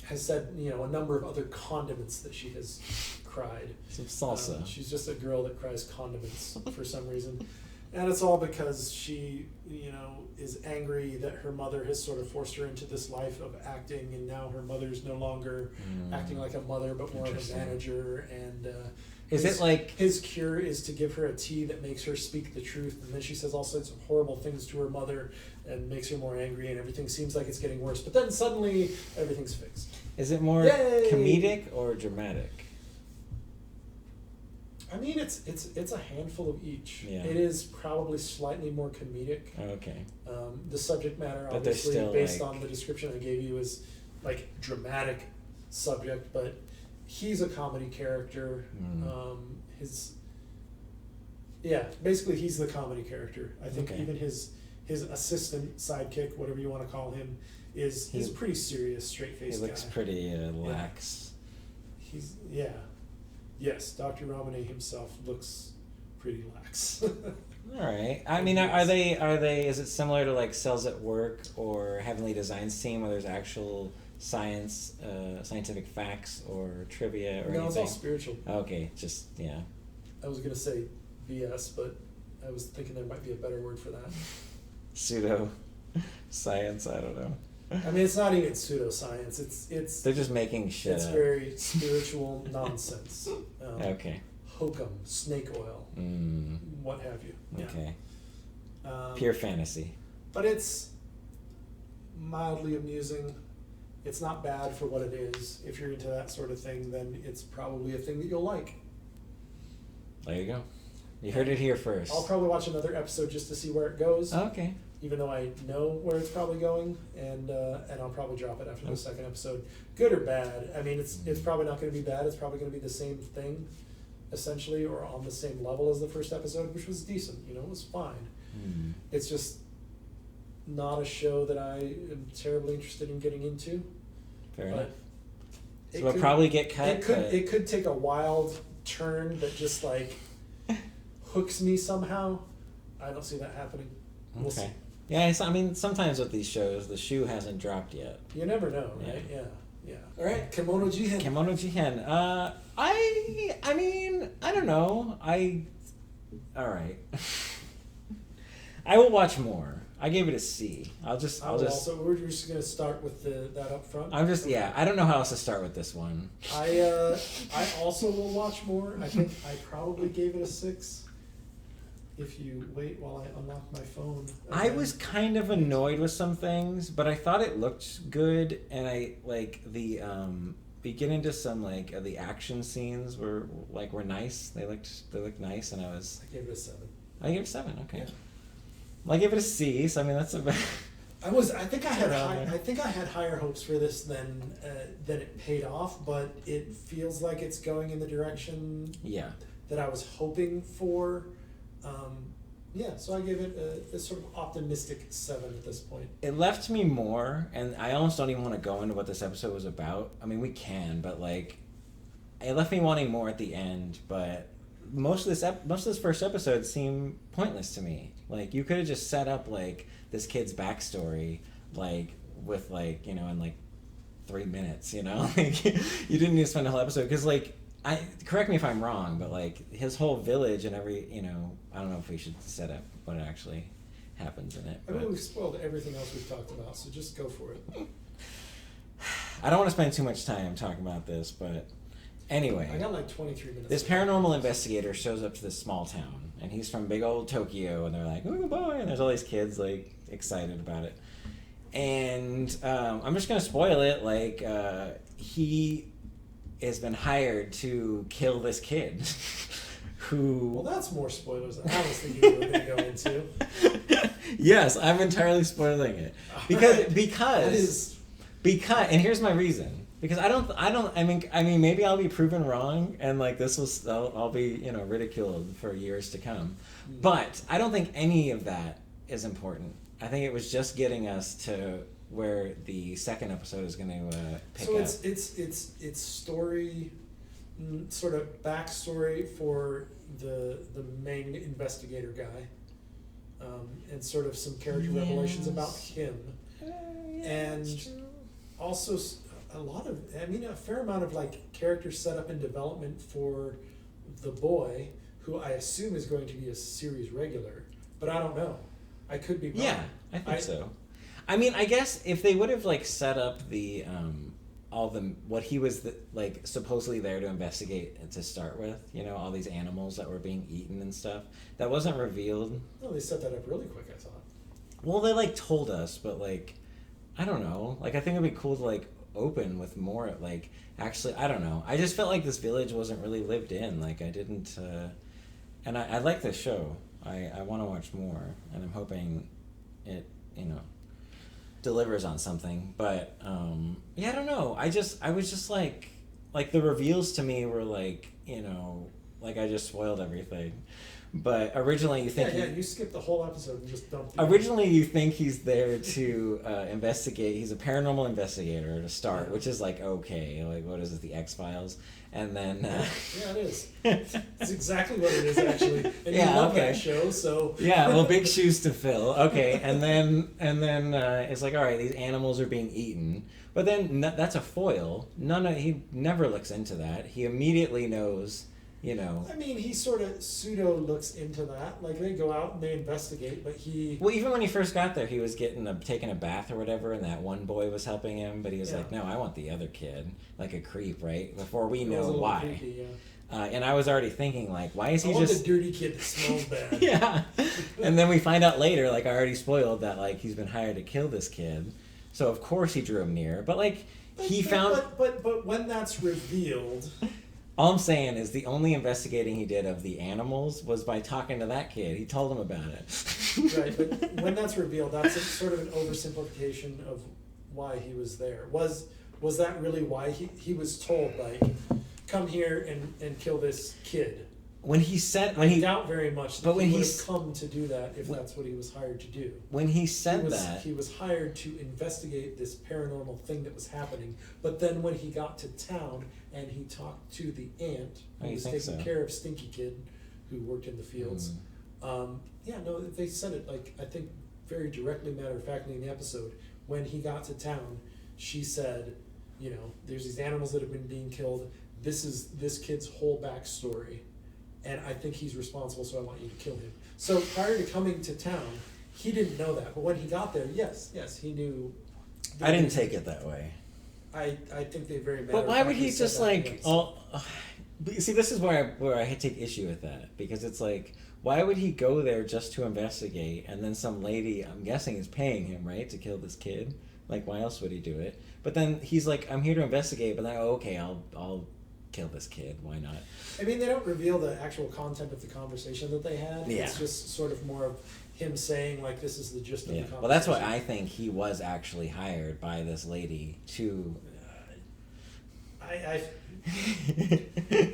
has said a number of other condiments that she has cried. Some salsa. She's just a girl that cries condiments for some reason, and it's all because she is angry that her mother has sort of forced her into this life of acting, and now her mother's no longer acting like a mother but more of a manager, and his cure is to give her a tea that makes her speak the truth, and then she says all sorts of horrible things to her mother and makes her more angry, and everything seems like it's getting worse, but then suddenly everything's fixed. Is it more comedic or dramatic? It's a handful of each. Yeah. It is probably slightly more comedic. Okay. The subject matter, but obviously, based on the description I gave you, is like dramatic subject, but he's a comedy character. Basically he's the comedy character. I think even his assistant, sidekick, whatever you want to call him, he's a pretty serious, straight-faced guy. He looks pretty lax. Yes, Dr. Ramune himself looks pretty lax. All right. Are they? Is it similar to like Cells at Work or Heavenly Designs Team, where there's actual scientific facts or trivia or anything? No, it's all spiritual. Okay, just I was gonna say BS, but I was thinking there might be a better word for that. Pseudo science. I don't know. It's not even pseudoscience. It's they're just making shit. It's very spiritual nonsense. Okay. Hokum, snake oil, what have you. Okay. Pure fantasy. But it's mildly amusing. It's not bad for what it is. If you're into that sort of thing, then it's probably a thing that you'll like. There you go. You heard it here first. I'll probably watch another episode just to see where it goes. Okay. Even though I know where it's probably going, and I'll probably drop it after the second episode. Good or bad, it's probably not going to be bad. It's probably going to be the same thing, essentially, or on the same level as the first episode, which was decent. It was fine. It's just not a show that I am terribly interested in getting into. Fair enough. So we'll probably get cut. It could take a wild turn that just like hooks me somehow. I don't see that happening. We'll see. Yeah, I mean, sometimes with these shows, the shoe hasn't dropped yet. You never know, right? Yeah. All right, Kemono Jihen. Kemono Jihen. I mean, I don't know. All right. I will watch more. I gave it a C. I'll just. Also, we're just gonna start with that up front. I don't know how else to start with this one. I also will watch more. I think I probably gave it a 6. If you wait while I unlock my phone. I was kind of annoyed with some things, but I thought it looked good, and I like the we get into some like the action scenes were nice. They looked nice, and I gave it a 7. I gave it a 7. Okay. Yeah. Well, I gave it a C. So I mean that's a. I think I had higher hopes for this than it paid off, but it feels like it's going in the direction that I was hoping for. So I gave it a sort of optimistic 7 at this point. It left me more, and I almost don't even want to go into what this episode was about. I mean, we can, but like, it left me wanting more at the end. But most of this first episode seemed pointless to me. Like, you could have just set up like this kid's backstory, like with like in like 3 minutes. Like you didn't need to spend a whole episode because like. Correct me if I'm wrong, but like his whole village and every, I don't know if we should set up what actually happens in it. I mean, we've spoiled everything else we've talked about, so just go for it. I don't want to spend too much time talking about this, but anyway. I got like 23 minutes. This paranormal investigator shows up to this small town, and he's from big old Tokyo, and they're like, oh boy, and there's all these kids like excited about it. And I'm just going to spoil it, like he has been hired to kill this kid who... Well, that's more spoilers than I was thinking we were going to go into. Yes, I'm entirely spoiling it. Because and here's my reason. Because I mean maybe I'll be proven wrong and like I'll be, ridiculed for years to come. But I don't think any of that is important. I think it was just getting us to where the second episode is going to pick up. So it's story, sort of backstory for the main investigator guy, and sort of some character revelations about him, and also a fair amount of like character setup and development for the boy, who I assume is going to be a series regular, but I don't know. I could be wrong. Yeah, I think so. I mean, I guess if they would have like set up the what he was like supposedly there to investigate to start with, all these animals that were being eaten and stuff, that wasn't revealed. No, they set that up really quick, I thought. Well, they like told us, but like, I don't know. Like, I think it'd be cool to like open with more like actually. I don't know. I just felt like this village wasn't really lived in. Like, I didn't. And I like this show. I want to watch more, and I'm hoping it delivers on something, but I don't know. I was just like the reveals to me were like like I just spoiled everything. But originally you think you skipped the whole episode and just dumped it. Originally you think he's there to investigate. He's a paranormal investigator to start, which is like okay, like what is it, the X-Files? And then yeah, it is. It's exactly what it is actually. And you love that show, so yeah. Well, big shoes to fill. Okay, and then it's like all right, these animals are being eaten, but then that's a foil. He never looks into that. He immediately knows. I mean, he sort of pseudo looks into that. Like, they go out and they investigate, but he... Well, even when he first got there, he was taking a bath or whatever, and that one boy was helping him, but he was like, no, I want the other kid. Like a creep, right? Before we know why. Creepy, yeah. And I was already thinking, like, why is he I want the dirty kid that smells bad. Yeah. And then we find out later, like, I already spoiled that, like, he's been hired to kill this kid. So, of course, he drew him near. But, like, But when that's revealed... All I'm saying is the only investigating he did of the animals was by talking to that kid. He told him about it. Right, but when that's revealed, that's sort of an oversimplification of why he was there. Was that really why he was told, like, come here and kill this kid? When he said... I doubt very much that he would have come to do that if that's what he was hired to do. When he said that... He was hired to investigate this paranormal thing that was happening, but then when he got to town and he talked to the aunt who was taking care of Stinky Kid, who worked in the fields, Yeah, no, they said it, like, I think very directly, matter-of-factly in the episode. When he got to town, she said, you know, there's these animals that have been being killed. This is this kid's whole backstory, and I think he's responsible, so I want you to kill him. So prior to coming to town, he didn't know that. But when he got there, yes, he knew. I didn't take it that way. I think they very But why would he just like... see, this is where I take issue with that. Because it's like, why would he go there just to investigate, and then some lady, I'm guessing, is paying him, right, to kill this kid? Like, why else would he do it? But then he's like, I'm here to investigate, but then, okay, I'll kill this kid. Why not? I mean, they don't reveal the actual content of the conversation that they had. Yeah. It's just sort of more of him saying, like, this is the gist of the conversation. Well, that's why I think he was actually hired by this lady to...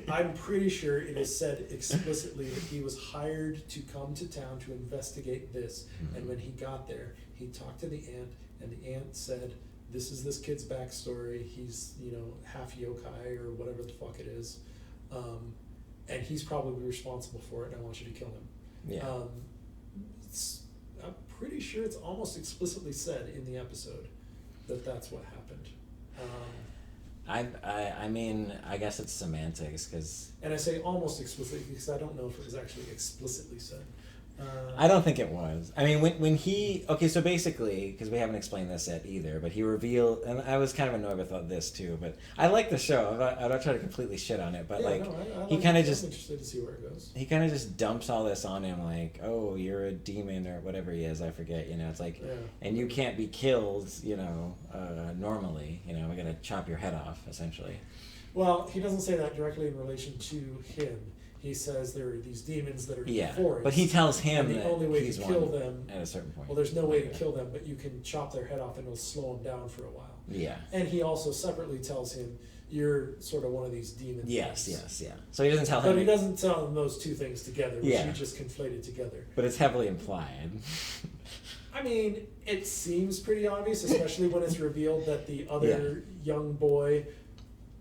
I'm pretty sure it is said explicitly that he was hired to come to town to investigate this. Mm-hmm. And when he got there, he talked to the aunt, and the aunt said, this is this kid's backstory. He's, you know, half yokai or whatever the fuck it is. And he's probably responsible for it, and I want you to kill him. Yeah. I'm pretty sure it's almost explicitly said in the episode that that's what happened. I mean, I guess it's semantics, because... And I say almost explicitly because I don't know if it was actually explicitly said. I don't think it was. I mean, when he... Okay, so basically, because we haven't explained this yet either, but he revealed... And I was kind of annoyed with this, too, but I like the show. I'm not trying to completely shit on it, but, yeah, like, no, he kind of just... I'm interested to see where it goes. He kind of just dumps all this on him, like, oh, you're a demon or whatever he is, I forget, you know, it's like... Yeah. And you can't be killed, you know, normally, you know, we're going to chop your head off, essentially. Well, he doesn't say that directly in relation to him. He says there are these demons that are in the forest. But he tells him and the only way to kill them at a certain point. Well, there's no way to kill them, but you can chop their head off and it'll slow them down for a while. Yeah. And he also separately tells him, you're sort of one of these demons. Yes. So he doesn't tell him. But he doesn't tell him those two things together, which he just conflated together. But it's heavily implied. I mean, it seems pretty obvious, especially when it's revealed that the other young boy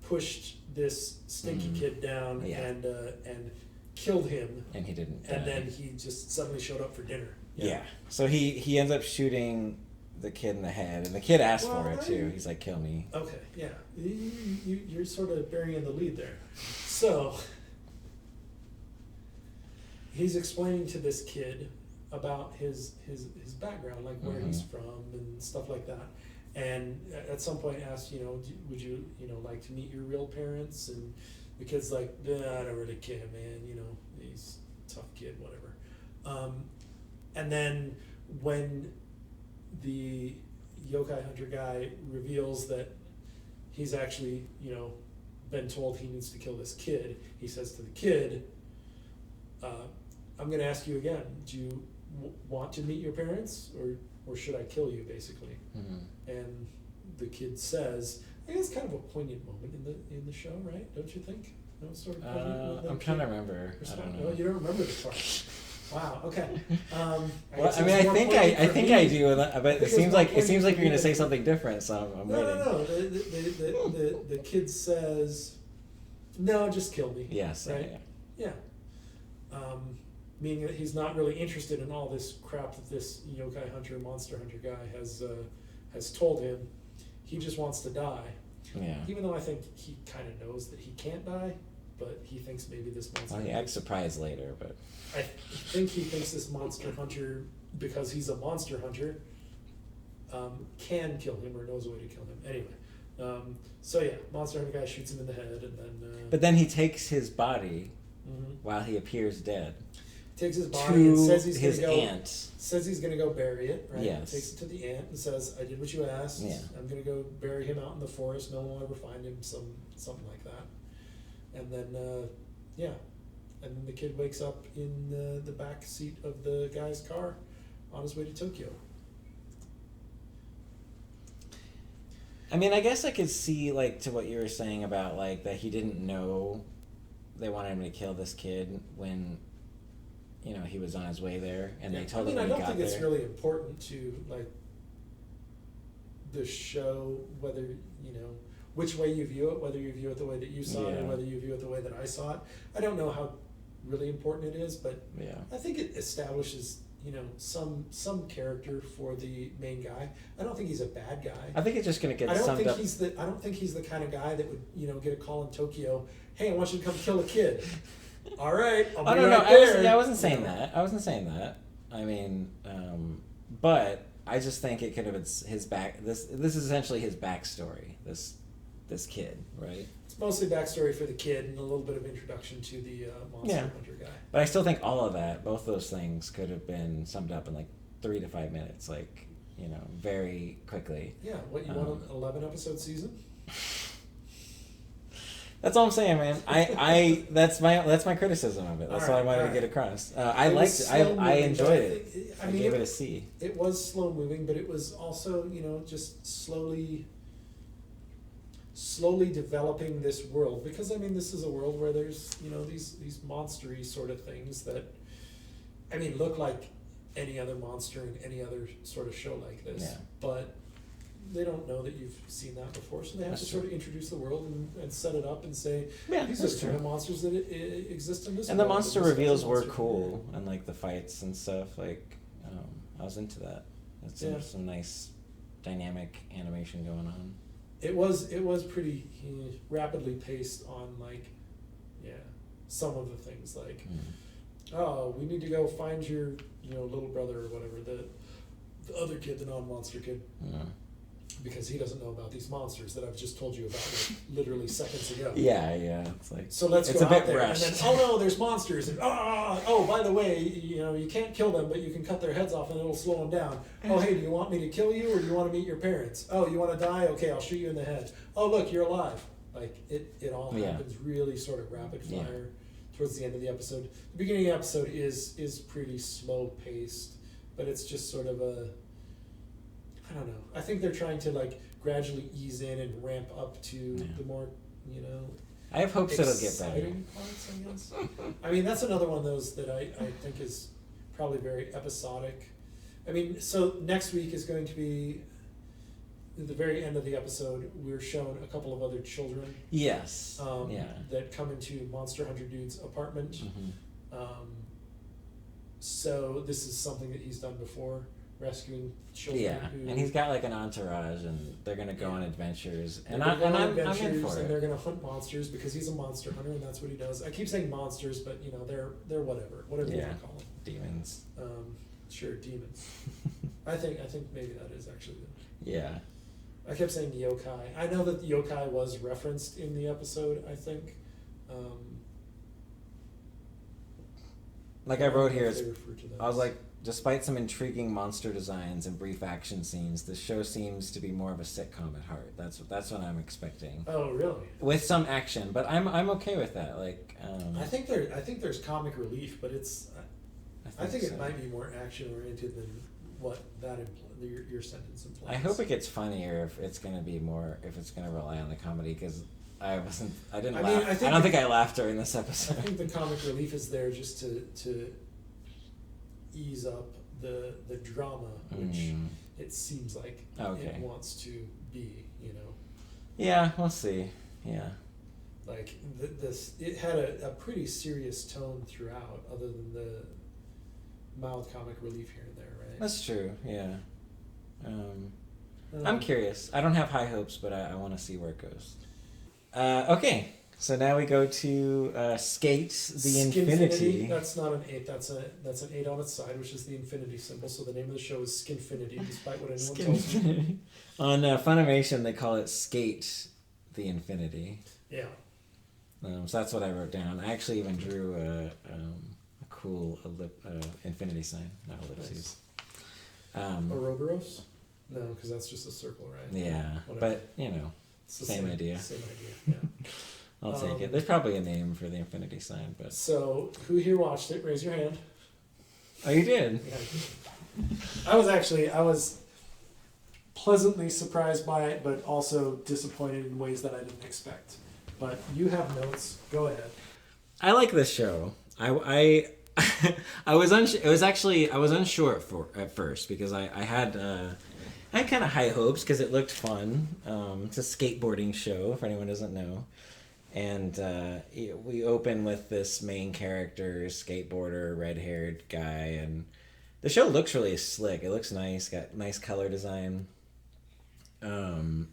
pushed this stinky kid down and killed him. And he didn't. And then he just suddenly showed up for dinner. Yeah. So he ends up shooting the kid in the head, and the kid asked for it too. He's like, "Kill me." Okay. Yeah. You're sort of burying the lead there. So he's explaining to this kid about his background, like where he's from and stuff like that. And at some point asked, you know, would you, you know, like to meet your real parents? And the kid's like, I don't really care, man. You know, he's a tough kid, whatever. And then when the yokai hunter guy reveals that he's actually, you know, been told he needs to kill this kid, he says to the kid, I'm going to ask you again, do you want to meet your parents, or should I kill you, basically? Mm-hmm. And the kid says, I think it's kind of a poignant moment in the show, right? Don't you think? No, it's sort of poignant. I'm trying to remember. I don't know. No, you don't remember this part. Wow. Okay. Well, I mean, I think I do, but it seems like you're going to say something different, so I'm waiting. No. The kid says, "No, just kill me." Yes. Right. Yeah. Meaning that he's not really interested in all this crap that this yokai hunter, monster hunter guy has told him. He just wants to die. Yeah. Even though I think he kind of knows that he can't die, but he thinks maybe this monster... Well, he acts surprised later, but... I think he thinks this monster hunter, because he's a monster hunter, can kill him or knows a way to kill him. Anyway, so yeah, monster hunter guy shoots him in the head, and then... But then he takes his body while he appears dead. Takes his body and says he's his gonna go, aunt. Says he's going to go bury it, right? Yes. Takes it to the aunt and says, I did what you asked. Yeah. I'm going to go bury him out in the forest. No one will ever find him, something like that. And then, and then the kid wakes up in the back seat of the guy's car on his way to Tokyo. I mean, I guess I could see, like, to what you were saying about, like, that he didn't know they wanted him to kill this kid when... You know, he was on his way there, and they told him when he got there. I don't think it's really important to, like, the show, whether, you know, which way you view it, whether you view it the way that you saw it or whether you view it the way that I saw it. I don't know how really important it is, but Yeah. I think it establishes, some character for the main guy. I don't think he's a bad guy. I think it's just gonna get I don't summed think up. I don't think he's the kind of guy that would, get a call in Tokyo. Hey, I want you to come kill a kid. All right, I'll be right there. I wasn't saying that. I wasn't saying that. I mean, but I just think it could have been his back. This is essentially his backstory. This kid, right? It's mostly backstory for the kid and a little bit of introduction to the monster hunter guy. But I still think all of that, both those things, could have been summed up in like 3 to 5 minutes, like very quickly. Yeah. What you want an 11-episode season? That's all I'm saying, man. I that's my criticism of it. That's all I wanted to get across. I liked it. I enjoyed it. I gave it a C. It was slow moving, but it was also just slowly developing this world, because this is a world where there's these monstery sort of things that look like any other monster in any other sort of show like this. Yeah. But they don't know that you've seen that before, so they have to sort of introduce the world and set it up and say, these are the kind of monsters that exist in this world. And the monster reveals were cool, and like the fights and stuff. Like, I was into that. It's some nice dynamic animation going on. It was pretty rapidly paced on some of the things like, oh, we need to go find your little brother or whatever, the other kid, the non-monster kid. Yeah. Because he doesn't know about these monsters that I've just told you about literally seconds ago. Yeah, it's like, so let's it's go a bit out there rushed. and then, oh no, there's monsters, and oh, by the way, you can't kill them, but you can cut their heads off and it'll slow them down. Oh, hey, do you want me to kill you or do you want to meet your parents? Oh, you want to die? Okay, I'll shoot you in the head. Oh, look, you're alive. Like it all happens really sort of rapid fire towards the end of the episode. The beginning of the episode is pretty slow paced, but it's just sort of I don't know. I think they're trying to gradually ease in and ramp up to the more, I have hopes it'll get better. Exciting parts, I guess. That's another one of those that I think is probably very episodic. So next week is going to be, at the very end of the episode, we're shown a couple of other children. Yes. That come into Monster Hunter Dude's apartment. Mm-hmm. So this is something that he's done before. Rescuing children. Yeah, and he's got an entourage, and they're gonna go on adventures, and I'm in for and it. They're gonna hunt monsters because he's a monster hunter, and that's what he does. I keep saying monsters, but they're whatever you want to call them. Demons. Sure, demons. I think maybe that is actually good. Yeah. I kept saying yokai. I know that yokai was referenced in the episode. I think. I wrote here, I was like, despite some intriguing monster designs and brief action scenes, the show seems to be more of a sitcom at heart. That's what I'm expecting. Oh, really? With some action, but I'm okay with that. I think there's comic relief, but I think it might be more action oriented than what that your sentence implies. I hope it gets funnier if it's going to rely on the comedy, because I didn't laugh. I don't think I laughed during this episode. I think the comic relief is there just to ease up the drama, which it seems like it wants to be, Yeah, we'll see. Yeah. It had a pretty serious tone throughout, other than the mild comic relief here and there, right? That's true, yeah. I'm curious. I don't have high hopes, but I want to see where it goes. Okay. So now we go to SK8 the Infinity. That's not an 8. That's an 8 on its side, which is the infinity symbol. So the name of the show is Skinfinity, despite what anyone tells you. On Funimation, they call it SK8 the Infinity. Yeah. So that's what I wrote down. I actually even drew a cool infinity sign, not ellipses. Nice. Ouroboros? No, because that's just a circle, right? Yeah, whatever. But same idea. Same idea. Yeah. I'll take it. There's probably a name for the infinity sign, but. So, who here watched it? Raise your hand. Oh, you did? Yeah. I was pleasantly surprised by it, but also disappointed in ways that I didn't expect. But you have notes. Go ahead. I like this show. I was unsure at first, because I had kind of high hopes because it looked fun. It's a skateboarding show, if anyone doesn't know. And we open with this main character, skateboarder, red-haired guy, and the show looks really slick. It looks nice, got nice color design. But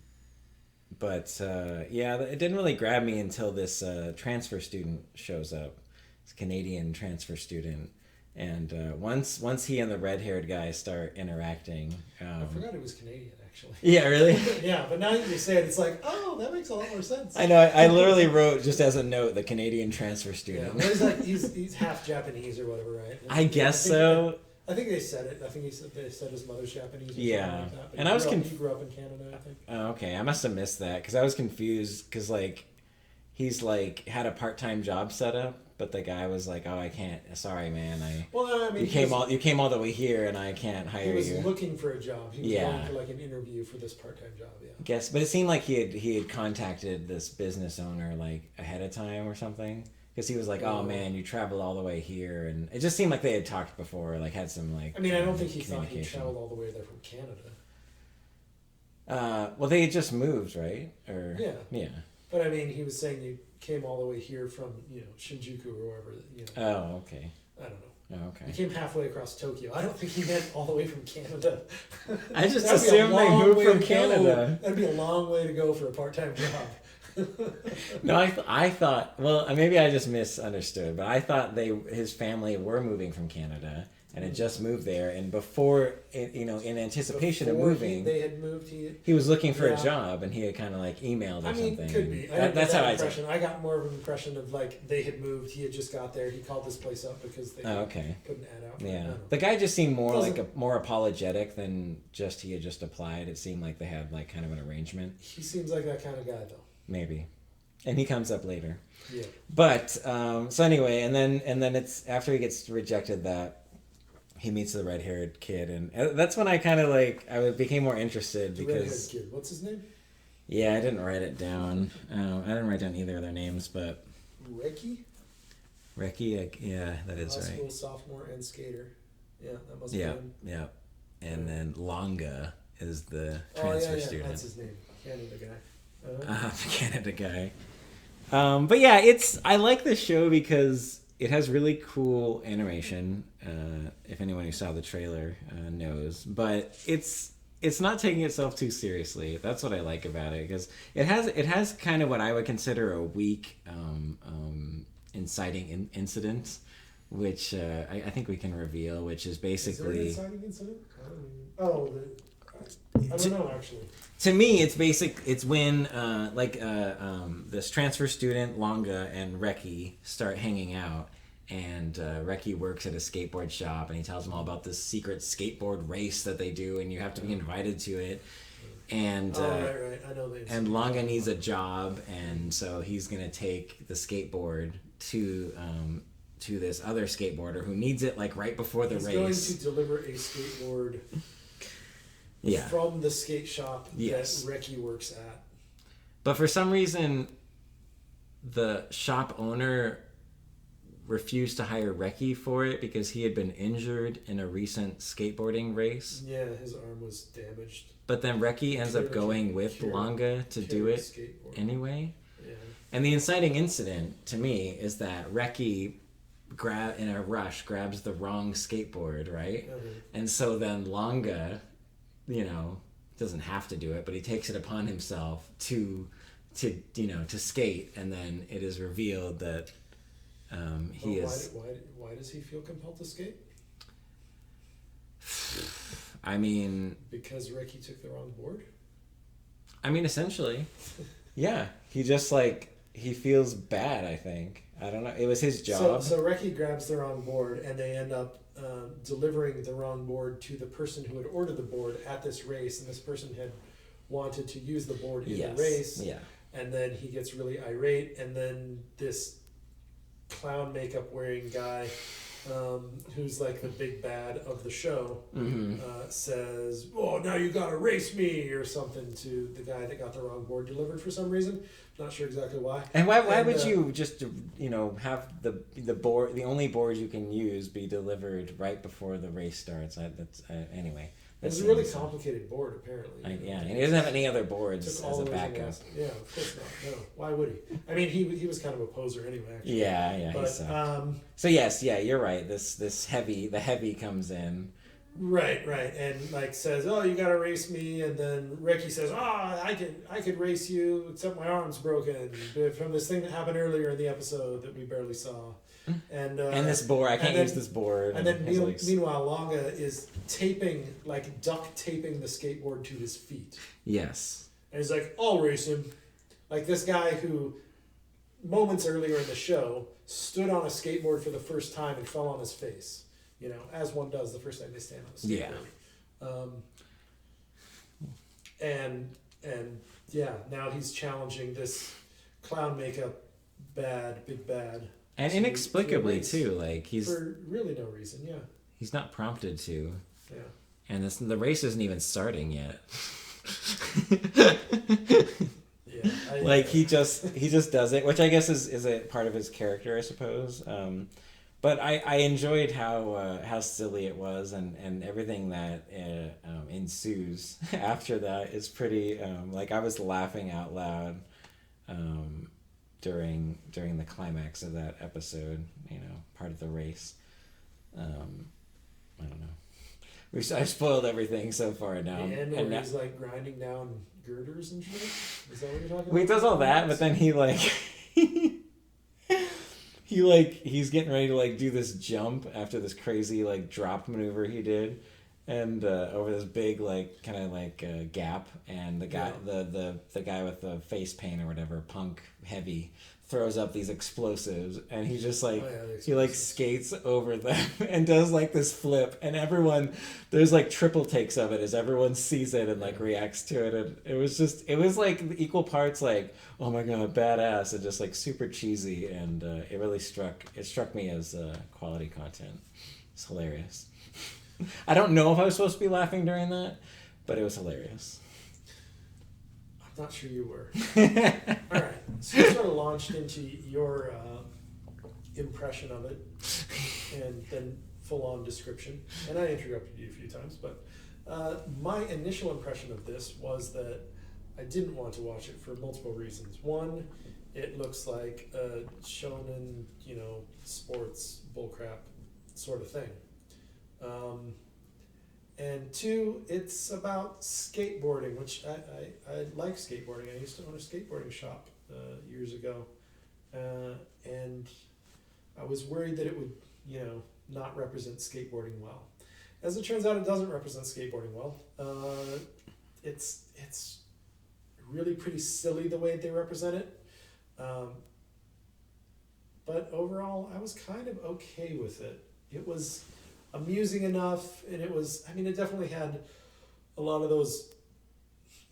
yeah, it didn't really grab me until this transfer student shows up. It's a Canadian transfer student. And once he and the red-haired guy start interacting... I forgot he was Canadian, actually. Yeah, really? Yeah, but now you say it, it's like, oh, that makes a lot more sense. I know, I literally wrote, just as a note, the Canadian transfer student. Yeah, well, he's half Japanese or whatever, right? I guess so. I think they said it. I think they said his mother's Japanese or something like that. But And he grew up in Canada, I think. Oh, okay. I must have missed that, because I was confused, because, like, he's, like, had a part-time job set up, but the guy was like, "Oh, I can't. Sorry, man. You came all the way here, and I can't hire you." He was looking for a job. He was going for like an interview for this part-time job. Yeah. Guess, but it seemed like he had contacted this business owner like ahead of time or something, because he was like, "Oh man, you traveled all the way here," and it just seemed like they had talked before, like had some like. I mean, I don't think he thought he traveled all the way there from Canada. Well, they had just moved, right? Or yeah. But I mean, he was saying you came all the way here from, Shinjuku or wherever, Oh, okay. I don't know. Oh, okay. He came halfway across Tokyo. I don't think he meant all the way from Canada. I just assumed they moved from Canada. That'd be a long way to go for a part-time job. No, I thought, well, maybe I just misunderstood, but I thought his family were moving from Canada and had just moved there, and before, in anticipation of moving, they had moved. He was looking for a job, and he had kind of like emailed or something. Could be. That's how I took it. I got more of an impression of like they had moved. He had just got there. He called this place up because they put an ad out. Yeah, the guy just seemed more apologetic than just he had just applied. It seemed like they had like kind of an arrangement. He seems like that kind of guy, though. Maybe, and he comes up later. Yeah. But so anyway, and then it's after he gets rejected that. He meets the red-haired kid, and that's when I kind of I became more interested because. Red-haired kid. What's his name? Yeah, I didn't write it down. I didn't write down either of their names, but. Reki, yeah, that is right. High school sophomore and skater. Yeah, that must be him. Yeah, and then Longa is the transfer student. That's his name. Canada guy. Canada guy. But yeah, I like this show because it has really cool animation. If anyone who saw the trailer knows, but it's not taking itself too seriously. That's what I like about it, because it has kind of what I would consider a weak inciting incident, which I think we can reveal, which is basically. Is there an inciting incident? I don't know actually. To me, it's when this transfer student Longa and Reki start hanging out. And Reki works at a skateboard shop, and he tells them all about this secret skateboard race that they do, and you have to be invited to it. And right. I know that. And Longa needs a job, and so he's gonna take the skateboard to this other skateboarder who needs it right before the race. He's going to deliver a skateboard. From the skate shop that Reki works at. But for some reason, the shop owner refused to hire Reki for it because he had been injured in a recent skateboarding race. Yeah, his arm was damaged. But then Reki ends up going with Longa to do it anyway. Yeah. And the inciting incident to me is that Reki in a rush grabs the wrong skateboard, right? Mm-hmm. And so then Longa, doesn't have to do it, but he takes it upon himself to skate, and then it is revealed that Why does he feel compelled to skate? I mean, because Reki took the wrong board. I mean, essentially, yeah. He just he feels bad. I think, I don't know. It was his job. So Reki grabs the wrong board, and they end up delivering the wrong board to the person who had ordered the board at this race, and this person had wanted to use the board in the race. Yeah. And then he gets really irate, and then this clown makeup wearing guy, who's like the big bad of the show, says, "Oh, now you gotta race me," or something to the guy that got the wrong board delivered for some reason. Not sure exactly why. And why would you just have the board, the only board you can use, be delivered right before the race starts? Anyway. It's a really complicated board, apparently. Yeah, and he doesn't have any other boards as a backup. Yeah, of course not. No, why would he? I mean, he was kind of a poser anyway. Actually. Yeah, but, he sucked. So yes, you're right. The heavy comes in. Right, and like says, "Oh, you gotta race me," and then Ricky says, "Oh, I could race you, except my arm's broken from this thing that happened earlier in the episode that we barely saw." And this board, I can't use this board. And then meanwhile, Longa is duct taping the skateboard to his feet. Yes. And he's like, "I'll race him," like this guy who, moments earlier in the show, stood on a skateboard for the first time and fell on his face. You know, as one does the first time they stand on a skateboard. Yeah. Now he's challenging this clown makeup big bad. And inexplicably too, like he's for really no reason. Yeah. He's not prompted to. Yeah. And the race isn't even starting yet. Yeah. He just does it, which I guess is a part of his character, I suppose. But I enjoyed how silly it was, and everything that ensues after that is pretty. I was laughing out loud during the climax of that episode. You know, part of the race. I don't know. I've spoiled everything so far now. And he's grinding down girders and shit. Is that what you're talking about? Well, he does all that, but then he he's getting ready to do this jump after this crazy drop maneuver he did, and over this big gap, and the guy the guy with the face paint or whatever, Punk Heavy, throws up these explosives, and he just he skates over them and does this flip, and everyone, there's triple takes of it as everyone sees it and reacts to it, and it was equal parts oh my god, badass, and just super cheesy, and it really struck me as quality content. It's hilarious. I don't know if I was supposed to be laughing during that, but it was hilarious. I'm not sure you were. All right, so you sort of launched into your impression of it, and then full-on description, and I interrupted you a few times, but my initial impression of this was that I didn't want to watch it for multiple reasons. One, it looks like a shonen, sports bullcrap sort of thing. And two, it's about skateboarding, which I like skateboarding. I used to own a skateboarding shop years ago, and I was worried that it would, not represent skateboarding well. As it turns out, it doesn't represent skateboarding well. It's really pretty silly the way they represent it. But overall, I was kind of okay with it. It was amusing enough, and it definitely had a lot of those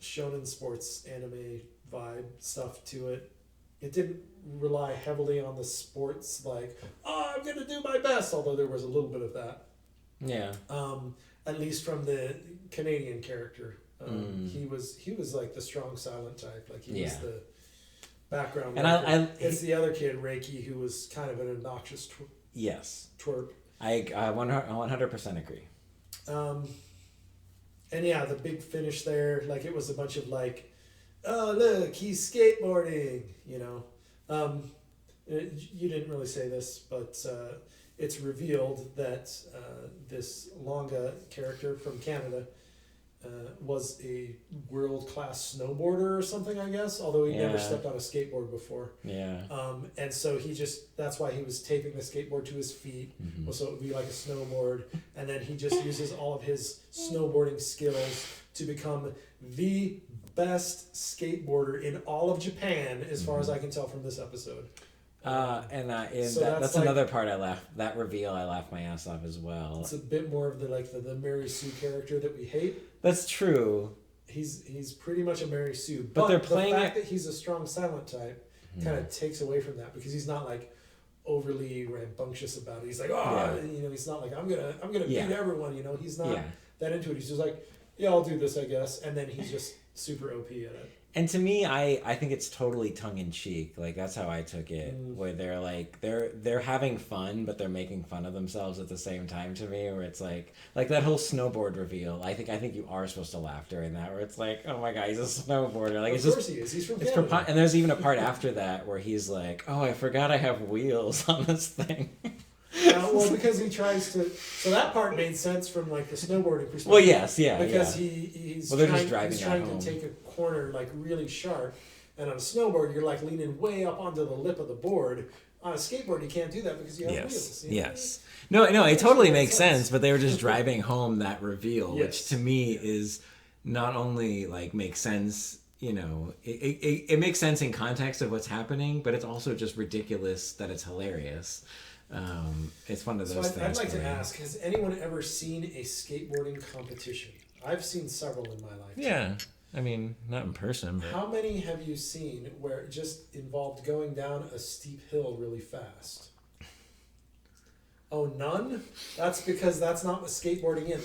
shonen sports anime vibe stuff to it. It didn't rely heavily on the sports, I'm going to do my best, although there was a little bit of that. Yeah. At least from the Canadian character. He was the strong silent type. He was the background. And it's the other kid, Reiki, who was kind of an obnoxious twerp. I 100% agree. And yeah, the big finish there, it was a bunch of oh look, he's skateboarding, you didn't really say this, but it's revealed that this Longa character from Canada was a world-class snowboarder or something, I guess, although he never stepped on a skateboard before. Yeah. And so that's why he was taping the skateboard to his feet, so it would be like a snowboard, and then he just uses all of his snowboarding skills to become the best skateboarder in all of Japan, as far as I can tell from this episode. That's another part I laughed. That reveal, I laughed my ass off as well. It's a bit more of the Mary Sue character that we hate. That's true. He's pretty much a Mary Sue, but they're playing the fact that he's a strong silent type kind of takes away from that, because he's not overly rambunctious about it. He's he's not I'm gonna beat everyone. He's not that into it. He's just yeah, I'll do this, I guess, and then he's just super OP at it. And to me, I think it's totally tongue in cheek. Like that's how I took it, where they're like they're having fun, but they're making fun of themselves at the same time. To me, where it's like that whole snowboard reveal. I think you are supposed to laugh during that, where it's like, oh my god, he's a snowboarder. Like of course he is. He's from Canada. And there's even a part after that where he's like, oh, I forgot I have wheels on this thing. Well, because he tries to. So that part made sense from like the snowboarding perspective. Well, yes, yeah, because he's trying to take a corner like really sharp, and on a snowboard you're like leaning way up onto the lip of the board. On a skateboard you can't do that because you have wheels. You know? Yes. No, it totally makes sense. But they were just driving home that reveal, which to me is not only like makes sense. You know, it makes sense in context of what's happening, but it's also just ridiculous that it's hilarious. It's one of those things. I'd like to ask, has anyone ever seen a skateboarding competition? I've seen several in my life. Yeah. I mean, not in person, but... How many have you seen where it just involved going down a steep hill really fast? Oh, none? That's because that's not what skateboarding is.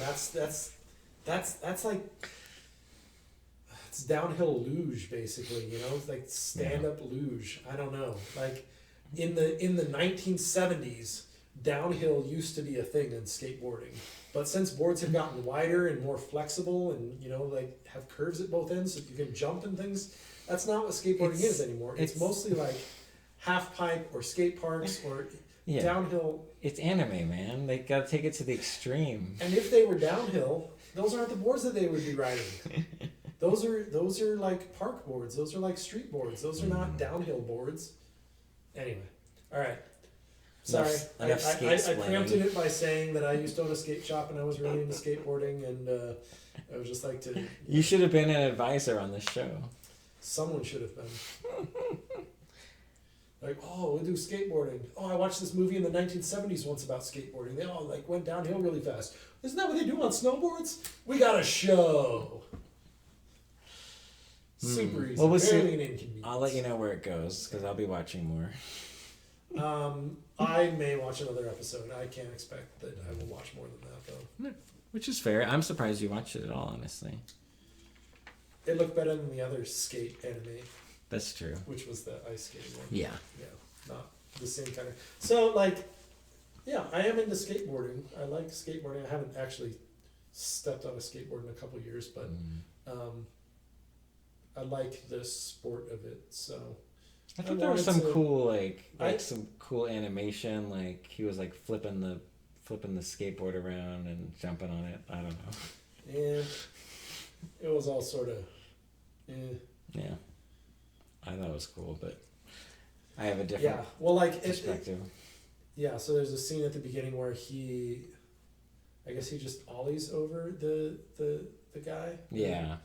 That's like... It's downhill luge, basically, you know? It's like stand-up luge. I don't know. Like... In the 1970s, downhill used to be a thing in skateboarding, but since boards have gotten wider and more flexible, and you know, like have curves at both ends, so you can jump and things, that's not what skateboarding is anymore. It's mostly like half pipe or skate parks or downhill. It's anime, man. They gotta take it to the extreme. And if they were downhill, those aren't the boards that they would be riding. Those are like park boards. Those are like street boards. Those are not downhill boards. Anyway, all right. Sorry, I preempted it by saying that I used to own a skate shop and I was really into skateboarding, and I would just like to... You should have been an advisor on this show. Someone should have been. Like, oh, we'll do skateboarding. Oh, I watched this movie in the 1970s once about skateboarding. They all like went downhill really fast. Isn't that what they do on snowboards? We got a show. Super easy. Well, barely an inconvenience. I'll let you know where it goes because I'll be watching more. I may watch another episode. I can't expect that I will watch more than that, though. No, which is fair. I'm surprised you watched it at all, honestly. It looked better than the other skate anime. That's true. Which was the ice skating one. Yeah. Yeah, not the same kind of... So, like, yeah, I am into skateboarding. I like skateboarding. I haven't actually stepped on a skateboard in a couple years, but... I like the sport of it, so... I thought there was some cool, some cool animation, like he was like flipping the skateboard around and jumping on it. I don't know. Yeah, it was all sort of... Yeah. I thought it was cool, but I have a different perspective. So there's a scene at the beginning where I guess he just ollies over the guy. Yeah.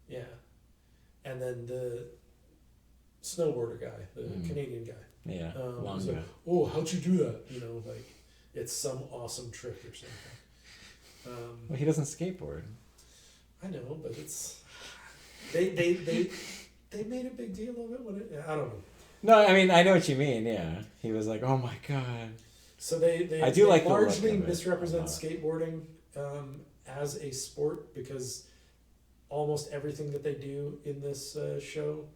Yeah. And then the snowboarder guy, the Canadian guy. Yeah, long guy. Like, oh, how'd you do that? You know, like, it's some awesome trick or something. Well, he doesn't skateboard. I know, but it's... They made a big deal of it when it... I don't know. No, I mean, I know what you mean, yeah. He was like, oh my god. So they largely misrepresent skateboarding as a sport because... Almost everything that they do in this show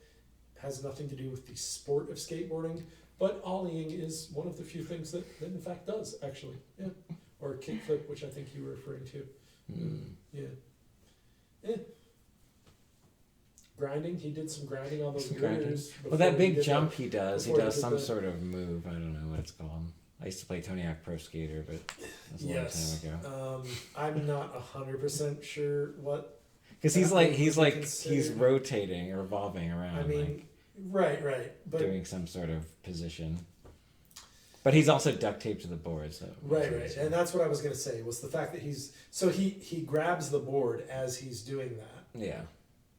has nothing to do with the sport of skateboarding, but ollieing is one of the few things that in fact does, actually. Yeah. Or kickflip, which I think you were referring to. Yeah. Grinding, he did some grinding on those girders. Well, that big jump he does some sort of move. I don't know what it's called. I used to play Tony Hawk Pro Skater, but that's a long time ago. I'm not 100% sure what... Because he's rotating or revolving around. I mean, right. But doing some sort of position. But he's also duct taped to the board. So right. And that's what I was going to say, was the fact that he grabs the board as he's doing that. Yeah.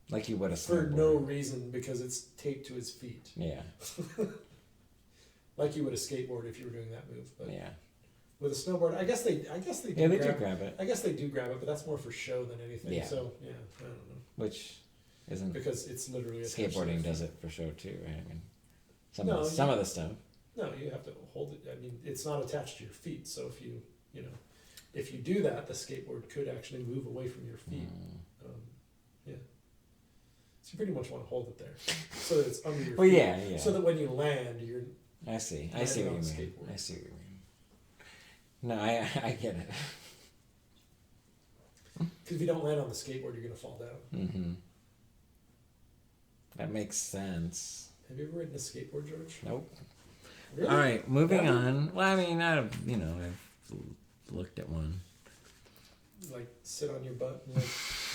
Like you would a snowboard. For no reason, because it's taped to his feet. Yeah. Like you would a skateboard if you were doing that move. But yeah. With a snowboard, I guess they do. Yeah, they do grab it. I guess they do grab it, but that's more for show than anything. Yeah. So yeah, I don't know. Which isn't because it's literally skateboarding does it for show too, right? I mean, some of the stuff. No, you have to hold it. I mean, it's not attached to your feet, so if you do that, the skateboard could actually move away from your feet. Yeah. So you pretty much want to hold it there, so that it's under your Well, feet. yeah. So that when you land, you're. I see what you mean. Skateboard. I see what you mean. No, I get it. Because if you don't land on the skateboard, you're gonna fall down. Mm-hmm. That makes sense. Have you ever ridden a skateboard, George? Nope. Really? All right, moving on. Well, I mean, I've looked at one. Like sit on your butt and like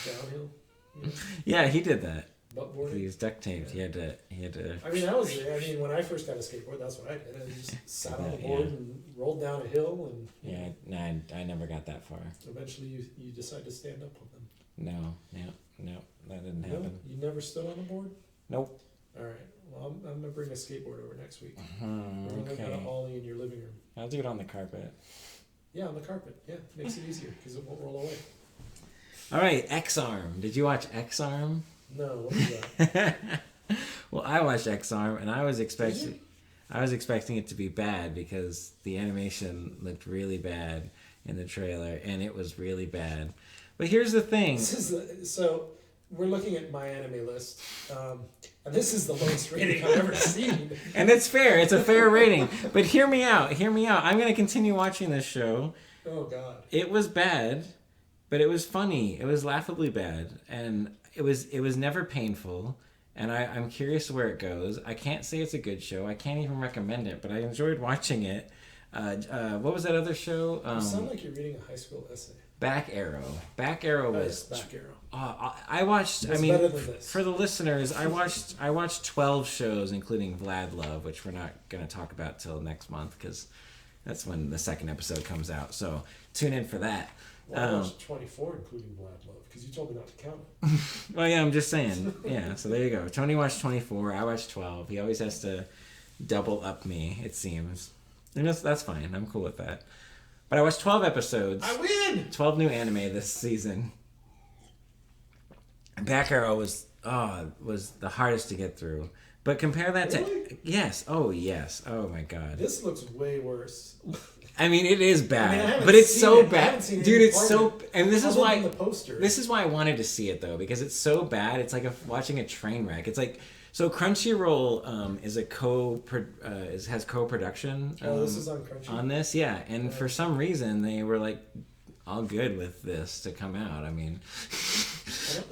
downhill. You know? Yeah, he did that. Butt boarding. He was duct taped. Yeah. He had to. I mean, when I first got a skateboard, that's what I did. I just sat on the board and rolled down a hill, and Yeah, no, I never got that far. eventually you decide to stand up on them. No, that didn't No, happen. you never stood on a board. Nope. All right. Well, I'm gonna bring a skateboard over next week. We're gonna Okay. learn how to ollie in your living room. I'll do it on the carpet. Yeah, on the carpet. Yeah, makes it easier because it won't roll away. All right, X-Arm. Did you watch X-Arm? No, what is that? Well, I watched X-Arm, and I was expecting it to be bad because the animation looked really bad in the trailer, and it was really bad. But here's the thing. So we're looking at my anime list, and this is the lowest rating I've ever seen. And it's fair. It's a fair rating. But hear me out. I'm going to continue watching this show. Oh, God. It was bad, but it was funny. It was laughably bad. And it was never painful. And I'm curious where it goes. I can't say it's a good show. I can't even recommend it, but I enjoyed watching it. What was that other show? You sound like you're reading a high school essay. Back Arrow. Back Arrow was... Back Arrow. I watched... It's better than this. For the listeners, I watched 12 shows, including Vlad Love, which we're not going to talk about till next month, because that's when the second episode comes out. So tune in for that. Well, I watched 24, including Vlad Love, because you told me not to count it. Well, yeah, I'm just saying. Yeah, so there you go. Tony watched 24. I watched 12. He always has to double up me, it seems. And that's fine. I'm cool with that. But I watched 12 episodes. I win! 12 new anime this season. Back Arrow was the hardest to get through. But compare that to... Yes. Oh, yes. Oh, my God. This looks way worse. I mean, it is bad. I but it's so it. bad. Dude, it's so... And this is why... The poster. This is why I wanted to see it, though. Because it's so bad. It's like watching a train wreck. It's like... So Crunchyroll is has co-production. This is on Crunchyroll. On this, yeah. And for some reason, they were like all good with this to come out. I mean,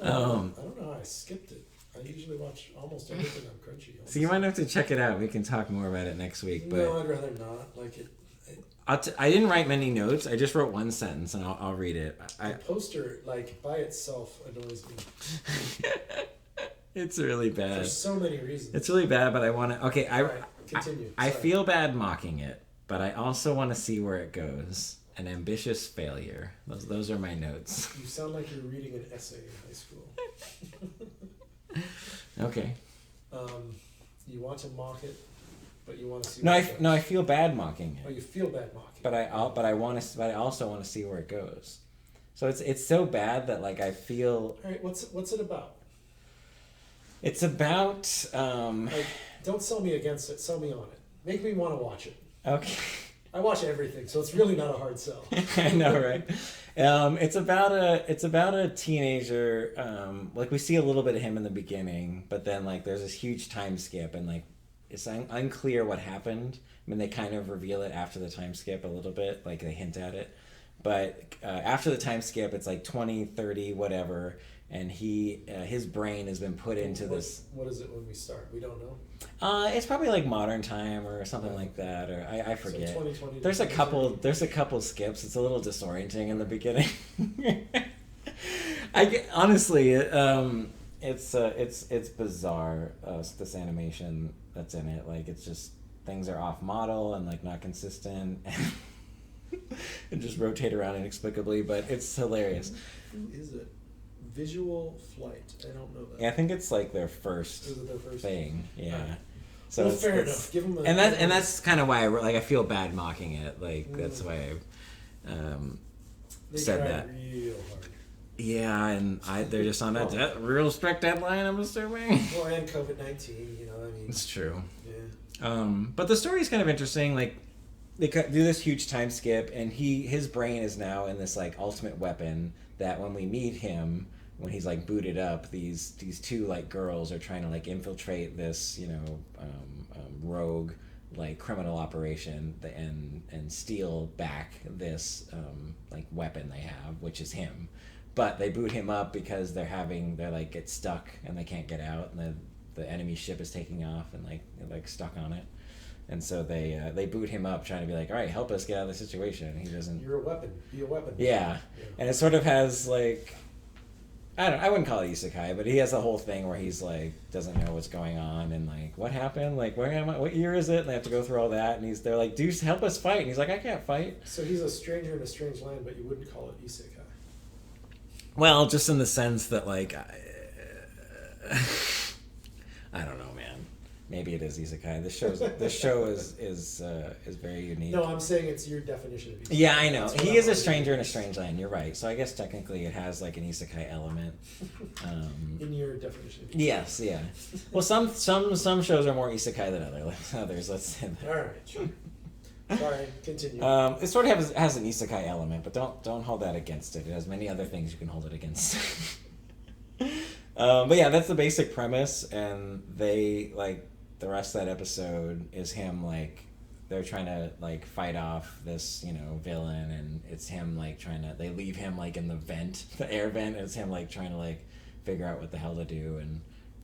I don't know how I skipped it. I usually watch almost everything on Crunchy. So you might have to check it out. We can talk more about it next week. But no, I'd rather not. Like it. I didn't write many notes. I just wrote one sentence, and I'll read it. The poster, like by itself, annoys me. It's really bad. For so many reasons. It's really bad, but I want to... Okay, continue. I feel bad mocking it, but I also want to see where it goes. An ambitious failure. Those are my notes. You sound like you're reading an essay in high school. Okay. You want to mock it, but you want to see. No, I feel bad mocking it. Oh, you feel bad mocking. But I also want to see where it goes. So it's so bad that like I feel. All right, what's it about? It's about... don't sell me against it. Sell me on it. Make me want to watch it. Okay. I watch everything, so it's really not a hard sell. I know, right? It's about a teenager. Like we see a little bit of him in the beginning, but then like there's this huge time skip, and like it's unclear what happened. I mean, they kind of reveal it after the time skip a little bit, like they hint at it. But after the time skip, it's like 20, 30, whatever. And his brain has been put into this. What is it when we start? We don't know. It's probably like modern time or something like that, or I forget. So 2020. There's a couple skips. It's a little disorienting in the beginning. Honestly, it's bizarre. This animation that's in it, like it's just things are off model and like not consistent, and just rotate around inexplicably. But it's hilarious. Who is it? Visual Flight. I don't know that. Yeah, I think it's like their first thing. Yeah. Right. So well, fair enough. Give them and that's kind of why I feel bad mocking it. Like that's why I said that. Real hard. Yeah, and they're just on a real strict deadline, I'm assuming. Well, and COVID-19, I mean. It's true. Yeah. But the story is kind of interesting. Like they do this huge time skip, and his brain is now in this like ultimate weapon that when we meet him. when he's like booted up, these two like girls are trying to like infiltrate this rogue like criminal operation and steal back this like weapon they have, which is him. But they boot him up because they're like get stuck and they can't get out, and the enemy ship is taking off and like they're like stuck on it. And so they boot him up, trying to be like, all right, help us get out of the situation. And he doesn't. You're a weapon. Be a weapon. Yeah. And it sort of has like, I wouldn't call it isekai, but he has a whole thing where he's like doesn't know what's going on and like what happened, like where am I, what year is it? And they have to go through all that, and they're like, dude, help us fight. And he's like, I can't fight. So he's a stranger in a strange land, but you wouldn't call it isekai. Well, just in the sense that like, I don't know, man. Maybe it is isekai. This show is very unique. No, I'm saying it's your definition of isekai. Yeah, I know. He is a stranger in a strange land. You're right. So I guess technically it has like an isekai element. In your definition of isekai. Yes, yeah. Well, some shows are more isekai than others. Let's say that. All right, sure. Sorry, continue. It sort of has an isekai element, but don't hold that against it. It has many other things you can hold it against. But yeah, that's the basic premise, and they like. The rest of that episode is him like they're trying to like fight off this villain, and it's him like they leave him like in the air vent, and it's him like trying to like figure out what the hell to do,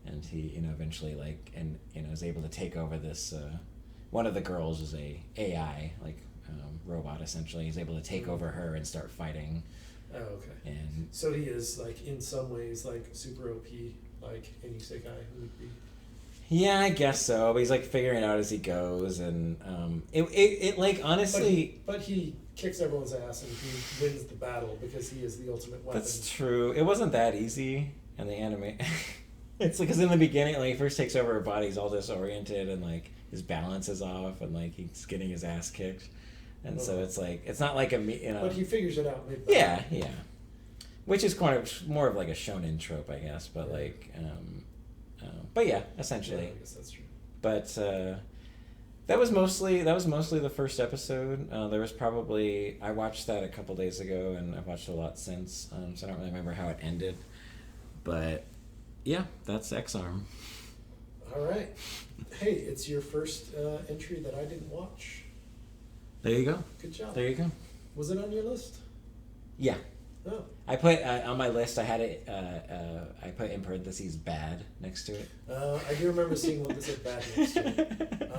and he eventually like is able to take over this one of the girls is a AI like robot essentially. He's able to take over her and start fighting. Oh, okay. And so he is like in some ways like super OP, like an isekai would be. Yeah, I guess so. But he's like figuring it out as he goes, and it like honestly. But he kicks everyone's ass and he wins the battle because he is the ultimate weapon. That's true. It wasn't that easy in the anime. It's because in the beginning, like he first takes over her body, he's all disoriented and like his balance is off, and like he's getting his ass kicked, and so it's like it's not like But he figures it out. Yeah. Which is kind of more of like a shonen trope, I guess. But like. But yeah, essentially. Yeah, I guess that's true. But that was mostly the first episode. There was probably I watched that a couple days ago, and I've watched a lot since. So I don't really remember how it ended. But yeah, that's X-Arm. All right. Hey, it's your first entry that I didn't watch. There you go. Good job. There you go. Was it on your list? Yeah. Oh. I put on my list. I had it. I put in parentheses "bad" next to it. I do remember seeing what this said "bad" next to it.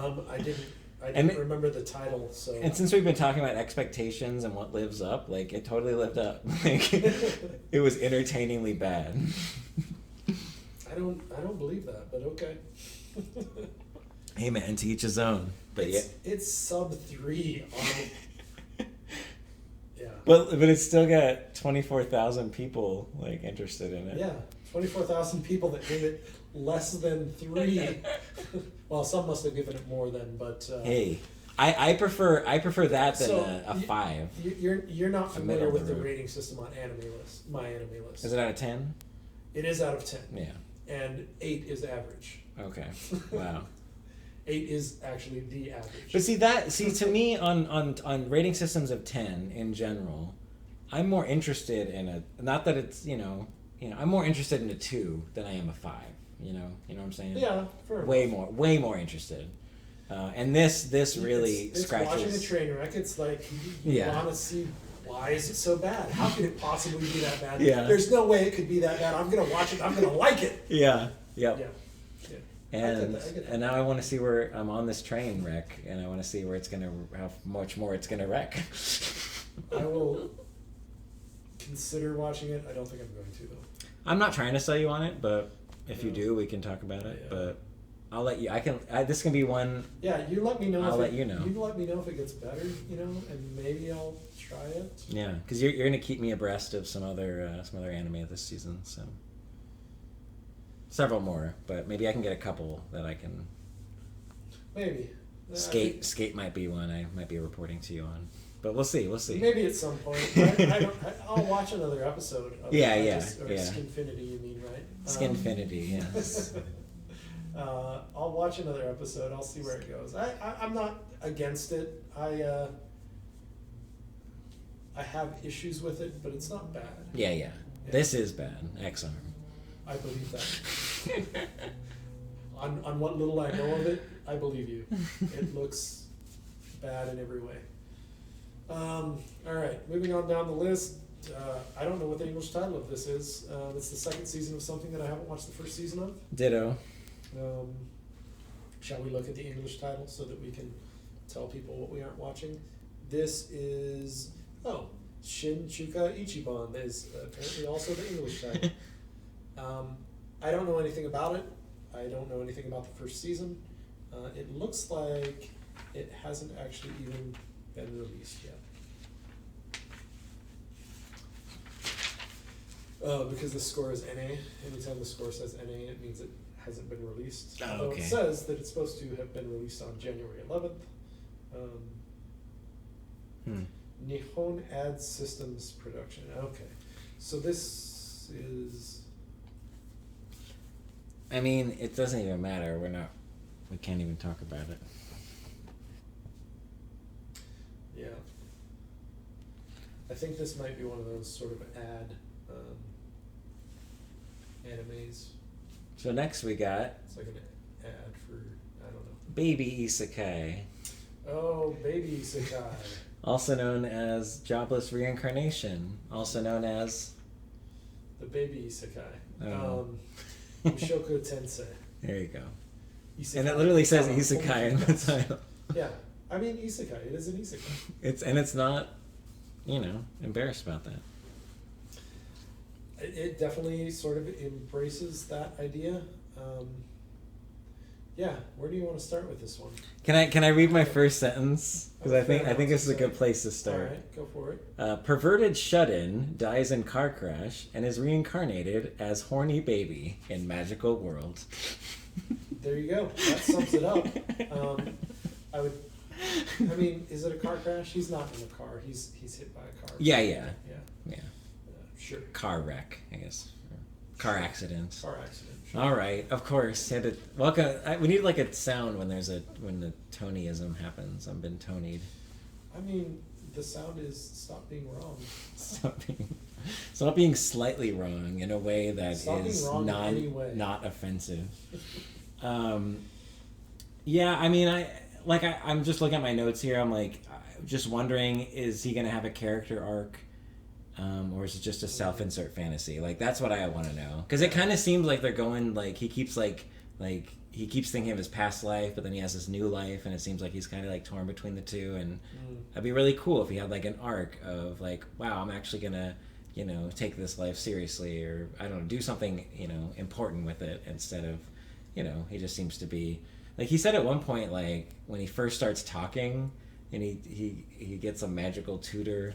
I didn't remember the title. So. And since we've been talking about expectations and what lives up, like it totally lived up. Like it was entertainingly bad. I don't believe that, but okay. Hey man, to each his own. But it's sub 3 on. Yeah. But it's still got 24,000 people like interested in it. Yeah, 24,000 people that give it less than 3. Well, some must have given it more than, but. Hey, I prefer that than a 5. You're not familiar with the rating system on my anime list. Is it out of 10? It is out of 10. Yeah. And 8 is average. Okay. Wow. 8 is actually the average. But see to me on rating systems of 10 in general, I'm more interested in not that it's I'm more interested in a 2 than I am a 5. You know what I'm saying? Yeah, way more interested. And this really it's scratches. Watching a train wreck, it's like you want to see why is it so bad? How could it possibly be that bad? Yeah. There's no way it could be that bad. I'm gonna watch it. I'm gonna like it. Yeah. Yep. Yeah. And now I want to see where I'm on this train wreck, and I want to see how much more it's gonna wreck. I will consider watching it. I don't think I'm going to though. I'm not trying to sell you on it, but if you do, we can talk about it. Yeah. But I'll let you. This can be one. Yeah, you let me know. I'll let you know. You let me know if it gets better, and maybe I'll try it. Yeah, because you're gonna keep me abreast of some other anime this season, so. Several more, but maybe I can get a couple that I can. Maybe. Skate might be one I might be reporting to you on, but we'll see. Maybe at some point. I'll watch another episode. Yeah. Skinfinity, you mean, right? Skinfinity, yes. I'll watch another episode. I'll see where it goes. I'm not against it. I have issues with it, but it's not bad. Yeah. Yeah. This is bad. X-Arm. I believe that. on what little I know of it, I believe you. It looks bad in every way. All right, moving on down the list. I don't know what the English title of this is. It's the second season of something that I haven't watched the first season of. Ditto. Shall we look at the English title so that we can tell people what we aren't watching? This is, Shin Chuka Ichiban is apparently also the English title. I don't know anything about it. I don't know anything about the first season. It looks like it hasn't actually even been released yet. Because the score is NA. Anytime the score says NA, it means it hasn't been released. Oh, Although okay. it says that it's supposed to have been released on January 11th. Nihon Ad Systems Production. Okay. So this is... I mean, it doesn't even matter. We can't even talk about it. Yeah. I think this might be one of those sort of animes. So next we got It's like an ad for, I don't know. Baby Isekai, Oh, Baby Isekai. also known as Jobless Reincarnation, also known as... The Baby Isekai. Oh. Mushoku Tensei. There you go. Isekai. And it literally says Oh, Isekai in the title. Yeah. I mean, Isekai. It is an Isekai. It's not, embarrassed about that. It definitely sort of embraces that idea. Yeah, where do you want to start with this one? Can I read my first sentence? Because I think this is a good place to All start. right, go for it. Perverted shut-in dies in car crash and is reincarnated as horny baby in magical world. There you go. That sums it up. I mean, is it a car crash? He's not in a car. He's hit by a car. Yeah. Sure. Car wreck, I guess. Car accident. Car accident. Sure. All right, of course. We need like a sound when the Tonyism happens. I've been Tonied. I mean, the sound is stop being wrong. Stop being slightly wrong in a way that Stop is being wrong in any way. not offensive. Yeah, I mean, I'm just looking at my notes here. I'm like, just wondering, is he gonna have a character arc? Or is it just a self-insert fantasy? Like, that's what I want to know. Because it kind of seems like they're going, like, he keeps thinking of his past life, but then he has this new life, and it seems like he's kind of, like, torn between the two, and that'd be really cool if he had, like, an arc of, like, wow, I'm actually gonna, take this life seriously, or, I don't know, do something, important with it, instead of, he just seems to be... Like, he said at one point, like, when he first starts talking, and he gets a magical tutor,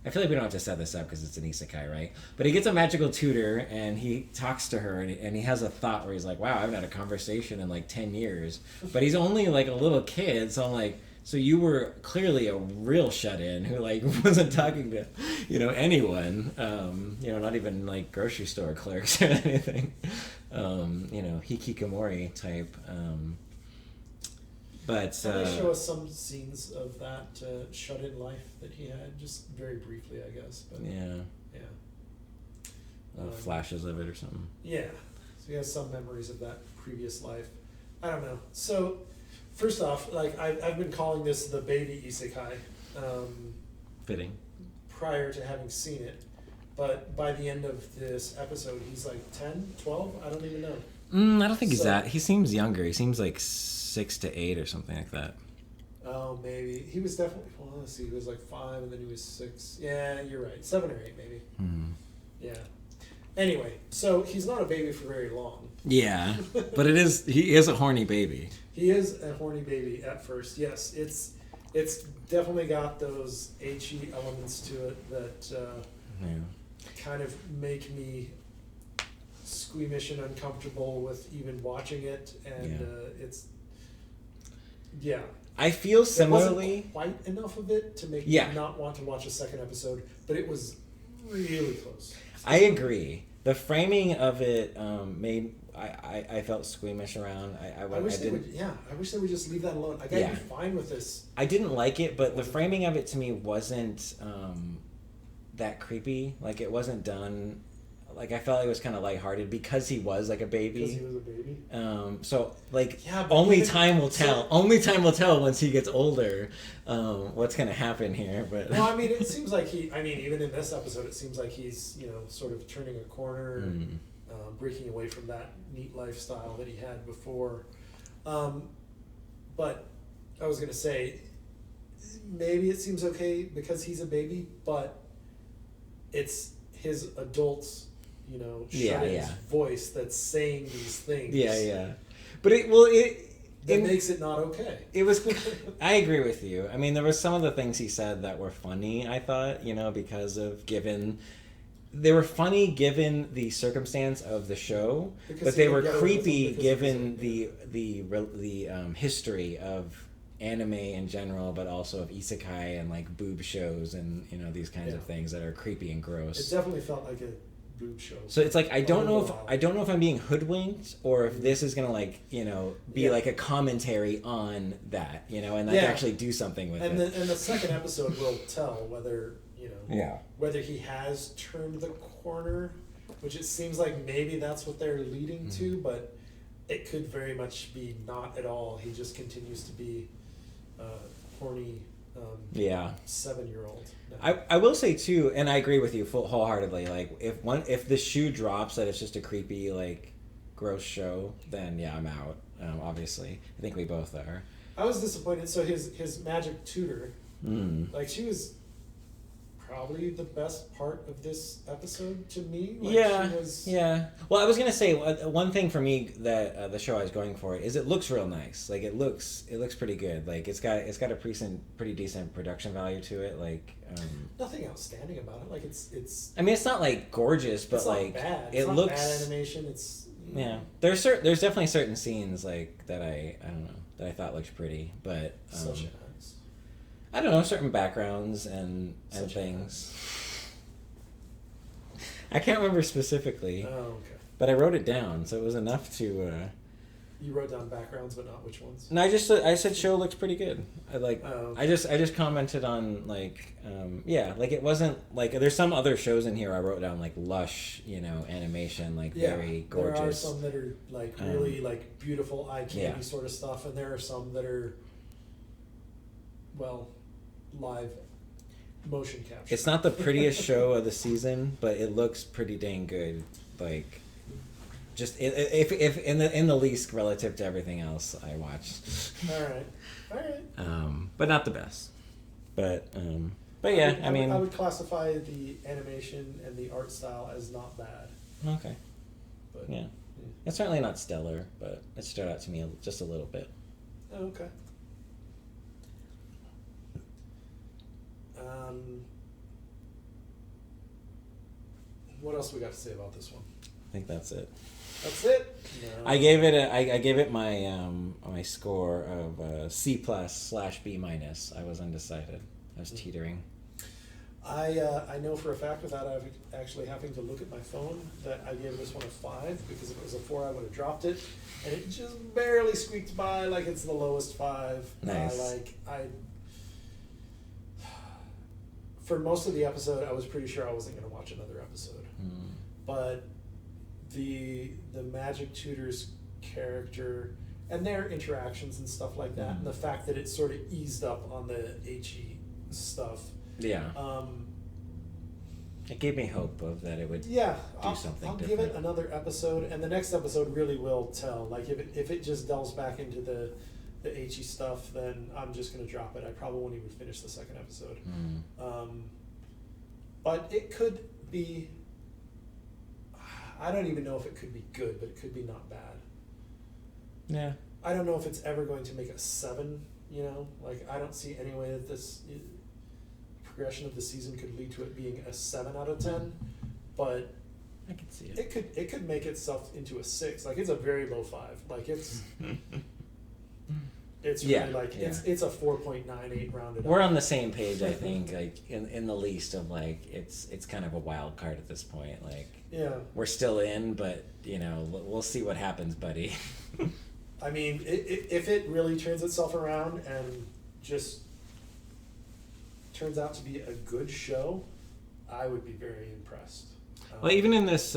I feel like we don't have to set this up because it's an isekai, right? But he gets a magical tutor, and he talks to her, and he has a thought where he's like, wow, I haven't had a conversation in like 10 years. But he's only like a little kid, so I'm like, so you were clearly a real shut-in who like wasn't talking to, anyone, not even like grocery store clerks or anything, hikikomori type. But they show us some scenes of that shut-in life that he had, just very briefly, I guess. But yeah. Flashes of it or something. Yeah, so he has some memories of that previous life. I don't know. So, first off, like I've been calling this the baby isekai. Fitting. Prior to having seen it, but by the end of this episode, he's like 10, 12? I don't even know. I don't think he's that. He seems younger. He seems like 6 to 8 or something like that. Oh, maybe. He was definitely, well, let's see, he was like 5 and then he was 6. Yeah, you're right. 7 or 8 maybe. Mm-hmm. Yeah. Anyway, so he's not a baby for very long. Yeah, but he is a horny baby. He is a horny baby at first, yes. It's definitely got those HE elements to it that kind of make me squeamish and uncomfortable with even watching it, and it's I feel similarly. There wasn't quite enough of it to make me not want to watch a second episode, but it was really close. I agree. The framing of it made I felt squeamish around. I wish they would just leave that alone. I'd be fine with this. I didn't like it, but the framing of it to me wasn't that creepy. Like, it wasn't done. Like, I felt like it was kind of lighthearted because he was like a baby. Because he was a baby. So like, Yeah, only time will tell. Only time will tell once he gets older, what's gonna happen here. But well, I mean, it seems like even in this episode, it seems like he's sort of turning a corner, breaking away from that neat lifestyle that he had before. But I was gonna say, maybe it seems okay because he's a baby, but it's his adults. Shouden's voice that's saying these things. Yeah. But it makes it not okay. It was. I agree with you. I mean, there were some of the things he said that were funny. I thought, because of they were funny given the circumstance of the show, but they were creepy given the history of anime in general, but also of isekai and like boob shows and these kinds of things that are creepy and gross. It definitely felt like a boob show. So it's like I don't know if I'm being hoodwinked or if this is gonna be like a commentary on that, and actually do something with it. And the second episode will tell whether whether he has turned the corner, which it seems like maybe that's what they're leading to, but it could very much be not at all. He just continues to be horny 7-year-old. I will say too, and I agree with you wholeheartedly. Like if the shoe drops that it's just a creepy like gross show, then I'm out. Obviously, I think we both are. I was disappointed. So his magic tutor, like she was probably the best part of this episode to me. Like yeah. Well, I was gonna say one thing for me that the show I was going for is it looks real nice. Like it looks pretty good. Like it's got a pretty decent production value to it. Like nothing outstanding about it. Like it's. I mean, it's not like gorgeous, but it's like not bad. It looks bad animation. It's There's definitely certain scenes like that I don't know that I thought looked pretty, but such as. I don't know, certain backgrounds and things. I can't remember specifically. Oh, okay. But I wrote it down, so it was enough to. You wrote down backgrounds, but not which ones. No, I said show looks pretty good. Okay. I just commented on like like it wasn't like there's some other shows in here I wrote down like lush animation like very gorgeous. There are some that are like really like beautiful eye candy sort of stuff, and there are some that are live motion capture. It's not the prettiest show of the season, but it looks pretty dang good. Like, just if in the least relative to everything else I watched. All right. But not the best. But yeah, I mean, I would classify the animation and the art style as not bad. Okay. But yeah, it's certainly not stellar, but it stood out to me just a little bit. Oh, okay. What else we got to say about this one? I think that's it. That's it? No. I gave it my my score of C+/B-. I was undecided. I was teetering. I know for a fact without actually having to look at my phone that I gave this one a 5 because if it was a 4 I would have dropped it, and it just barely squeaked by like it's the lowest 5. Nice. For most of the episode, I was pretty sure I wasn't going to watch another episode. But the magic tutor's character and their interactions and stuff like that, and the fact that it sort of eased up on the HE stuff. Yeah. It gave me hope of that it would do something different. I'll give it another episode, and the next episode really will tell. Like if it just delves back into the HE stuff, then I'm just going to drop it. I probably won't even finish the second episode. But it could be, I don't even know if it could be good, but it could be not bad. Yeah. I don't know if it's ever going to make a 7, Like, I don't see any way that this progression of the season could lead to it being a 7 out of 10, but I can see it. It could make itself into a 6. Like, it's a very low 5. Like, it's... It's really it's a 4.98 rounded. We're on the same page, I think. Like in the least of like it's kind of a wild card at this point. Like we're still in, but we'll see what happens, buddy. I mean, if it really turns itself around and just turns out to be a good show, I would be very impressed. Well, even in this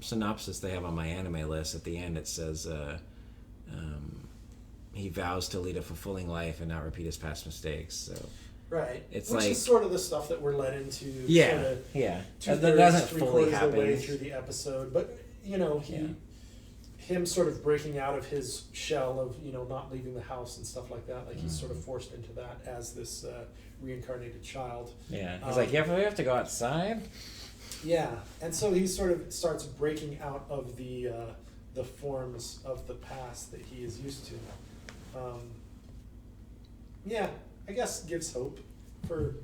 synopsis they have on my anime list, at the end it says he vows to lead a fulfilling life and not repeat his past mistakes. So right, it's which like, is sort of the stuff that we're led into. Yeah, sort of yeah. That doesn't three fully quarters happen. of the way through the episode, but him sort of breaking out of his shell of not leaving the house and stuff like that. Like he's sort of forced into that as this reincarnated child. Yeah, he's like, yeah, but we have to go outside. Yeah, and so he sort of starts breaking out of the forms of the past that he is used to. Yeah, I guess gives hope for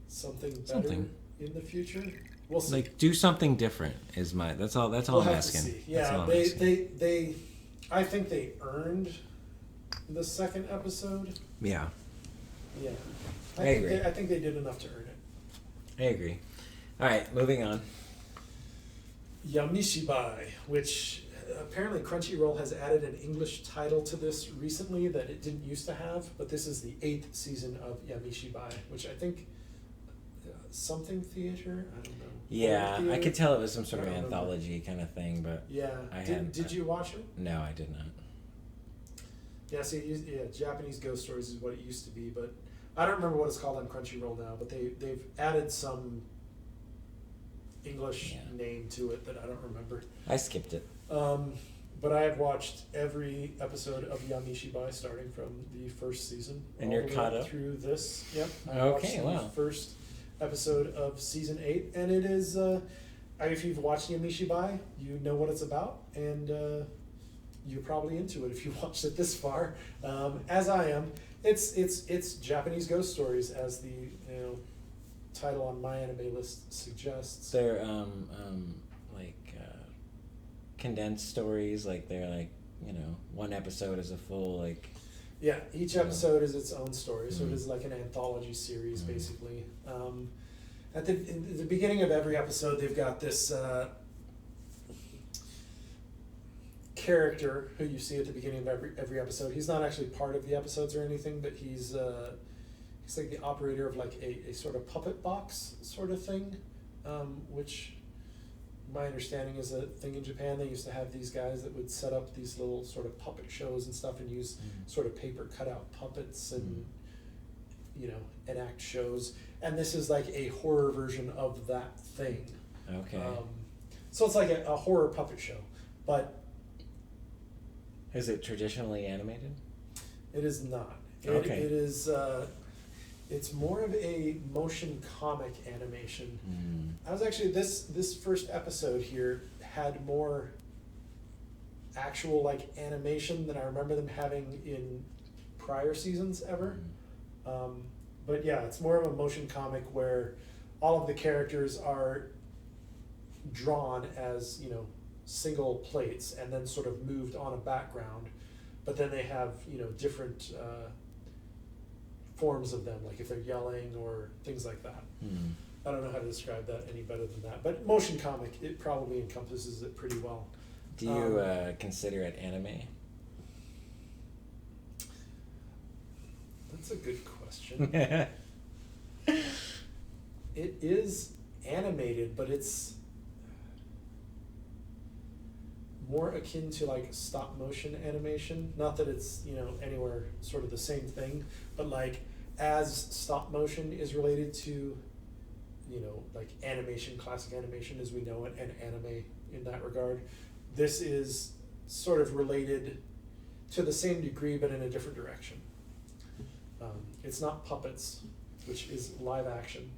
something better in the future. We'll see. Like, do something different is that's all we'll I'm have asking. To see. Yeah, they I think they earned the second episode. Yeah. Yeah. I agree. I think they did enough to earn it. I agree. All right, moving on. Yamishibai, which apparently Crunchyroll has added an English title to this recently that it didn't used to have, but this is the 8th season of Yamishibai, which I think something theater? I don't know. Yeah, I could tell it was some sort of anthology kind of thing, but yeah. Did you watch it? No, I did not. Yeah, see, Japanese ghost stories is what it used to be, but I don't remember what it's called on Crunchyroll now, but they've added some English name to it that I don't remember. I skipped it. But I have watched every episode of Yamishibai starting from the first season. And you're caught up? Through this. Yep. Okay, watched the first episode of season 8, and it is, if you've watched Yamishibai, you know what it's about, and you're probably into it if you watched it this far, as I am. It's Japanese ghost stories, as the title on my anime list suggests. They're condensed stories, like they're like one episode is a full like. Yeah, each episode is its own story, so it is like an anthology series basically. At the beginning of every episode, they've got this character who you see at the beginning of every episode. He's not actually part of the episodes or anything, but he's like the operator of like a sort of puppet box sort of thing, which my understanding is a thing in Japan. They used to have these guys that would set up these little sort of puppet shows and stuff and use sort of paper cutout puppets and enact shows. And this is like a horror version of that thing. Okay. So it's like a horror puppet show, but is it traditionally animated? It is not. Okay. It is. It's more of a motion comic animation. I was actually this first episode here had more actual like animation than I remember them having in prior seasons ever. But yeah, it's more of a motion comic where all of the characters are drawn as single plates and then sort of moved on a background, but then they have different forms of them, like if they're yelling or things like that. I don't know how to describe that any better than that, but motion comic, it probably encompasses it pretty well. Do you consider it anime? That's a good question. It is animated, but it's more akin to like stop motion animation. Not that it's anywhere sort of the same thing, but like as stop motion is related to like animation, classic animation as we know it, and anime in that regard, this is sort of related to the same degree but in a different direction. It's not puppets, which is live action.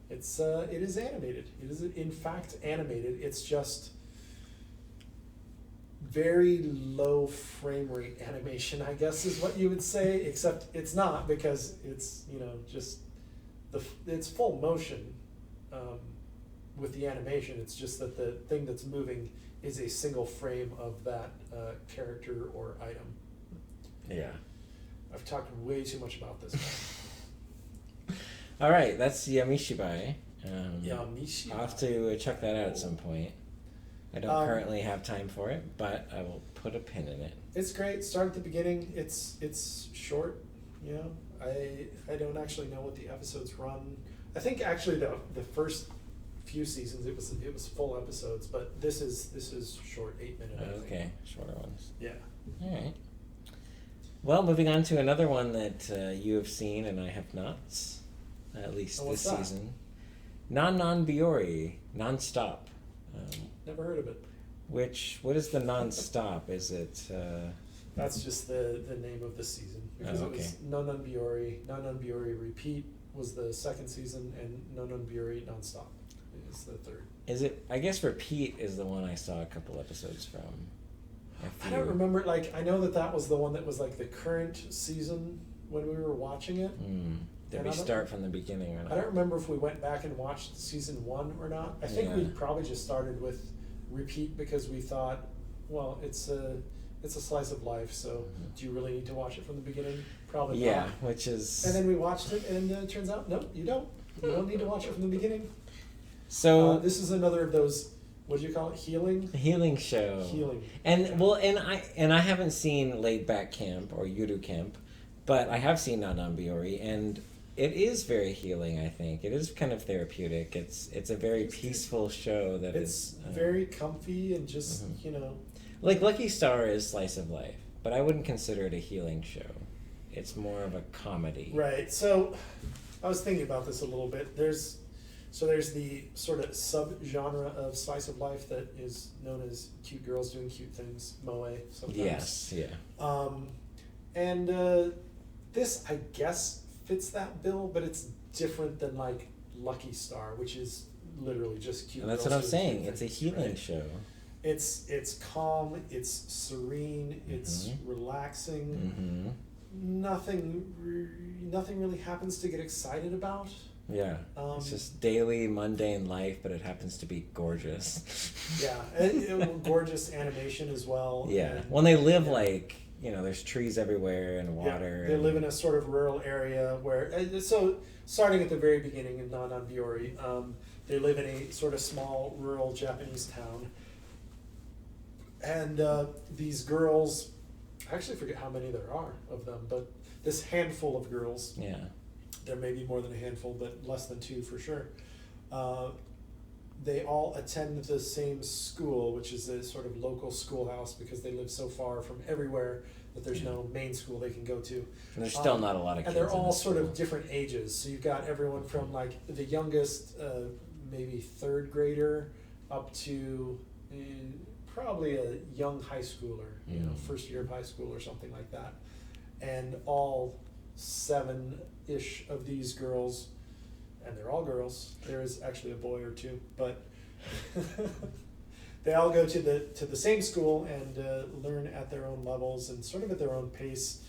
It is animated. It is in fact animated. It's just very low frame rate animation, I guess is what you would say, except it's not, because it's just it's full motion with the animation. It's just that the thing that's moving is a single frame of that character or item. Yeah. I've talked way too much about this. All right, that's Yamishibai. Yamishibai. I'll have to check that out at some point. I don't currently have time for it, but I will put a pin in it. It's great. Start at the beginning. It's short. You know, I don't actually know what the episodes run. I think actually the first few seasons it was full episodes, but this is short, 8-minute. Okay, shorter ones. Yeah. All right. Well, moving on to another one that you have seen and I have not, at least this season. Non Biyori Nonstop. Never heard of it. What is the non-stop? Is it... That's just the name of the season. Because it was Non Biyori Repeat was the second season, and Non Biyori Nonstop is the third. Is it... I guess Repeat is the one I saw a couple episodes from. I don't remember, like, I know that was the one that was, like, the current season when we were watching it. Did we start from the beginning or not? I don't remember if we went back and watched season 1 or not. I think we probably just started with Repeat because we thought, well, it's a slice of life, so do you really need to watch it from the beginning? Probably not. Yeah, which is... And then we watched it, and it turns out, no, you don't. You don't need to watch it from the beginning. So... this is another of those... What do you call it? Healing show. And well, and I haven't seen Laid Back Camp or Yuru Camp, but I have seen Non Biyori, and it is very healing. I think it is kind of therapeutic. It's a very peaceful show that it's very comfy and just like Lucky Star is slice of life, but I wouldn't consider it a healing show. It's more of a comedy. Right. So I was thinking about this a little bit. There's the sort of sub-genre of slice of life that is known as cute girls doing cute things, moe, sometimes. Yes, yeah. And this, I guess, fits that bill, but it's different than, like, Lucky Star, which is literally just cute and that's girls what I'm saying. Things, it's a healing show. It's calm, it's serene, it's relaxing. Nothing really happens to get excited about. Yeah, it's just daily, mundane life, but it happens to be gorgeous. Yeah, and gorgeous animation as well. Yeah, when they live like, there's trees everywhere and water. Yeah, they live in a sort of rural area where, so starting at the very beginning in Non Biyori, they live in a sort of small rural Japanese town. And these girls, I actually forget how many there are of them, but this handful of girls. Yeah. There may be more than a handful, but less than 2 for sure. They all attend the same school, which is a sort of local schoolhouse because they live so far from everywhere that there's no main school they can go to. And there's still not a lot of kids. And they're all sort of different ages. So you've got everyone from like the youngest, maybe 3rd grader, up to probably a young high schooler, first year of high school or something like that. And all 7-ish of these girls, and they're all girls. There is actually a boy or 2, but they all go to the same school and learn at their own levels and sort of at their own pace.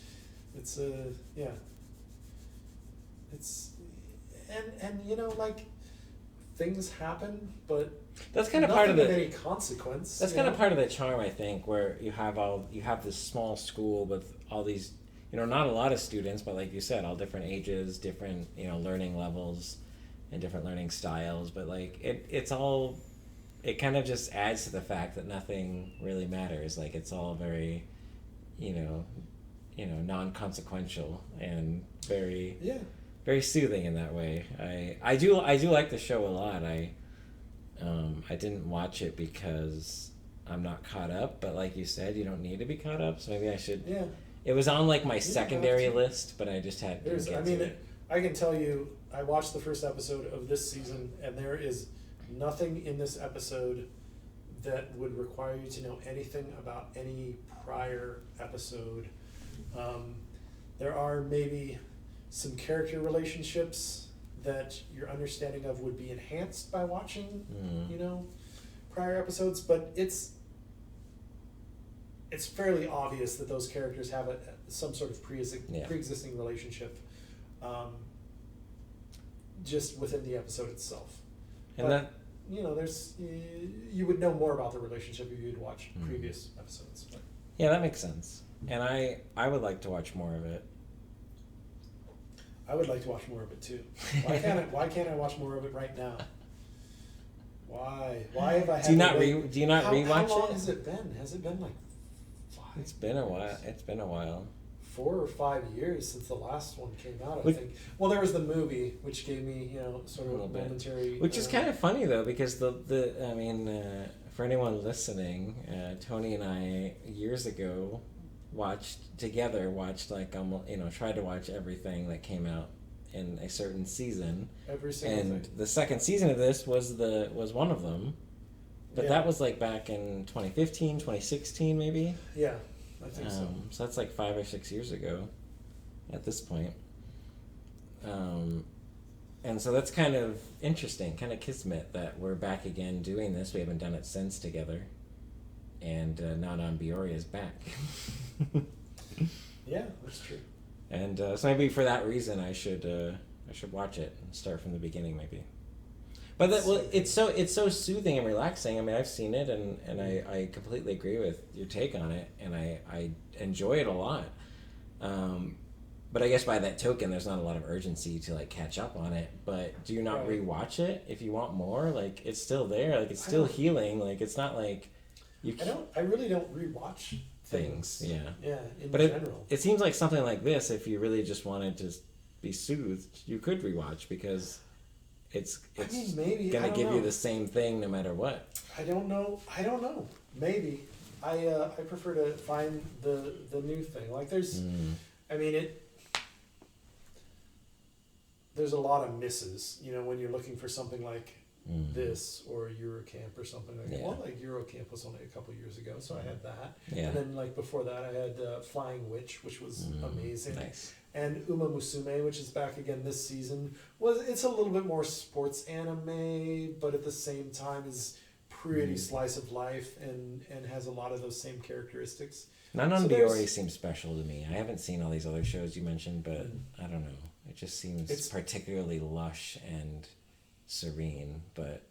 It's it's and like things happen, but that's kind of part of any consequence. That's kind of part of the charm, I think, where you have this small school with all these. Not a lot of students, but like you said, all different ages, different, learning levels and different learning styles. But like it kind of just adds to the fact that nothing really matters. Like it's all very, non-consequential and very, very soothing in that way. I do like the show a lot. I didn't watch it because I'm not caught up, but like you said, you don't need to be caught up. So maybe I should. Yeah. It was on like my secondary list, but I just had to get to it. I can tell you, I watched the first episode of this season, and there is nothing in this episode that would require you to know anything about any prior episode. There are maybe some character relationships that your understanding of would be enhanced by watching, prior episodes, but it's fairly obvious that those characters have some sort of pre-existing relationship just within the episode itself. And but, there's you would know more about the relationship if you'd watch previous episodes. But. Yeah, that makes sense. And I would like to watch more of it. I would like to watch more of it too. Why can't I watch more of it right now? Why have I had Do you not How rewatch it? long has it been? Has it been like 5 It's been a while. It's been a while. 4 or 5 years since the last one came out, I Which, think. Well, there was the movie, which gave me, sort of a bit. momentary... Which is kind of funny, though, because for anyone listening, Tony and I, years ago, tried to watch everything that came out in a certain season. Every single thing. The second season of this was one of them. But that was like back in 2015, 2016 maybe? Yeah, I think so. So that's like 5 or 6 years ago at this point. And so that's kind of interesting, kind of kismet that we're back again doing this. We haven't done it since together. And Non Biyori is back. Yeah, that's true. And so maybe for that reason I should watch it and start from the beginning maybe. But it's so soothing and relaxing. I mean, I've seen it and I completely agree with your take on it, and I enjoy it a lot. But I guess by that token, there's not a lot of urgency to like catch up on it. But do you not rewatch it if you want more? Like, it's still there. Like, it's still healing. Like, it's not like you. I really don't rewatch things. Yeah. Yeah. In general, it seems like something like this. If you really just wanted to be soothed, you could rewatch because it's maybe gonna give you the same thing no matter what. I don't know. Maybe I prefer to find the new thing. Like there's, I mean there's a lot of misses. When you're looking for something like this or Eurocamp or something like that. Well, like Eurocamp was only a couple years ago, so I had that. Yeah. And then like before that, I had Flying Witch, which was amazing. Nice. And Uma Musume, which is back again this season, it's a little bit more sports anime, but at the same time is pretty slice of life and has a lot of those same characteristics. Non Biyori seems special to me. I haven't seen all these other shows you mentioned, but I don't know. It just seems particularly lush and serene, but...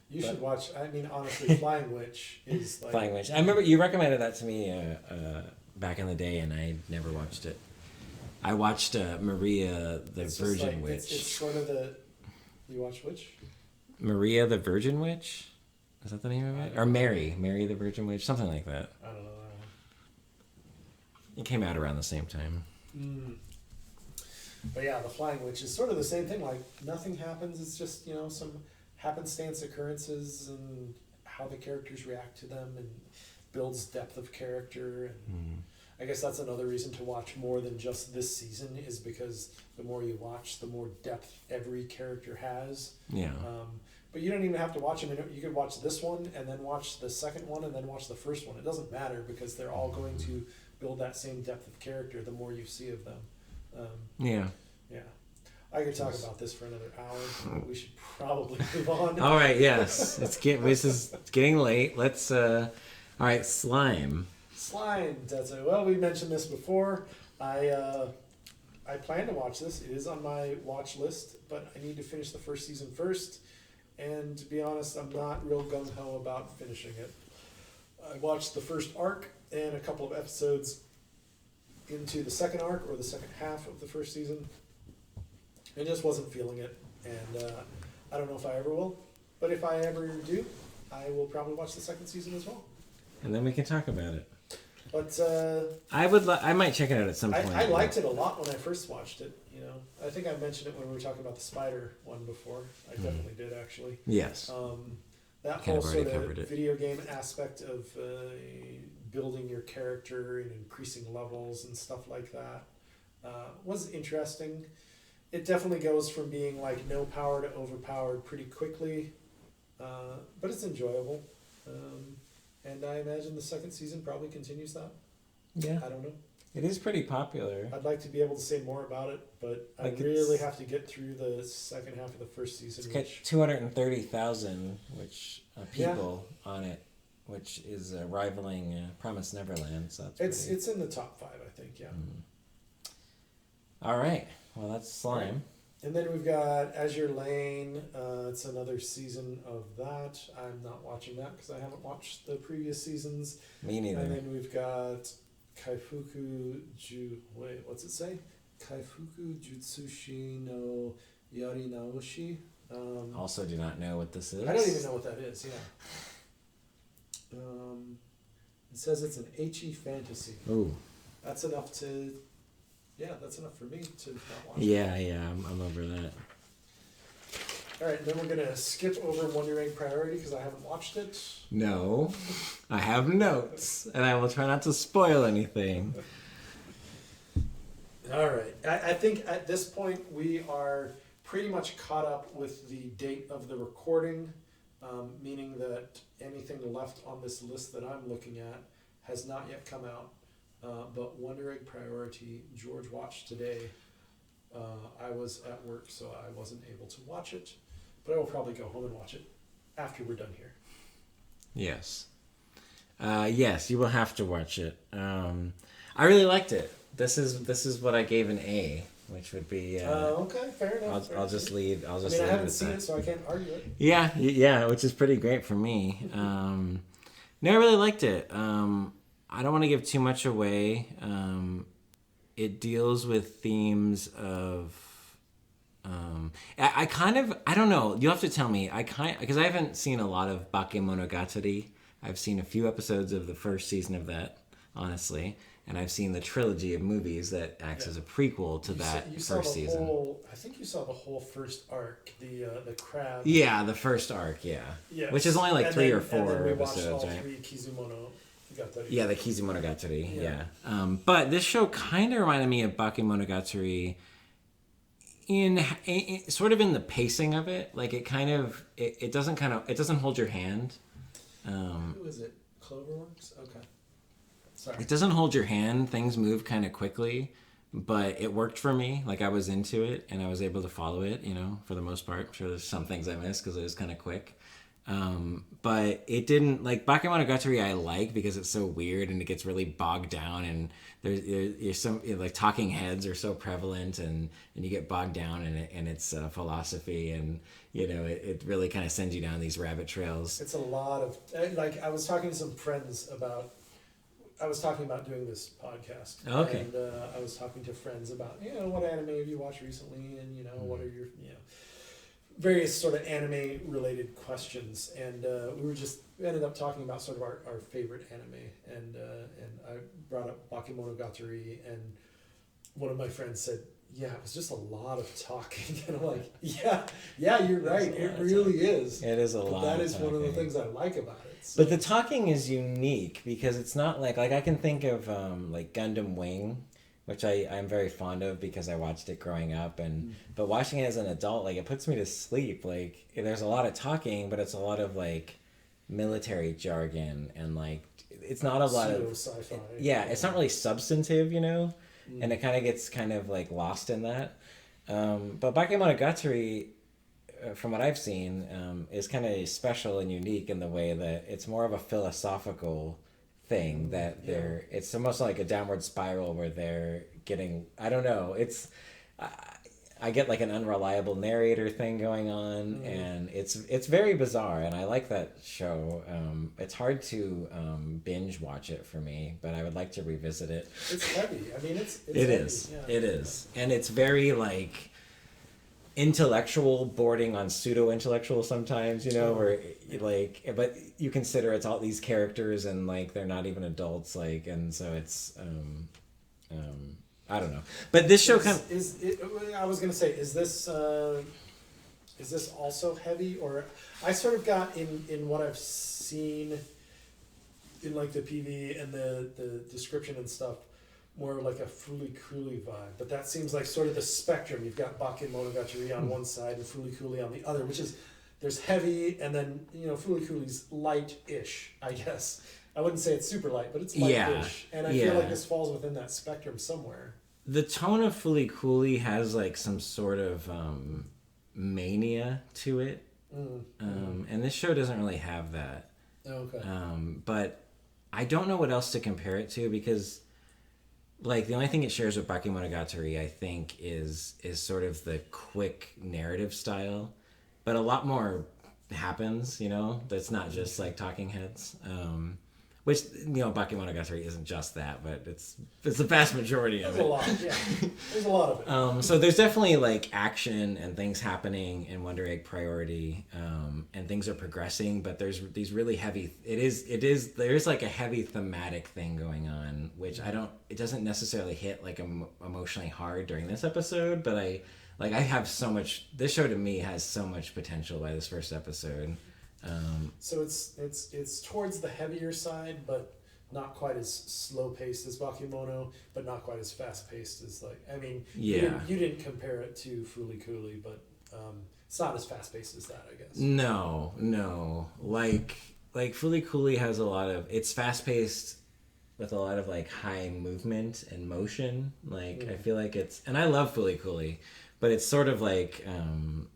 you should watch... I mean, honestly, Flying Witch is like... Flying Witch. I remember you recommended that to me back in the day, and I never watched it. I watched Maria the Virgin Witch. It's sort of the... You watched which? Maria the Virgin Witch? Is that the name of it? Or Mary the Virgin Witch? Something like that. I don't know that one. It came out around the same time. But yeah, the Flying Witch is sort of the same thing. Like, nothing happens. It's just, some happenstance occurrences and how the characters react to them and builds depth of character. And I guess that's another reason to watch more than just this season, is because the more you watch, the more depth every character has. Yeah. But you don't even have to watch them. You could watch this one and then watch the second one and then watch the first one. It doesn't matter because they're all going to build that same depth of character the more you see of them. Yeah. I could talk about this for another hour. But we should probably move on. All right. Yes. This is getting late. Let's. All right. Slime. Well, we mentioned this before. I plan to watch this. It is on my watch list, but I need to finish the first season first. And to be honest, I'm not real gung-ho about finishing it. I watched the first arc and a couple of episodes into the second arc, or the second half of the first season. I just wasn't feeling it, and I don't know if I ever will. But if I ever do, I will probably watch the second season as well. And then we can talk about it. But I might check it out at some point. I liked it a lot when I first watched it. I think I mentioned it when we were talking about the spider one before. I definitely did, actually. Yes. That whole sort of video game aspect of building your character and increasing levels and stuff like that was interesting. It definitely goes from being like no power to overpowered pretty quickly, but it's enjoyable. And I imagine the second season probably continues that. Yeah. I don't know. It is pretty popular. I'd like to be able to say more about it, but I really have to get through the second half of the first season. It's got 230,000 people on it, which is rivaling Promised Neverland. So it's in the top 5, I think. Yeah. All right. Well, that's Slime. Right. And then we've got Azure Lane. It's another season of that. I'm not watching that because I haven't watched the previous seasons. Me neither. And then we've got what's it say? Kaifuku Jutsushi no Yari Naoshi. Also do not know what this is. I don't even know what that is, yeah. It says it's an ecchi fantasy. Ooh. that's enough to. Yeah, that's enough for me to not watch. Yeah, I'm over that. All right, then we're gonna skip over Wonder Egg Priority because I haven't watched it. No, I have notes, and I will try not to spoil anything. All right, I think at this point we are pretty much caught up with the date of the recording, meaning that anything left on this list that I'm looking at has not yet come out. But Wonder Egg Priority, George watched today. I was at work, so I wasn't able to watch it. But I will probably go home and watch it after we're done here. Yes. Yes, you will have to watch it. I really liked it. This is what I gave an A, which would be. Okay, fair enough. I'll just leave. I haven't seen it, so I can't argue it. Yeah, which is pretty great for me. No, I really liked it. I don't want to give too much away. It deals with themes of. I don't know. You'll have to tell me. Because I haven't seen a lot of Bakemonogatari. I've seen a few episodes of the first season of that, honestly, and I've seen the trilogy of movies that acts as a prequel to first season. I think you saw the whole first arc, the crab. Yeah, the first arc. Yeah, yes. Which is only like three or four and then we episodes, watched all right? Three Kizumonogatari. Yeah, the Kizumonogatari. Yeah. But this show kind of reminded me of Bakemonogatari. In sort of in the pacing of it, like it doesn't hold your hand. Who is it? Cloverworks? Okay. Sorry. It doesn't hold your hand. Things move kind of quickly, but it worked for me. Like I was into it and I was able to follow it, for the most part. I'm sure there's some things I missed because it was kind of quick. But it didn't, like Bakemonogatari I like because it's so weird and it gets really bogged down and there's some, like talking heads are so prevalent and you get bogged down in it and it's philosophy and, it really kind of sends you down these rabbit trails. It's a lot of, like I was talking to some friends about doing this podcast. Okay. And I was talking to friends about, what anime have you watched recently and, what are your, various sort of anime related questions. And we ended up talking about sort of our favorite anime. And I brought up Bakemonogatari and one of my friends said, yeah, it was just a lot of talking. And I'm like, yeah, you're right. It really is. It is a lot. That is one of the things I like about it. So. But the talking is unique because it's not like I can think of like Gundam Wing, which I'm very fond of because I watched it growing up, but watching it as an adult, like it puts me to sleep. Like there's a lot of talking, but it's a lot of like military jargon and like it's not a lot of sci-fi. It's not really substantive, and it kind of gets like lost in that. But Bakemonogatari, from what I've seen, is kind of special and unique in the way that it's more of a philosophical thing that it's almost like a downward spiral where they're getting, I don't know, it's I get like an unreliable narrator thing going on and it's very bizarre and I like that show. It's hard to binge watch it for me, but I would like to revisit it. It's heavy. I mean it is and it's very like intellectual, bordering on pseudo-intellectual sometimes, where like, but you consider it's all these characters and like they're not even adults, like, and so it's I don't know, but this show I was gonna say, is this also heavy? Or I sort of got in what I've seen in like the PV and the description and stuff, more like a Fooly-Cooly vibe, but that seems like sort of the spectrum. You've got Bakemonogatari on one side and Fooly-Cooly on the other, which is, there's heavy and then, Fooly-Cooly's light-ish, I guess. I wouldn't say it's super light, but it's light-ish. And I feel like this falls within that spectrum somewhere. The tone of Fooly-Cooly has like some sort of mania to it. And this show doesn't really have that. Okay. But I don't know what else to compare it to because like the only thing it shares with Bakemonogatari, I think, is sort of the quick narrative style, but a lot more happens. That's not just like talking heads. which, Bakemonogatari isn't just that, but it's the vast majority of it. There's a lot, yeah. There's a lot of it. So there's definitely like action and things happening in Wonder Egg Priority, and things are progressing, but there's these really heavy, there's like a heavy thematic thing going on, which it doesn't necessarily hit like emotionally hard during this episode, but I have so much, this show to me has so much potential by this first episode. So it's towards the heavier side, but not quite as slow paced as Bakemono, but not quite as fast paced as you didn't compare it to Fooly Cooly, but it's not as fast paced as that, I guess. No, like Fooly Cooly has a lot of, it's fast paced with a lot of like high movement and motion. I feel like and I love Fooly Cooly, but it's sort of like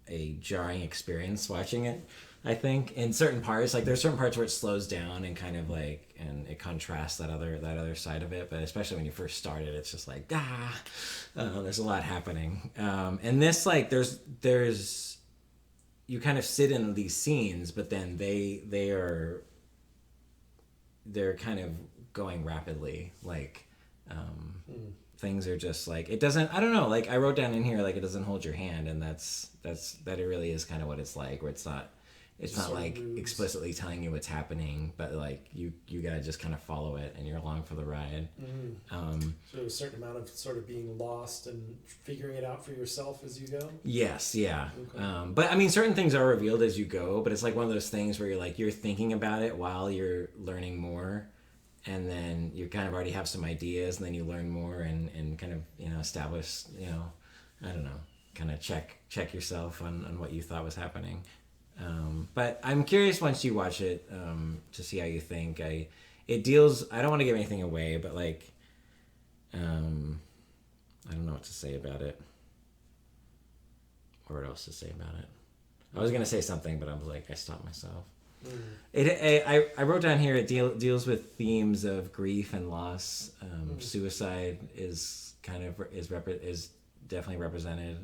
a jarring experience watching it. I think in certain parts, like there's certain parts where it slows down and kind of like, and it contrasts that other side of it. But especially when you first started, it's just like there's a lot happening. And this, like, there's you kind of sit in these scenes, but then they're kind of going rapidly, like. Things are just like, it doesn't, I don't know, like I wrote down in here, like it doesn't hold your hand, and that it really is kind of what it's like, where it's not like explicitly telling you what's happening, but like you gotta just kind of follow it and you're along for the ride. So a certain amount of sort of being lost and figuring it out for yourself as you go. Yes, yeah. Okay. But I mean, certain things are revealed as you go, but it's like one of those things where you're thinking about it while you're learning more. And then you kind of already have some ideas, and then you learn more and kind of, establish, I don't know, kind of check yourself on what you thought was happening. But I'm curious once you watch it to see how you think. I don't want to give anything away, but like, I don't know what to say about it. Or what else to say about it. I was going to say something, but I was like, I stopped myself. I wrote down here, it deals with themes of grief and loss. Suicide is definitely represented,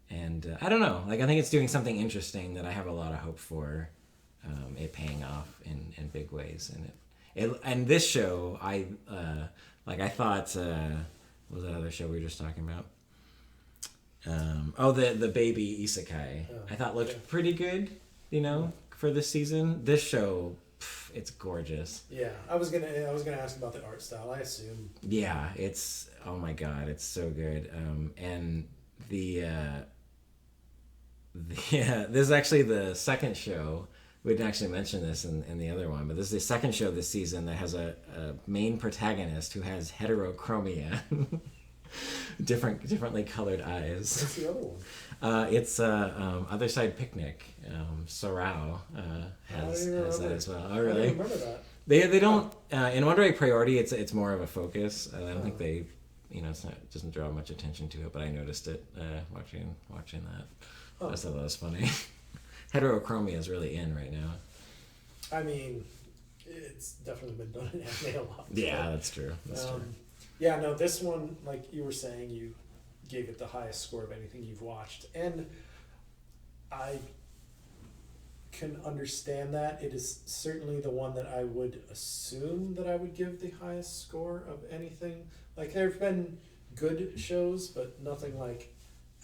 and I don't know, like I think it's doing something interesting that I have a lot of hope for it paying off in big ways. And this show, I thought, what was that other show we were just talking about? The baby isekai. I thought looked pretty good, for this season. This show, it's gorgeous. Yeah, I was gonna ask about the art style. I assume. Yeah, it's, oh my god, it's so good. And this is actually the second show. We didn't actually mention this in the other one, but this is the second show this season that has a main protagonist who has heterochromia. Differently colored eyes. What's the other one? It's Otherside Picnic. Sorao has that as well. Oh, really? I don't remember that. They don't in Wonder Egg Priority. It's more of a focus. I don't think they, it doesn't draw much attention to it. But I noticed it watching that. I just thought that was funny. Heterochromia is really in right now. I mean, it's definitely been done in anime a lot. Yeah, that's true. True. Yeah, no, this one, like you were saying, you gave it the highest score of anything you've watched. And I can understand that. It is certainly the one that I would assume that I would give the highest score of anything. Like, there have been good shows, but nothing like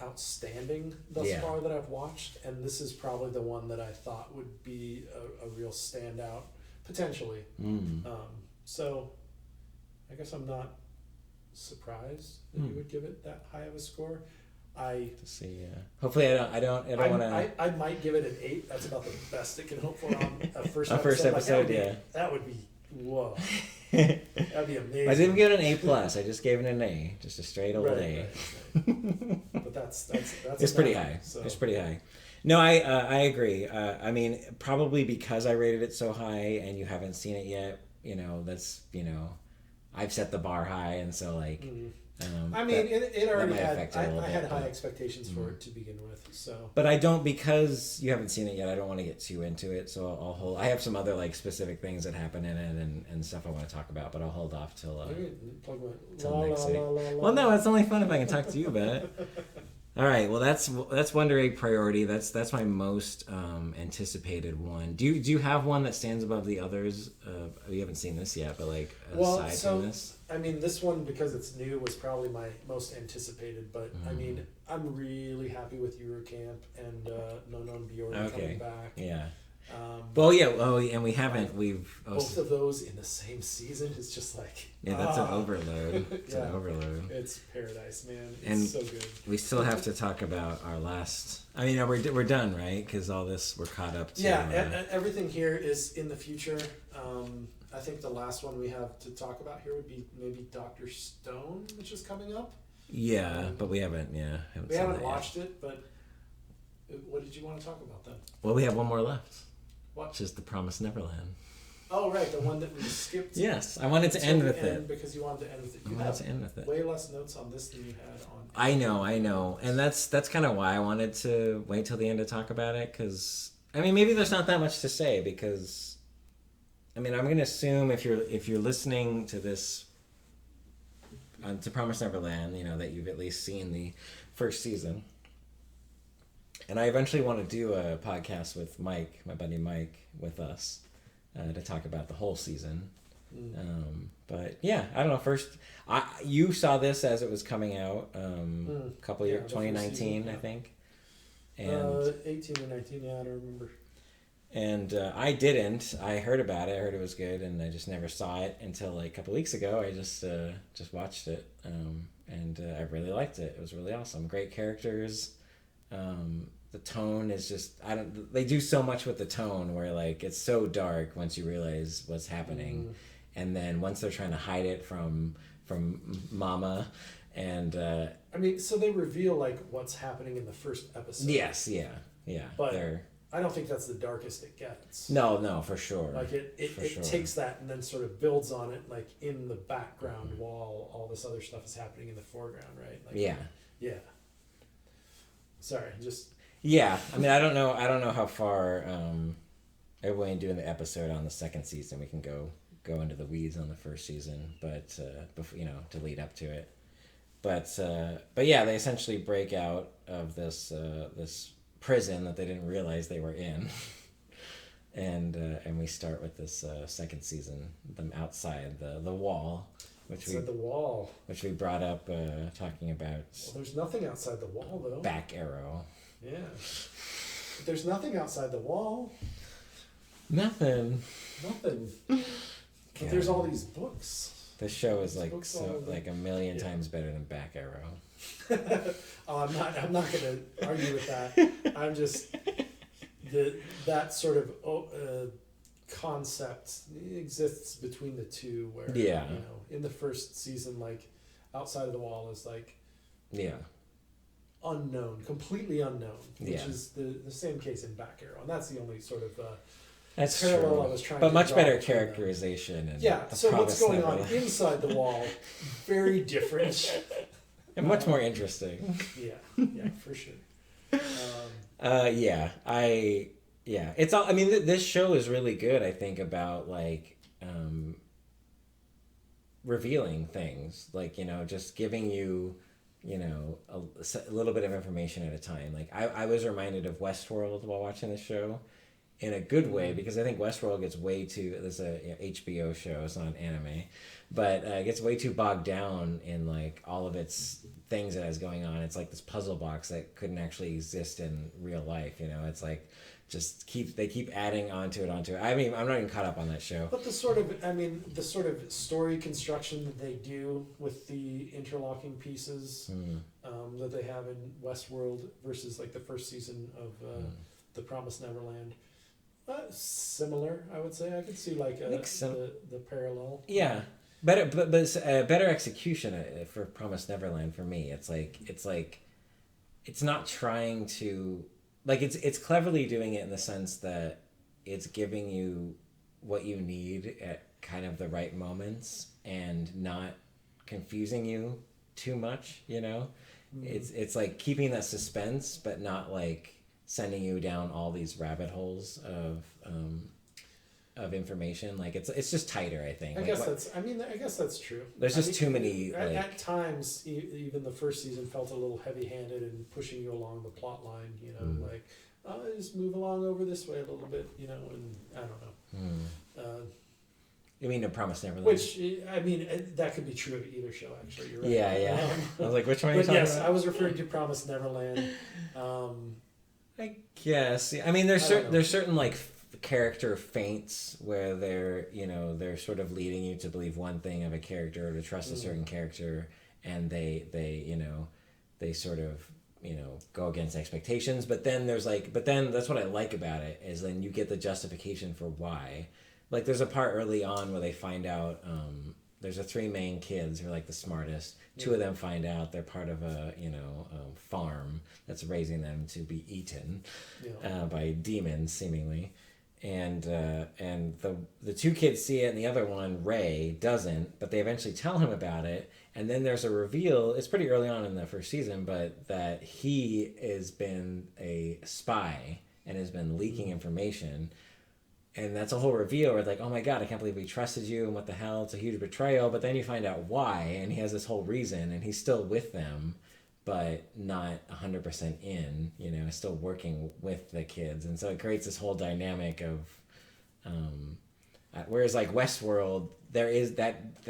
outstanding thus far that I've watched. And this is probably the one that I thought would be a real standout, potentially. So I guess I'm not surprised that you would give it that high of a score. Hopefully I don't want to. I might give it an 8. That's about the best it can hope for on a first episode. That would be whoa. That'd be amazing. I didn't give it an A+. I just gave it an A, just a straight old A. Right. But that's it's pretty high. So. It's pretty high. No, I agree. I mean, probably because I rated it so high and you haven't seen it yet. That's I've set the bar high, and so like. I mean, it already had. I had high expectations for it to begin with, so. But I don't, because you haven't seen it yet. I don't want to get too into it, so I'll hold. I have some other like specific things that happen in it and stuff I want to talk about, but I'll hold off till next week. Well, no, it's only fun if I can talk to you about it. All right. Well, that's Wonder Egg priority. That's my most anticipated one. Do you have one that stands above the others? We haven't seen this yet, but like aside from this. I mean, this one, because it's new, was probably my most anticipated. But I mean, I'm really happy with Yuru Camp and Non Biyori coming back. Yeah. Well, yeah. Oh, and we haven't. Both of those in the same season is just like that's an overload. It's an overload. It's paradise, man. It's and so good. We still have to talk about our last. I mean, we're done, right? Because all this we're caught up to. Yeah, everything here is in the future. I think the last one we have to talk about here would be maybe Dr. Stone, which is coming up. Yeah, but we haven't. Yeah, we haven't watched it. But what did you want to talk about then? Well, we have one more left. What? Which is The Promised Neverland. Oh, right, the one that we skipped. Yes, I wanted to end with it. Because you wanted to end with it. I wanted to end with it. Way less notes on this than you had on... I know. And that's kind of why I wanted to wait till the end to talk about it, because, I mean, maybe there's not that much to say, because, I mean, I'm going to assume if you're listening to this, to Promised Neverland, you know, that you've at least seen the first season. And I eventually want to do a podcast with Mike, my buddy Mike, with us to talk about the whole season. But yeah, I don't know. First, you saw this as it was coming out a couple years, 2019, season, I think. And 18 or 19, yeah, I don't remember. And I didn't. I heard about it. I heard it was good, and I just never saw it until like a couple weeks ago. I just watched it, and I really liked it. It was really awesome. Great characters. The tone is just they do so much with the tone where like it's so dark once you realize what's happening, and then once they're trying to hide it from Mama, and I mean, so they reveal like what's happening in the first episode. Yes, yeah, but I don't think that's the darkest it gets. No, for sure. Like it takes that and then sort of builds on it, like in the background while all this other stuff is happening in the foreground, right? Like, yeah. Sorry, just. Yeah, I mean, I don't know how far everyone doing the episode on the second season. We can go into the weeds on the first season, but before, you know, to lead up to it. But yeah, they essentially break out of this prison that they didn't realize they were in, and we start with this second season, them outside the wall. Which we brought up talking about. Well, there's nothing outside the wall, though. Back arrow. Yeah. But there's nothing outside the wall. Nothing. But there's all these books. This show is like like a million times better than Back Arrow. I'm not gonna argue with that. I'm just that sort of concept exists between the two where you know, in the first season, like outside of the wall is like completely unknown, which is the same case in Back Arrow, and that's the only sort of that's parallel true. I was trying but to much draw better characterization and so what's going on inside the wall, very different and much more interesting. Yeah, for sure. It's all. I mean, this show is really good. I think about like revealing things, like, you know, just giving you, you know, a little bit of information at a time. Like I was reminded of Westworld while watching this show, in a good way, because I think Westworld gets way too. There's a HBO show. It's not an anime, but it gets way too bogged down in like all of its things that is going on. It's like this puzzle box that couldn't actually exist in real life. You know, it's like they keep adding onto it. I mean, I'm not even caught up on that show. But the sort of story construction that they do with the interlocking pieces that they have in Westworld versus like the first season of The Promised Neverland. Similar, I would say. I could see like the parallel. Yeah, better, but better execution for Promised Neverland for me. It's like it's not trying to, like, it's cleverly doing it in the sense that it's giving you what you need at kind of the right moments and not confusing you too much. You know, it's like keeping that suspense, but not like sending you down all these rabbit holes of of information. Like it's just tighter, I think. I guess that's true. There's just too many. At times, even the first season felt a little heavy-handed in pushing you along the plot line. You know, like just move along over this way a little bit. You know, and I don't know. You mean No Promise Neverland? Which, I mean, that could be true of either show, actually. You're right. Yeah. I was like, which one are you talking about? I was referring to Promise Neverland. I guess. I mean, there's certain like character feints where they're sort of leading you to believe one thing of a character or to trust a certain character, and they sort of go against expectations. But then that's what I like about it is then you get the justification for why. Like there's a part early on where they find out there's the three main kids who are like the smartest. Two of them find out they're part of a farm that's raising them to be eaten by demons seemingly, and the two kids see it and the other one, Ray, doesn't, but they eventually tell him about it, and then there's a reveal. It's pretty early on in the first season, but that he has been a spy and has been leaking information. And that's a whole reveal where like, oh my God, I can't believe we trusted you and what the hell, it's a huge betrayal. But then you find out why, and he has this whole reason, and he's still with them, but not 100% in, still working with the kids. And so it creates this whole dynamic of, whereas like Westworld, there is that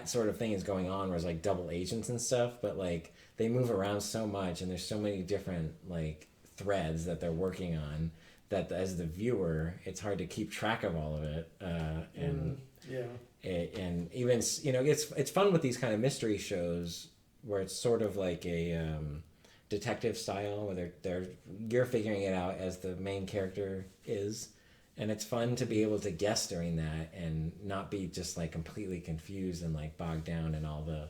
sort of thing is going on where it's like double agents and stuff, but like they move around so much and there's so many different like threads that they're working on, that as the viewer, it's hard to keep track of all of it, and even it's fun with these kind of mystery shows where it's sort of like a detective style where you're figuring it out as the main character is, and it's fun to be able to guess during that and not be just like completely confused and like bogged down in all the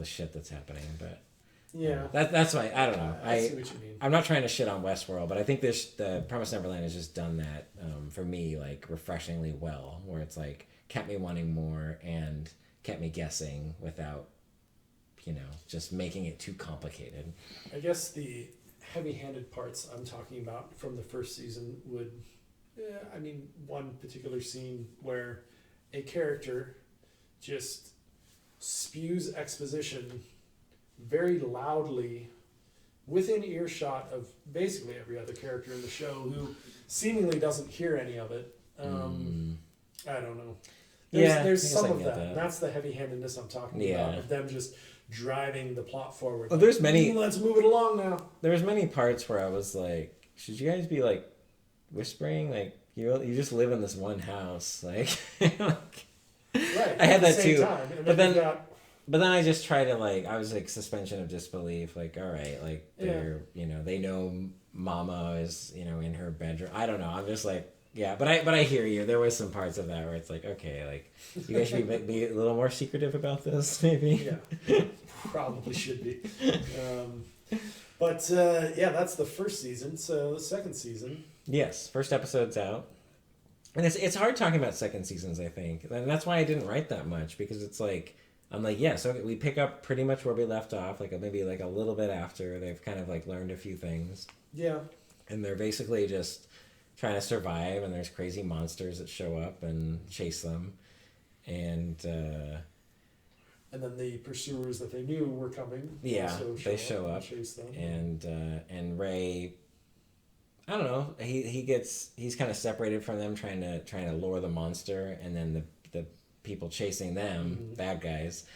shit that's happening, but. Yeah, that's why I don't know. I see what you mean. I'm not trying to shit on Westworld, but I think the Promised Neverland has just done that for me like refreshingly well, where it's like kept me wanting more and kept me guessing without just making it too complicated. I guess the heavy-handed parts I'm talking about from the first season would, one particular scene where a character just spews exposition very loudly within earshot of basically every other character in the show who seemingly doesn't hear any of it. I don't know. There's some of that. That's the heavy-handedness I'm talking about, of them just driving the plot forward. Well, there's many. Let's move it along now. There's many parts where I was like, should you guys be like whispering? Like you just live in this one house, like. Right. I had that too, Time. But then I just try to I was like suspension of disbelief, like, all right, like they're, they know Mama is, in her bedroom. I don't know. I'm just like, yeah, but I hear you. There was some parts of that where it's like, okay, like you guys should be a little more secretive about this, maybe. Yeah, probably should be. But that's the first season. So the second season. Yes, first episode's out. And it's hard talking about second seasons, I think. And that's why I didn't write that much, because it's like, I'm like, so we pick up pretty much where we left off, like maybe like a little bit after they've kind of like learned a few things. Yeah. And they're basically just trying to survive, and there's crazy monsters that show up and chase them. And then the pursuers that they knew were coming. Yeah, they show up. And chase them. And Ray, I don't know, he's kind of separated from them, trying to lure the monster, and then the people chasing them, bad guys,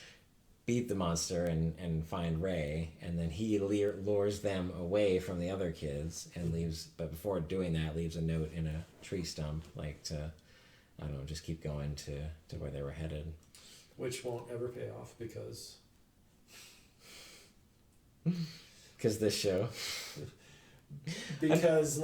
beat the monster and find Ray, and then he lures them away from the other kids and leaves, but before doing that, leaves a note in a tree stump, like to, I don't know, just keep going to where they were headed. Which won't ever pay off because this show. Because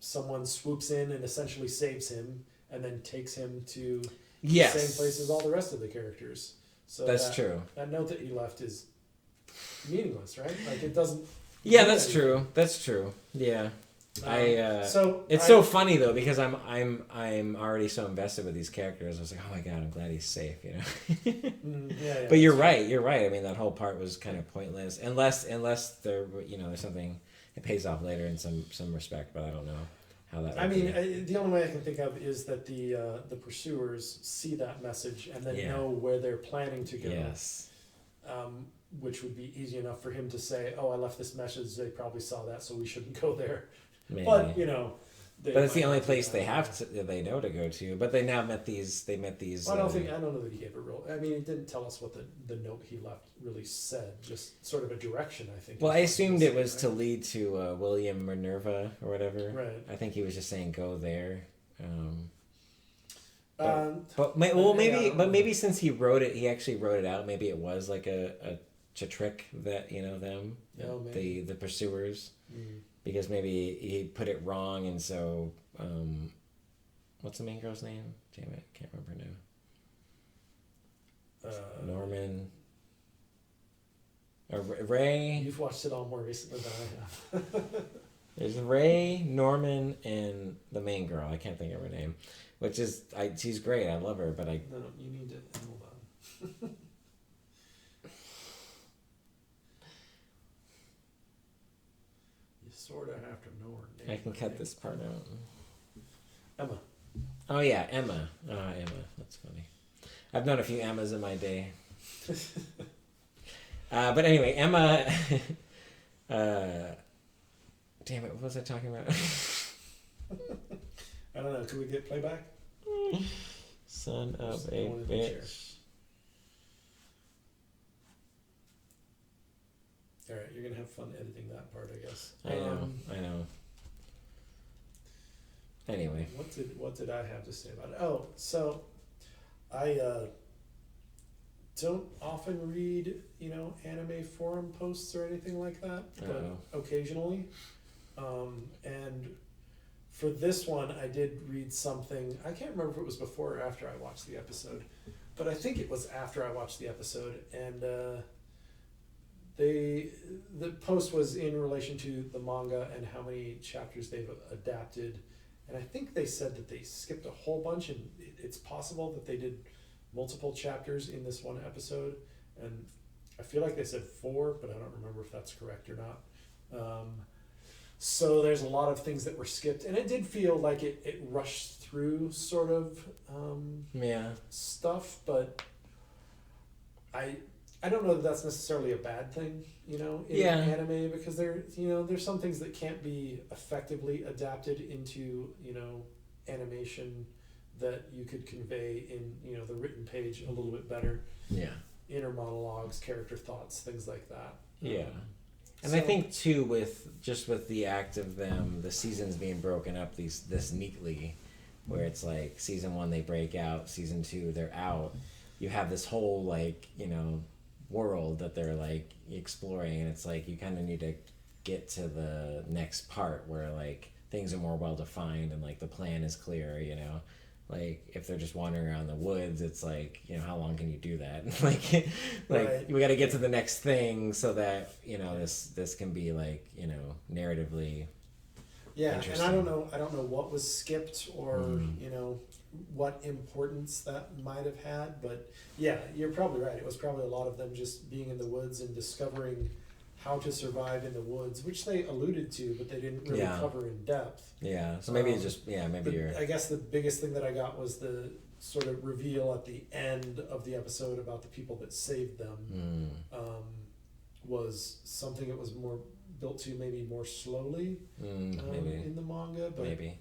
someone swoops in and essentially saves him and then takes him to the same place as all the rest of the characters. So that's true. That note that you left is meaningless, right? Like it doesn't. Yeah, that's true. That's true. Yeah. It's so funny though, because I'm already so invested with these characters. I was like, oh my God, I'm glad he's safe, But you're right. I mean, that whole part was kind of pointless, unless there, there's something, it pays off later in some respect, but I don't know how that. I mean, the only way I can think of is that the pursuers see that message and then know where they're planning to go. Yes. Which would be easy enough for him to say, "Oh, I left this message. They probably saw that, so we shouldn't go there." Maybe. But but it's the only place they know to go to. But they now met these. Well, I don't know that he gave a real. I mean, he didn't tell us what the note he left really said. Just sort of a direction, I think. Well, I assumed it was to lead to William Minerva or whatever. Right. I think he was just saying go there. Maybe since he wrote it, he actually wrote it out. Maybe it was like a trick that them, the pursuers. Mm. Because maybe he put it wrong, and so what's the main girl's name? Damn it, can't remember now. Norman. Ray. You've watched it all more recently than I have. There's Ray, Norman, and the main girl. I can't think of her name, which is she's great. I love her, but No, you need to hold on. Sort of have to know her name. I can cut this part out. Emma. Oh yeah, Emma. Emma. That's funny. I've known a few Emmas in my day. But anyway, Emma. Damn it! What was I talking about? I don't know. Can we get playback? Son of a bitch. All right, you're gonna have fun editing that part, I guess. I know. Anyway, what did I have to say about it? Oh, so I don't often read anime forum posts or anything like that, but occasionally. And for this one, I did read something. I can't remember if it was before or after I watched the episode, but I think it was after I watched the episode, and. The post was in relation to the manga and how many chapters they've adapted, and I think they said that they skipped a whole bunch, and it's possible that they did multiple chapters in this one episode, and I feel like they said 4, but I don't remember if that's correct or not. So there's a lot of things that were skipped, and it did feel like it rushed through sort of stuff, but I don't know that that's necessarily a bad thing, in anime, because there's some things that can't be effectively adapted into, animation that you could convey in, the written page a little bit better. Yeah. Inner monologues, character thoughts, things like that. Yeah. And I think too, with the act of them, the seasons being broken up this neatly, where it's like season 1 they break out, season 2 they're out. You have this whole world that they're exploring, and it's you kind of need to get to the next part where things are more well defined and the plan is clear. If they're just wandering around the woods, it's how long can you do that? Right. We got to get to the next thing so that this can be narratively. Yeah, and I don't know what was skipped or what importance that might have had, but yeah, you're probably right. It was probably a lot of them just being in the woods and discovering how to survive in the woods, which they alluded to, but they didn't really cover in depth. Yeah, so maybe I guess the biggest thing that I got was the sort of reveal at the end of the episode about the people that saved them. Was something that was more built to maybe more slowly maybe in the manga, but maybe